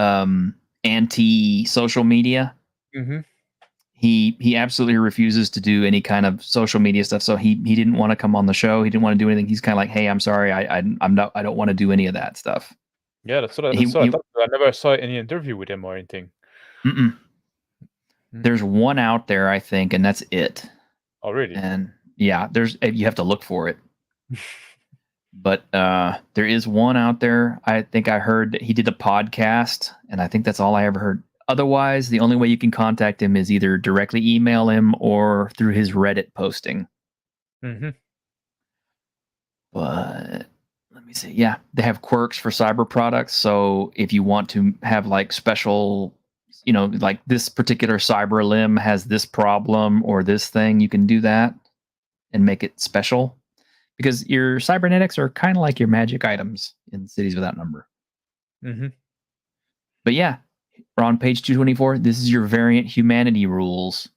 anti-social media. Mm-hmm. He absolutely refuses to do any kind of social media stuff. So he didn't want to come on the show. He didn't want to do anything. He's kind of like, hey, I'm sorry, I don't want to do any of that stuff. Yeah, that's what I thought. I never saw any interview with him or anything. Mm-mm. There's one out there, I think, and that's it. Oh, really? And yeah, you have to look for it. But there is one out there. I think I heard that he did a podcast, and I think that's all I ever heard. Otherwise, the only way you can contact him is either directly email him or through his Reddit posting. Mm-hmm. But let me see. Yeah, they have quirks for cyber products. So if you want to have like special, like this particular cyber limb has this problem or this thing, you can do that and make it special. Because your cybernetics are kind of like your magic items in Cities Without Number. Mm-hmm. But yeah, we're on page 224. This is your variant humanity rules.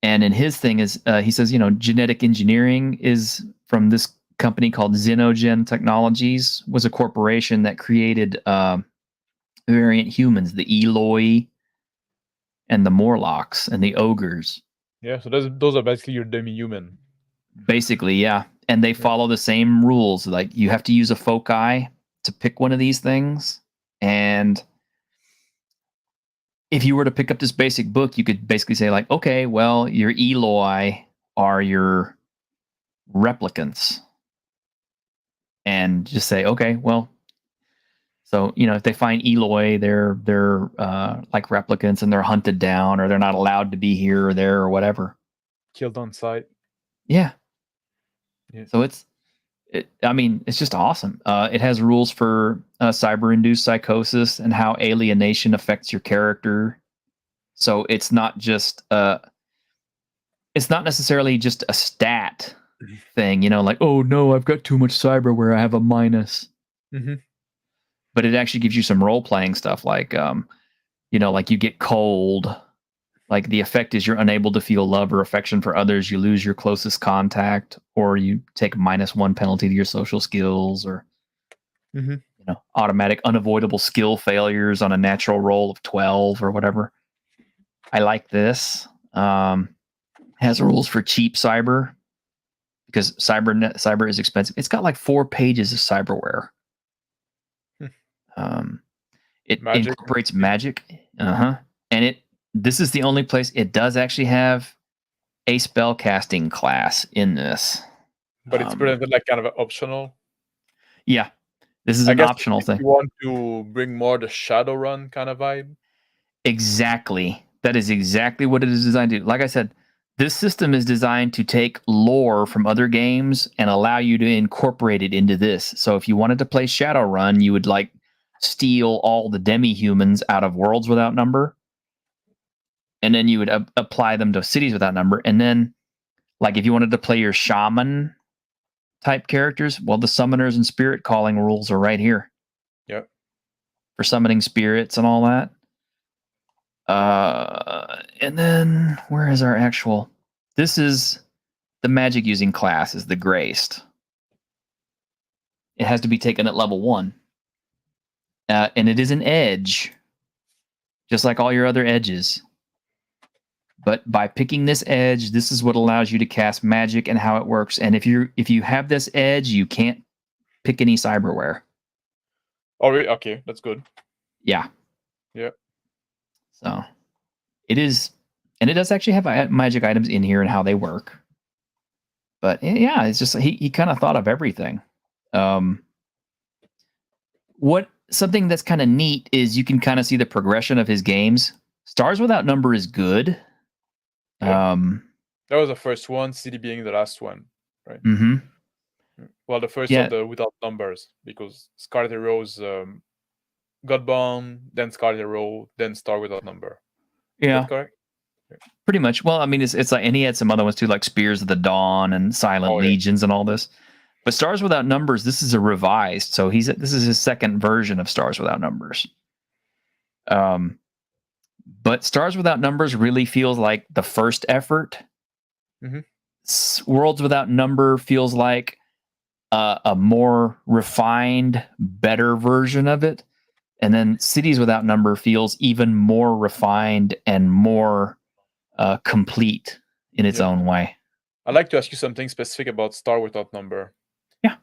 And in his thing is, he says, genetic engineering is from this company called Xenogen Technologies, was a corporation that created variant humans, the Eloi and the Morlocks and the Ogres. Yeah, so those are basically your demi-human. Basically, yeah. And they follow the same rules. Like you have to use a foci to pick one of these things. And if you were to pick up this basic book, you could basically say like, okay, well, your Eloi are your replicants. And just say, okay, well, so, if they find Eloi, they're like replicants and they're hunted down or they're not allowed to be here or there or whatever. Killed on sight. Yeah. So it's just awesome. It has rules for cyber-induced psychosis and how alienation affects your character. So it's not just it's not necessarily just a stat thing, like, oh no, I've got too much cyber where I have a minus. Mm-hmm. But it actually gives you some role-playing stuff, like like you get cold. Like the effect is you're unable to feel love or affection for others. You lose your closest contact, or you take -1 penalty to your social skills, or automatic unavoidable skill failures on a natural roll of 12 or whatever. I like this. Has rules for cheap cyber because cyber is expensive. It's got like 4 pages of cyberware. It incorporates magic, and this is the only place it does actually have a spell casting class in this. But it's presented like kind of optional. Yeah, this is I an guess optional if thing. you want to bring more the Shadowrun kind of vibe. Exactly. That is exactly what it is designed to do. Like I said, this system is designed to take lore from other games and allow you to incorporate it into this. So if you wanted to play Shadowrun, you would like steal all the demi-humans out of Worlds Without Number, and then you would apply them to Cities Without Number. And then, like, if you wanted to play your shaman type characters, well, the summoners and spirit calling rules are right here. Yep. For summoning spirits and all that. And then where is our actual? This is the magic using class is the Graced. It has to be taken at level 1. And it is an edge, just like all your other edges. But by picking this edge, this is what allows you to cast magic and how it works. And if you have this edge, you can't pick any cyberware. Oh, really? Okay, that's good. Yeah. Yeah. So it is, and it does actually have magic items in here and how they work. But yeah, it's just he kind of thought of everything. Something that's kind of neat is you can kind of see the progression of his games. Stars Without Number is good. Yeah. That was the first one, City being the last one, right? Mm-hmm. Well, the first of the Without Numbers, because Scarlet Heroes, Godbound, then Scarlet Hero, then Star Without Number. Yeah. Is that correct? Yeah. Pretty much. Well, I mean, it's like, and he had some other ones too, like Spears of the Dawn and Silent Legions and all this. But Stars Without Numbers, this is a revised, so this is his second version of Stars Without Numbers. But Stars Without Numbers really feels like the first effort. Mm-hmm. Worlds Without Number feels like a more refined, better version of it. And then Cities Without Number feels even more refined and more complete in its own way. I'd like to ask you something specific about Star Without Number. Yeah.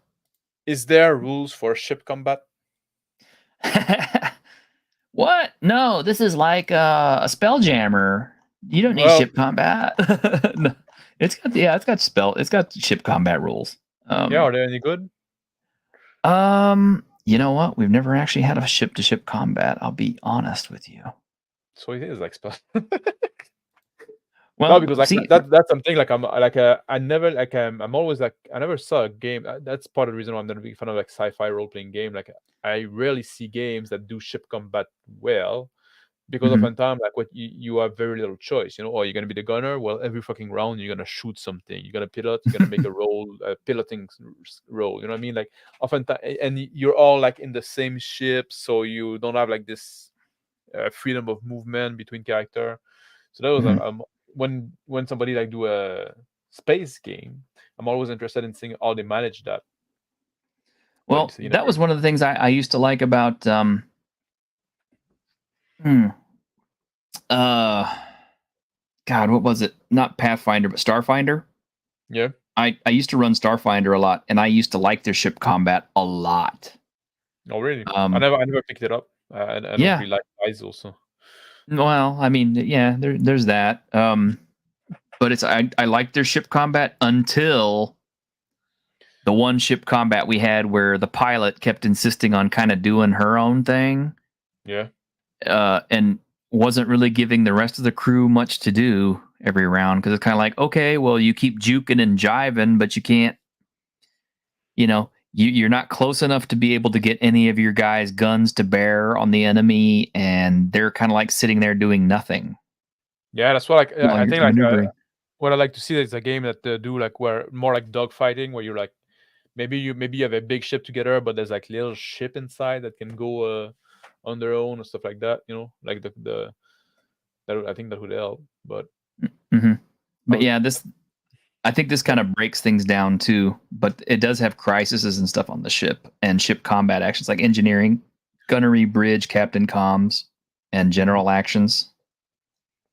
Is there rules for ship combat? What? No, this is like a Spelljammer. You don't need ship combat. No, it's got ship combat rules. Are they any good? You know what? We've never actually had a ship-to-ship combat. I'll be honest with you. So it is like spell. Well, no, because like that's something like I'm always like I never saw a game. That's part of the reason why I'm not a big fan of like sci-fi role-playing game. Like I rarely see games that do ship combat well, because oftentimes like what you have very little choice. You know, you're gonna be the gunner. Well, every fucking round you're gonna shoot something. You're gonna pilot. You're gonna make a piloting role. You know what I mean? Like oftentimes, and you're all like in the same ship, so you don't have like this freedom of movement between character. So that was when somebody like do a space game, I'm always interested in seeing how they manage that. Well, that was one of the things I used to like about God, what was it? Not Pathfinder, but Starfinder. Yeah. I used to run Starfinder a lot, and I used to like their ship combat a lot. Oh, really? I never picked it up. I don't really like Eyes also. Well, I mean, yeah, there's that. But I liked their ship combat until the one ship combat we had where the pilot kept insisting on kind of doing her own thing. Yeah. And wasn't really giving the rest of the crew much to do every round, because it's kind of like, okay, well, you keep juking and jiving, but you can't, you're not close enough to be able to get any of your guys' guns to bear on the enemy, and they're kind of like sitting there doing nothing. Yeah, that's what I think like what I like to see is a game that do like where more like dogfighting, where you're like maybe you have a big ship together, but there's like little ship inside that can go on their own or stuff like that. Like that I think that would help. But but yeah, I think this kind of breaks things down too, but it does have crises and stuff on the ship, and ship combat actions like engineering, gunnery, bridge, captain comms, and general actions.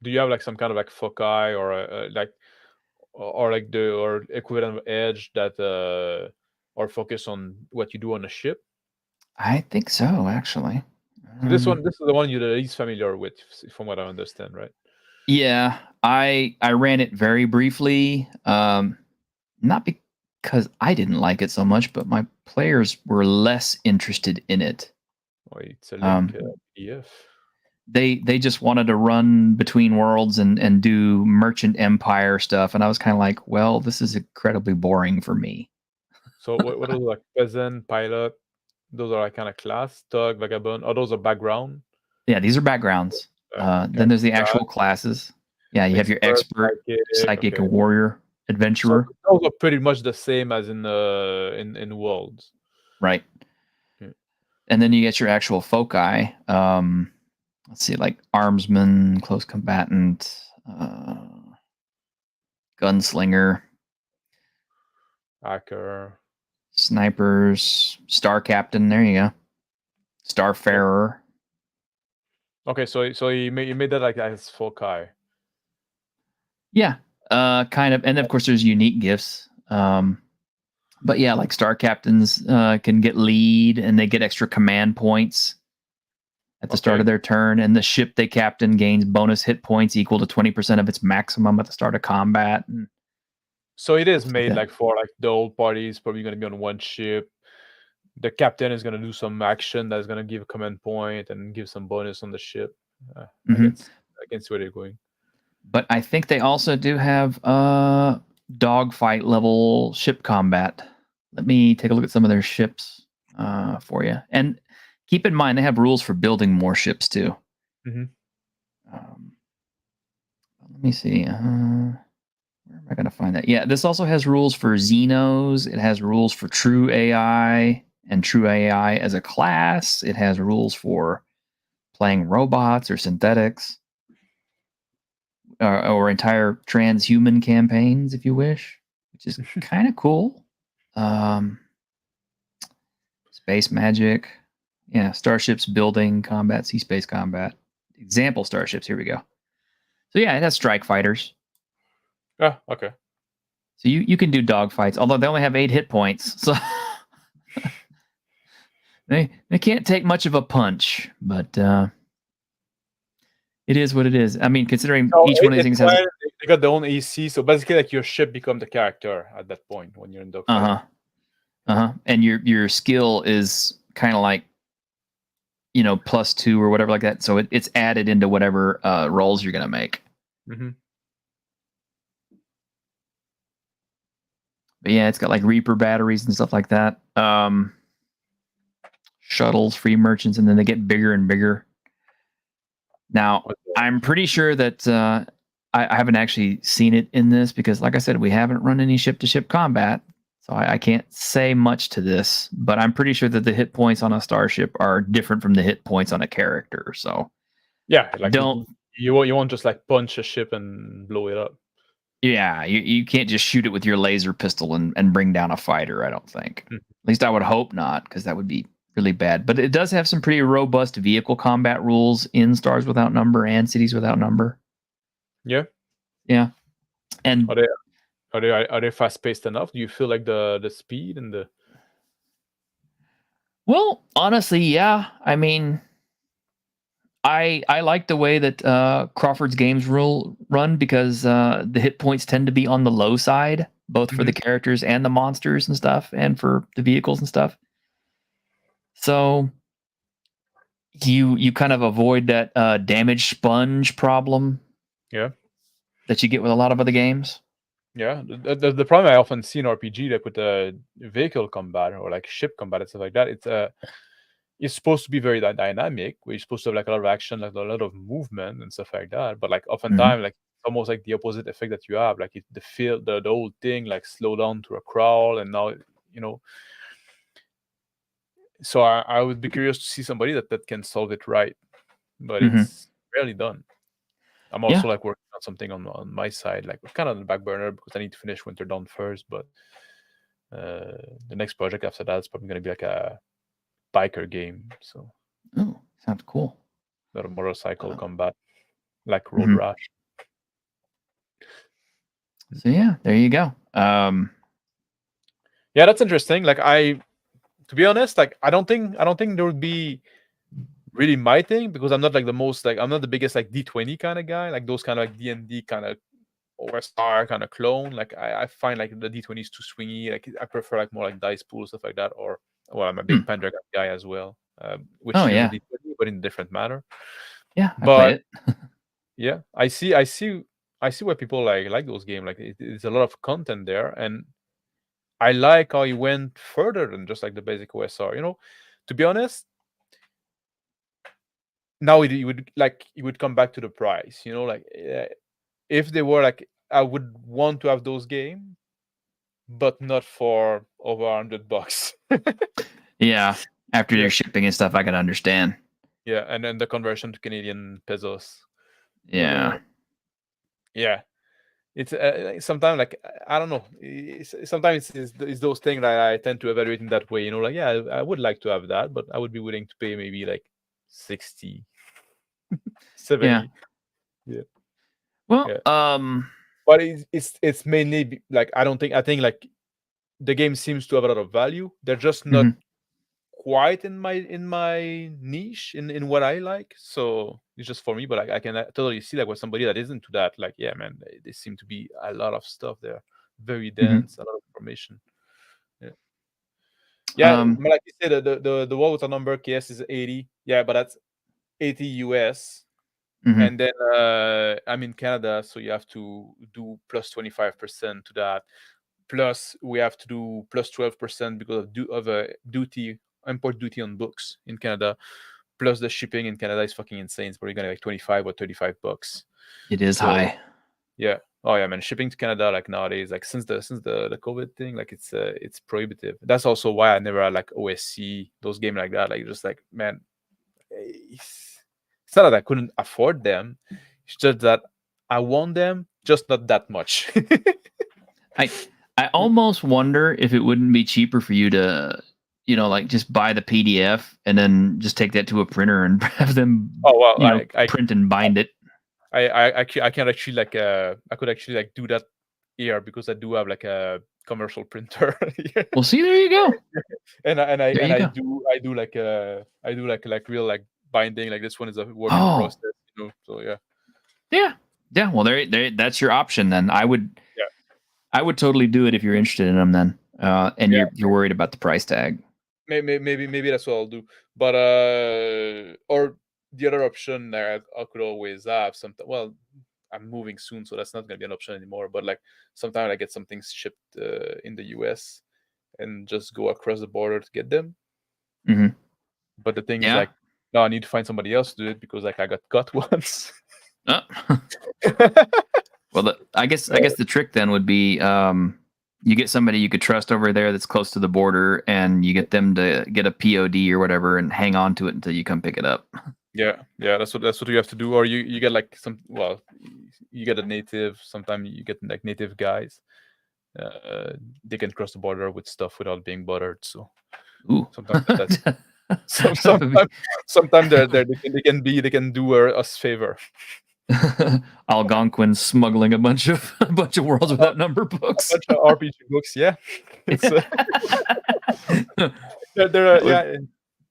Do you have like some kind of like foci or or equivalent of edge that or focus on what you do on a ship? I think so, actually. So this is the one you're the least familiar with, from what I understand, right? Yeah, I ran it very briefly. Not because I didn't like it so much, but my players were less interested in it. Wait, it's a link Um, PDF. they just wanted to run between worlds and do merchant empire stuff, and I was kind of like, well, this is incredibly boring for me. So what are those, like peasant, pilot? Those are like kind of class, thug, vagabond. Oh, those are background. Yeah, these are backgrounds. Okay. Then there's the actual classes. Yeah, you have your expert, psychic, okay. warrior, adventurer. So those are pretty much the same as in Worlds. Right. Yeah. And then you get your actual foci. Let's see, like armsman, close combatant, gunslinger, Hacker. snipers, star captain. There you go. Starfarer. Okay, so you made that like as foci. Yeah, kind of. And of course, there's unique gifts. But yeah, like star captains can get lead, and they get extra command points at the start of their turn. And the ship they captain gains bonus hit points equal to 20% of its maximum at the start of combat. And so it is made like for like the old party is probably going to be on one ship. The captain is going to do some action that's going to give a command point and give some bonus on the ship. I can see where they're going. But I think they also do have dogfight level ship combat. Let me take a look at some of their ships for you. And keep in mind, they have rules for building more ships too. Let me see. Where am I going to find that? Yeah, this also has rules for Xenos. It has rules for True AI and True AI as a class. It has rules for playing robots or synthetics. Or entire transhuman campaigns, if you wish, which is kind of cool. Space magic, yeah, starships, building, combat, sea space combat, example starships. Here we go. So yeah, it has strike fighters. Yeah, okay. So you can do dogfights, although they only have 8 hit points, so they can't take much of a punch, but. It is what it is. I mean, considering each one of these things has... They got their own AC, so basically like your ship becomes the character at that point when you're in dogfight. And your skill is kind of like, +2 or whatever like that. So it's added into whatever rolls you're going to make. But yeah, it's got like Reaper batteries and stuff like that. Shuttles, free merchants, and then they get bigger and bigger. Now, I'm pretty sure that I haven't actually seen it in this because, like I said, we haven't run any ship-to-ship combat, so I can't say much to this. But I'm pretty sure that the hit points on a starship are different from the hit points on a character. So, yeah, like you won't just like punch a ship and blow it up. Yeah, you can't just shoot it with your laser pistol and bring down a fighter. I don't think. At least I would hope not, because that would be really bad. But it does have some pretty robust vehicle combat rules in Stars Without Number and Cities Without Number. Yeah. And are they fast paced enough? Do you feel like the speed and the... Well, honestly, yeah. I mean, I like the way that Crawford's games run because the hit points tend to be on the low side, both for the characters and the monsters and stuff, and for the vehicles and stuff. So you kind of avoid that damage sponge problem. Yeah. That you get with a lot of other games. Yeah. The problem I often see in RPG, like with the vehicle combat or like ship combat and stuff like that, it's supposed to be very dynamic, where you're supposed to have like a lot of action, like a lot of movement and stuff like that. But like oftentimes, like almost like the opposite effect that you have, like the whole thing like slow down to a crawl, and now So I would be curious to see somebody that can solve it right, but it's rarely done. I'm also like working on something on my side, like kind of on the back burner because I need to finish Winter Dawn first. But the next project after that is probably going to be like a biker game. So sounds cool. A lot of motorcycle combat, like Road Rash. So yeah, there you go. Yeah, that's interesting. Like to be honest, like I don't think there would be really my thing, because I'm not like I'm not the biggest like D20 kind of guy, like those kind of like D&D kind of OSR kind of clone. Like I find like the D20 is too swingy. Like I prefer like more like dice pool stuff like that. Or well, I'm a big Pendragon guy as well, which Oh, uses yeah. D20 but in a different manner. Yeah, I But played it. yeah, I see why people like those games. Like it's a lot of content there, and I like how he went further than just like the basic OSR. You know, to be honest, now it would come back to the price. You know, like if they were like, I would want to have those games, but not for over $100. Yeah, after Yeah. your shipping and stuff, I can understand. Yeah, and then the conversion to Canadian pesos. Yeah. Yeah. It's sometimes like I don't know. Sometimes it's those things that I tend to evaluate in that way. You know, like yeah, I would like to have that, but I would be willing to pay maybe like 60, 70. Yeah. Well, Yeah. But it's mainly like I think like the game seems to have a lot of value. They're just not quite in my niche in what I like. So it's just for me, but I can totally see like with somebody that isn't to that, like yeah, man, they seem to be a lot of stuff there, very dense, a lot of information. Yeah. Yeah, like you said, the war with a number KS is 80. Yeah, but that's 80 US. And then I'm in Canada, so you have to do plus 25% to that. Plus we have to do plus 12% because of a import duty on books in Canada. Plus the shipping in Canada is fucking insane. It's probably gonna be like $25 or $35. It is high. Yeah. Oh yeah, man. Shipping to Canada like nowadays, like since the COVID thing, like it's prohibitive. That's also why I never had like OSC, those games like that. Like just like man, it's not that I couldn't afford them. It's just that I want them, just not that much. I almost wonder if it wouldn't be cheaper for you to, you know, like just buy the PDF and then just take that to a printer and have them, I print and bind it. I can actually like I could actually like do that here because I do have like a commercial printer. Well, see, there you go. I do like real like binding. Like this one is a work in process, you know. So yeah. Well, that's your option then. I would totally do it if you're interested in them then, and you're worried about the price tag. Maybe that's what I'll do. But or the other option I could always have something. Well, I'm moving soon, so that's not gonna be an option anymore. But like sometimes I get some things shipped in the US and just go across the border to get them. But the thing is like, no, I need to find somebody else to do it because like I got caught once. Well, I guess the trick then would be you get somebody you could trust over there that's close to the border, and you get them to get a POD or whatever and hang on to it until you come pick it up. Yeah, that's what you have to do. Or you get like you get a native. Sometimes you get like native guys. They can cross the border with stuff without being bothered. So sometimes sometimes they can do us favor. Algonquin smuggling a bunch of Worlds Without Number books, a bunch of RPG books. Yeah, it's,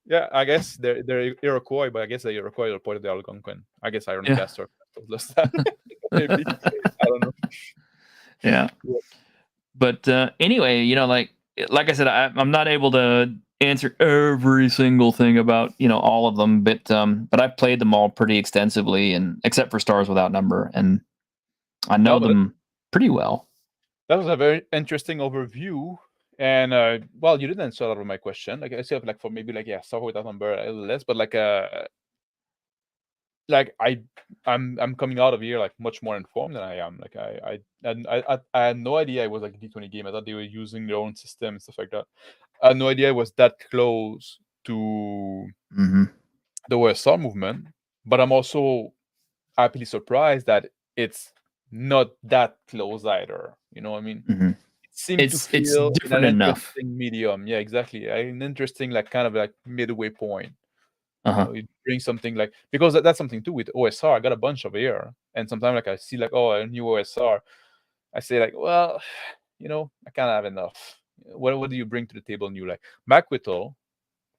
yeah. I guess they're Iroquois, but I guess the Iroquois are part of the Algonquin. I guess Ironcast or maybe I don't know. Yeah. But anyway, you know, like I said, I'm not able to answer every single thing about, you know, all of them, but I've played them all pretty extensively, and except for Stars Without Number, and I know them pretty well. That was a very interesting overview, and well, you didn't answer a lot of my question. Like I said, like for maybe like Stars Without Number a little less, but like I'm coming out of here like much more informed than I am. Like I had no idea it was like a D20 game. I thought they were using their own system and stuff like that. I had no idea it was that close to the OSR movement. But I'm also happily surprised that it's not that close either. You know what I mean? It seems to feel it's different enough. Medium. Yeah, exactly. An interesting like kind of like midway point. You know, you bring something like, because that's something too with OSR. I got a bunch of here, and sometimes like I see like, oh, a new OSR. I say like, well, you know, I can't have enough. What do you bring to the table new? Like Mac Whittle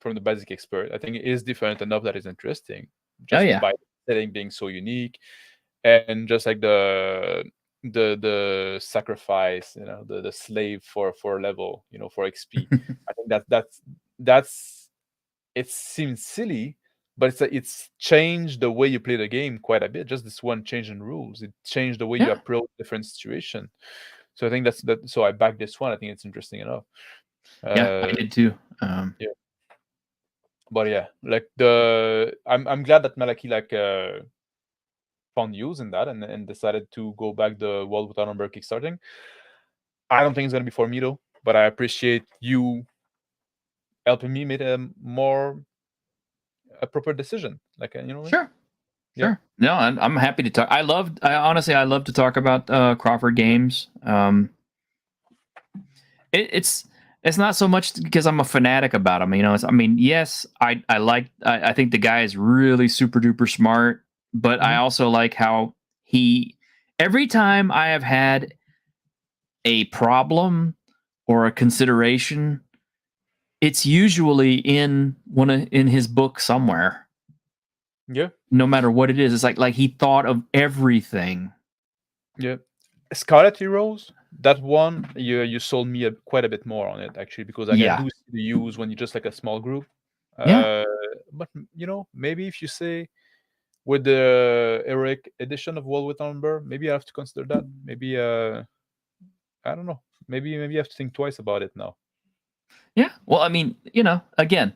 from the basic expert. I think it is different enough that is interesting, just yeah. by the setting being so unique, and just like the sacrifice, the slave for level, for XP. I think that's it seems silly, but it's changed the way you play the game quite a bit. Just this one change in rules, it changed the way you Yeah. approach different situation. So I think that's that. So I back this one. I think it's interesting enough. Yeah, I did too. Yeah. But yeah, like I'm glad that Malaki found use in that and decided to go back the World Without Number kickstarting. I don't think it's gonna be for me though, but I appreciate you helping me make a proper decision. Like Sure. Yeah. Sure. No, I'm happy to talk. I honestly love to talk about Crawford games. It's not so much because I'm a fanatic about him. Yes, I think the guy is really super duper smart, but I also like how every time I have had a problem or a consideration, it's usually in his book somewhere. Yeah. No matter what it is, it's like he thought of everything. Yeah. Scarlet Heroes, that one you sold me quite a bit more on it actually, because I do see the use when you're just like a small group. But maybe if you say with the heroic edition of World Without Number, maybe I have to consider that. Maybe I don't know. Maybe I have to think twice about it now. Yeah. Well, again,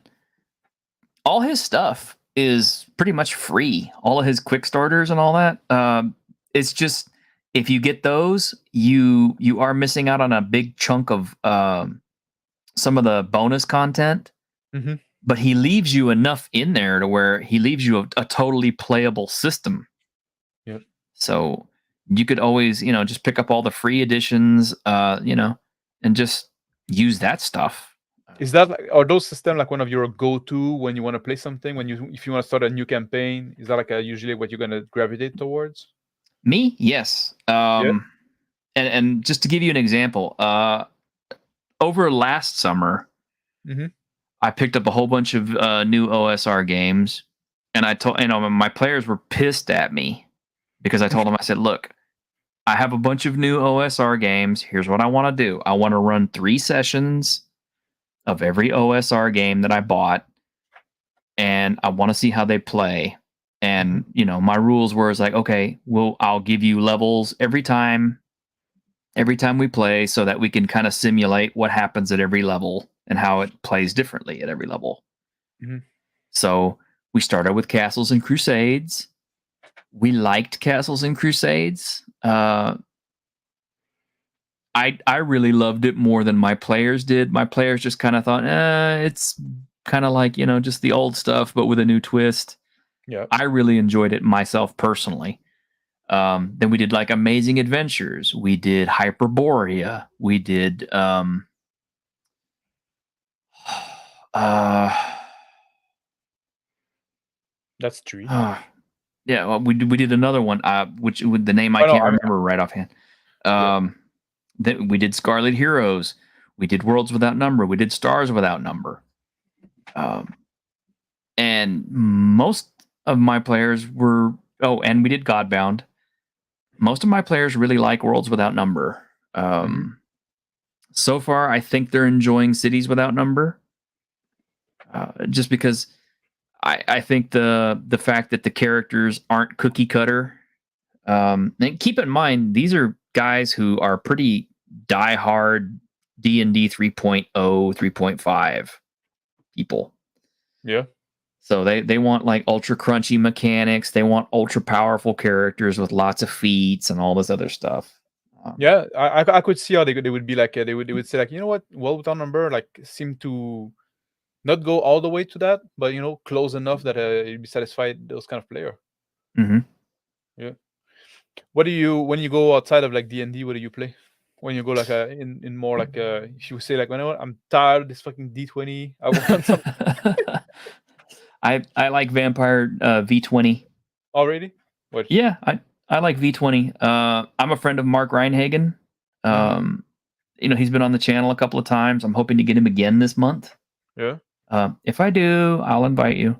all his stuff is pretty much free. All of his quick starters and all that. It's just, if you get those, you are missing out on a big chunk of some of the bonus content. Mm-hmm. But he leaves you enough in there to where he leaves you a totally playable system. Yep. So you could always, just pick up all the free editions, and just use that stuff. Is that are those systems like one of your go-to when you want to play something? If you want to start a new campaign, is that like usually what you're gonna gravitate towards? Me, yes. And just to give you an example, over last summer, I picked up a whole bunch of new OSR games, and I told my players were pissed at me because I told them, I said, look, I have a bunch of new OSR games. Here's what I want to do. I want to run 3 sessions of every OSR game that I bought, and I want to see how they play. And my rules were like, okay, I'll give you levels every time we play, so that we can kind of simulate what happens at every level and how it plays differently at every level. So we started with Castles and Crusades. We liked Castles and Crusades. I really loved it more than my players did. My players just kind of thought, it's kind of like, just the old stuff, but with a new twist. Yeah. I really enjoyed it myself personally. Then we did like Amazing Adventures. We did Hyperborea. We did that's 3. Yeah, well, we did another one, which with the name I can't remember right offhand. Then we did Scarlet Heroes. We did Worlds Without Number. We did Stars Without Number. And most of my players were. Oh, and we did Godbound. Most of my players really like Worlds Without Number. So far, I think they're enjoying Cities Without Number. Just because I think the fact that the characters aren't cookie cutter. And keep in mind, these are guys who are pretty diehard D&D 3.0, 3.5 people. Yeah. So they want like ultra crunchy mechanics. They want ultra powerful characters with lots of feats and all this other stuff. Yeah, I could see how they would be like they would say like, you know what, World Without Number like seem to not go all the way to that, but close enough that you'd be satisfied those kind of player. Yeah. What do you when you go outside of like D&D? What do you play? When you go like in more like if you say like, you know what, I'm tired of this fucking D20. I want something. I like Vampire V20. Already? What? Yeah, I like V20. I'm a friend of Mark Reinhagen. He's been on the channel a couple of times. I'm hoping to get him again this month. Yeah. If I do, I'll invite you.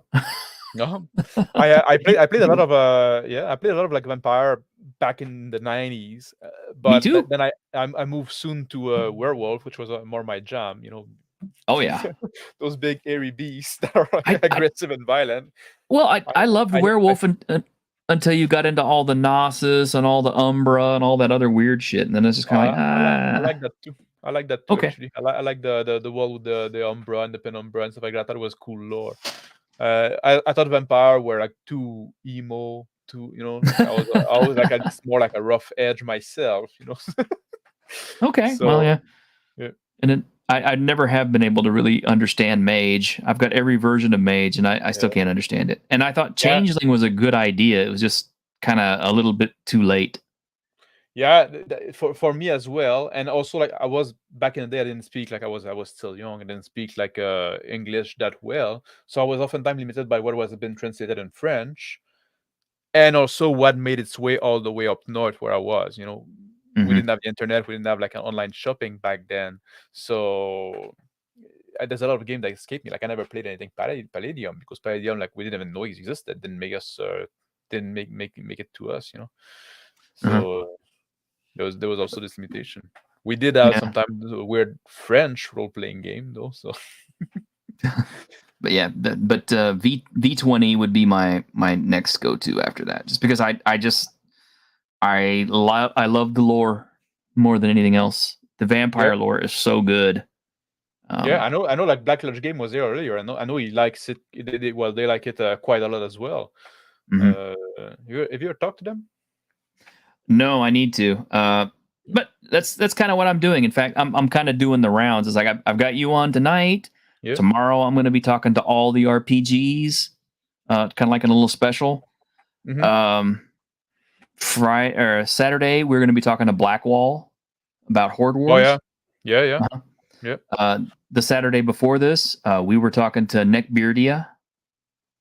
No, I played a lot of I played a lot of like Vampire back in the 90s, Me but too. then I moved soon to Werewolf, which was more my jam. Oh yeah. Those big airy beasts that are I aggressive and violent. Well, I loved I Werewolf until you got into all the Gnosis and all the Umbra and all that other weird shit, and then it's just kind of like I like that too. I like that too, Okay. actually. I like the wall with the Umbra and the Penumbra and stuff like that. I thought it was cool lore. I thought Vampire were like too emo, like I was like more like a rough edge myself, Okay, So, well, yeah. yeah. And then I never have been able to really understand Mage. I've got every version of Mage, and I still can't understand it. And I thought Yeah. Changeling was a good idea. It was just kind of a little bit too late. Yeah, for me as well, and also like I was back in the day, I didn't speak like I was still young. I didn't speak like English that well, so I was oftentimes limited by what was been translated in French, and also what made its way all the way up north where I was. We Mhm. didn't have the internet, we didn't have like an online shopping back then, so there's a lot of games that escaped me. Like I never played anything Palladium because Palladium, like we didn't even know it existed, didn't make us, didn't make it to us. So. There was also this limitation. We did have Yeah. sometimes a weird French role-playing game though. So, But yeah, V20 would be my next go-to after that, just because I love the lore more than anything else. The vampire lore is so good. yeah, I know. Like Black Lodge Game was there earlier. I know he likes it. They like it quite a lot as well. Mhm. Have you ever talked to them? No, I need to. But that's kind of what I'm doing. In fact, I'm kind of doing the rounds. It's like I've got you on tonight. Yeah. Tomorrow I'm going to be talking to all the RPGs, kind of like in a little special. Mhm. Friday or Saturday we're going to be talking to Blackwall about Horde Wars. Oh yeah. Uh-huh. Yeah. The Saturday before this, we were talking to Neckbeardia.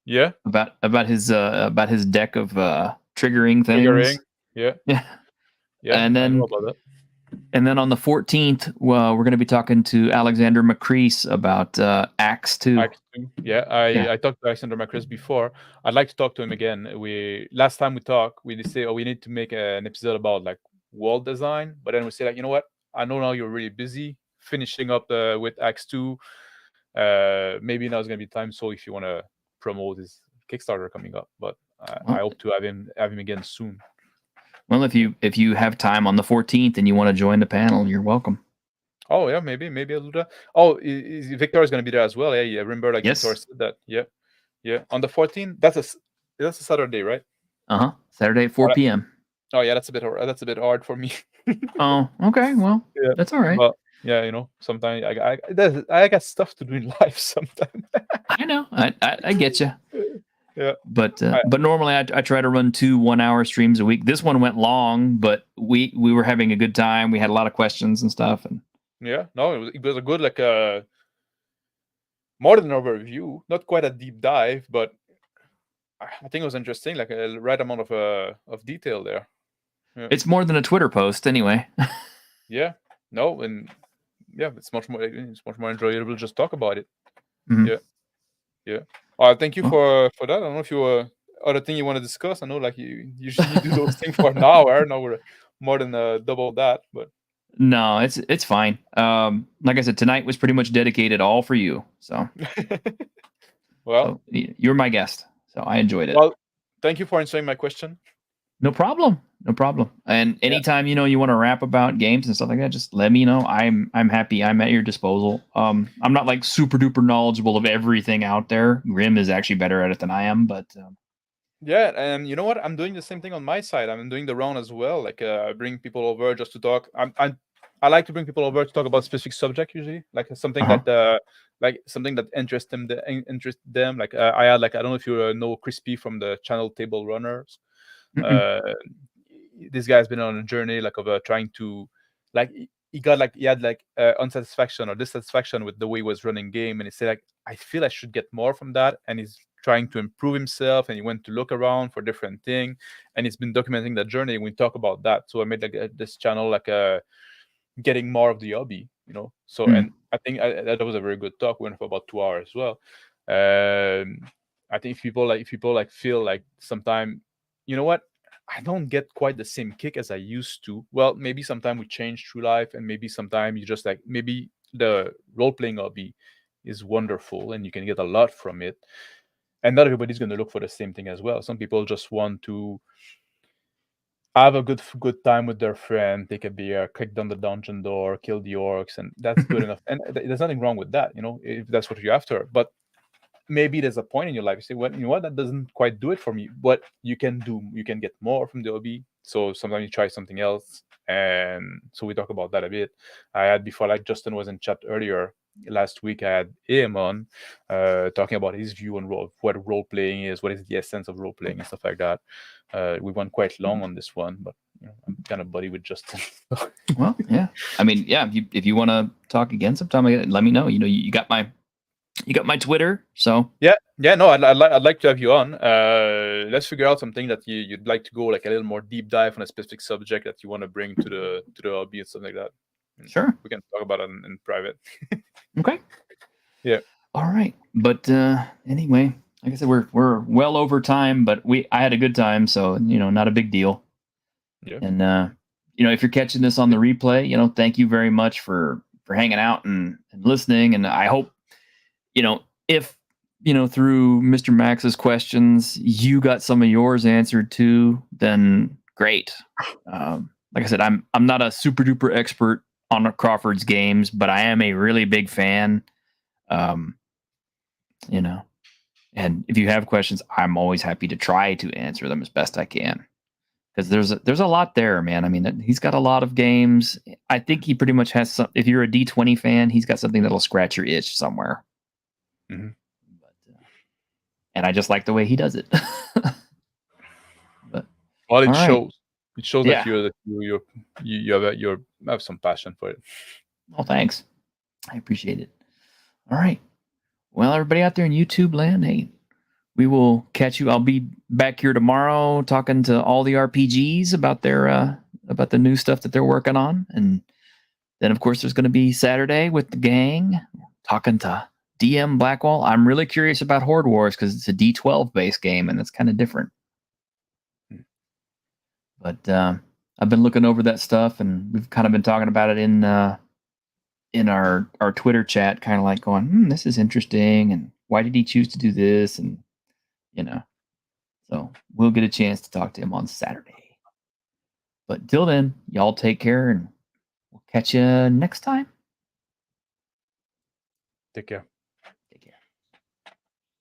Yeah. About his deck of triggering things. Triggering. Yeah. Yeah. Yeah. And then I know about that. And then on the 14th, we're going to be talking to Alexander McCrease about Axe 2. Axe 2. Yeah, I talked to Alexander McCrease before. I'd like to talk to him again. Last time we talked, we say, we need to make an episode about like world design. But then we say like, you know what? I know now you're really busy finishing up with Axe 2. Maybe now is going to be time. So if you want to promote his Kickstarter coming up, but I hope to have him again soon. Well, if you have time on the 14th and you want to join the panel, you're welcome. Oh yeah, maybe I'll do that. Oh, Victor is going to be there as well. Yeah, remember like Yes. Victor said that. Yeah. On the 14th, that's a Saturday, right? Saturday at 4 p.m. Oh yeah, that's a bit hard for me. Oh, okay. Well, that's all right. But, yeah, sometimes I got stuff to do in life sometimes. I know. I get you. Yeah. But normally I try to run 2 1-hour streams a week. This one went long, but we were having a good time. We had a lot of questions and stuff. And yeah, no, it was a good like more than an overview, not quite a deep dive, but I think it was interesting, like a right amount of detail there. Yeah. It's more than a Twitter post, anyway. Yeah. No, and yeah, it's much more enjoyable to just talk about it. Mhm. Yeah. Thank you for that. I don't know if you other thing you want to discuss. I know like you usually do those things for an hour. Now we're more than double that, but No, it's fine. Like I said, tonight was pretty much dedicated all for you. So well, you're my guest, so I enjoyed it. Well, thank you for answering my question. No problem. And anytime you want to rap about games and stuff like that, just let me know. I'm happy. I'm at your disposal. I'm not like super duper knowledgeable of everything out there. Grim is actually better at it than I am, but yeah, and you know what? I'm doing the same thing on my side. I'm doing the round as well. Like bring people over just to talk. I like to bring people over to talk about specific subject usually, like something that something that interests them. Like I had like I don't know if you know Crispy from the channel Table Runners. This guy's been on a journey like of trying to like he had like unsatisfaction or dissatisfaction with the way he was running game, and he said like I feel I should get more from that, and he's trying to improve himself, and he went to look around for different thing, and he's been documenting that journey. We talk about that, so I made like this channel like getting more of the hobby, so and I think that was a very good talk. We went for about 2 hours as well. I think if people like feel like sometime, you know what, I don't get quite the same kick as I used to. Well, maybe sometime we change through life, and maybe sometime you just like, maybe the role-playing hobby is wonderful and you can get a lot from it. And not everybody's going to look for the same thing as well. Some people just want to have a good time with their friend, take a beer, kick down the dungeon door, kill the orcs, and that's good enough. And there's nothing wrong with that, if that's what you're after. But maybe there's a point in your life you say, well, you know what, that doesn't quite do it for me. But you can get more from the hobby. So sometimes you try something else. And so we talk about that a bit. I had before, like Justin was in chat earlier last week, I had AM on talking about his view on what role playing is, what is the essence of role playing and stuff like that. We went quite long on this one, but I'm kind of buddy with Justin. Well, yeah. I mean, yeah. If you want to talk again sometime, let me know. You got my Twitter, so yeah. No, I'd like to have you on. Let's figure out something that you'd like to go like a little more deep dive on a specific subject that you want to bring to the hobby and something like that. Sure, we can talk about it in private. Okay. Yeah. All right, but anyway, like I said, we're well over time, but I had a good time, so not a big deal. Yeah. And if you're catching this on the replay, thank you very much for hanging out and listening. And I hope, if through Mr. Max's questions you got some of yours answered too, then great. Like I said, I'm not a super duper expert on Crawford's games, but I am a really big fan. And if you have questions, I'm always happy to try to answer them as best I can. Because there's a lot there, man. I mean, he's got a lot of games. I think he pretty much has some. If you're a D20 fan, he's got something that'll scratch your itch somewhere. Mm-hmm. And I just like the way he does it. Well, it right. shows. It shows that you have some passion for it. Well, thanks. I appreciate it. All right. Well, everybody out there in YouTube land, hey, we will catch you. I'll be back here tomorrow talking to all the RPGs about their about the new stuff that they're working on. And then, of course, there's going to be Saturday with the gang talking to DM Blackwall. I'm really curious about Horde Wars because it's a D12 based game and it's kind of different. But I've been looking over that stuff, and we've kind of been talking about it in our Twitter chat, kind of like going, this is interesting, and why did he choose to do this? And so we'll get a chance to talk to him on Saturday. But until then, y'all take care, and we'll catch you next time. Take care.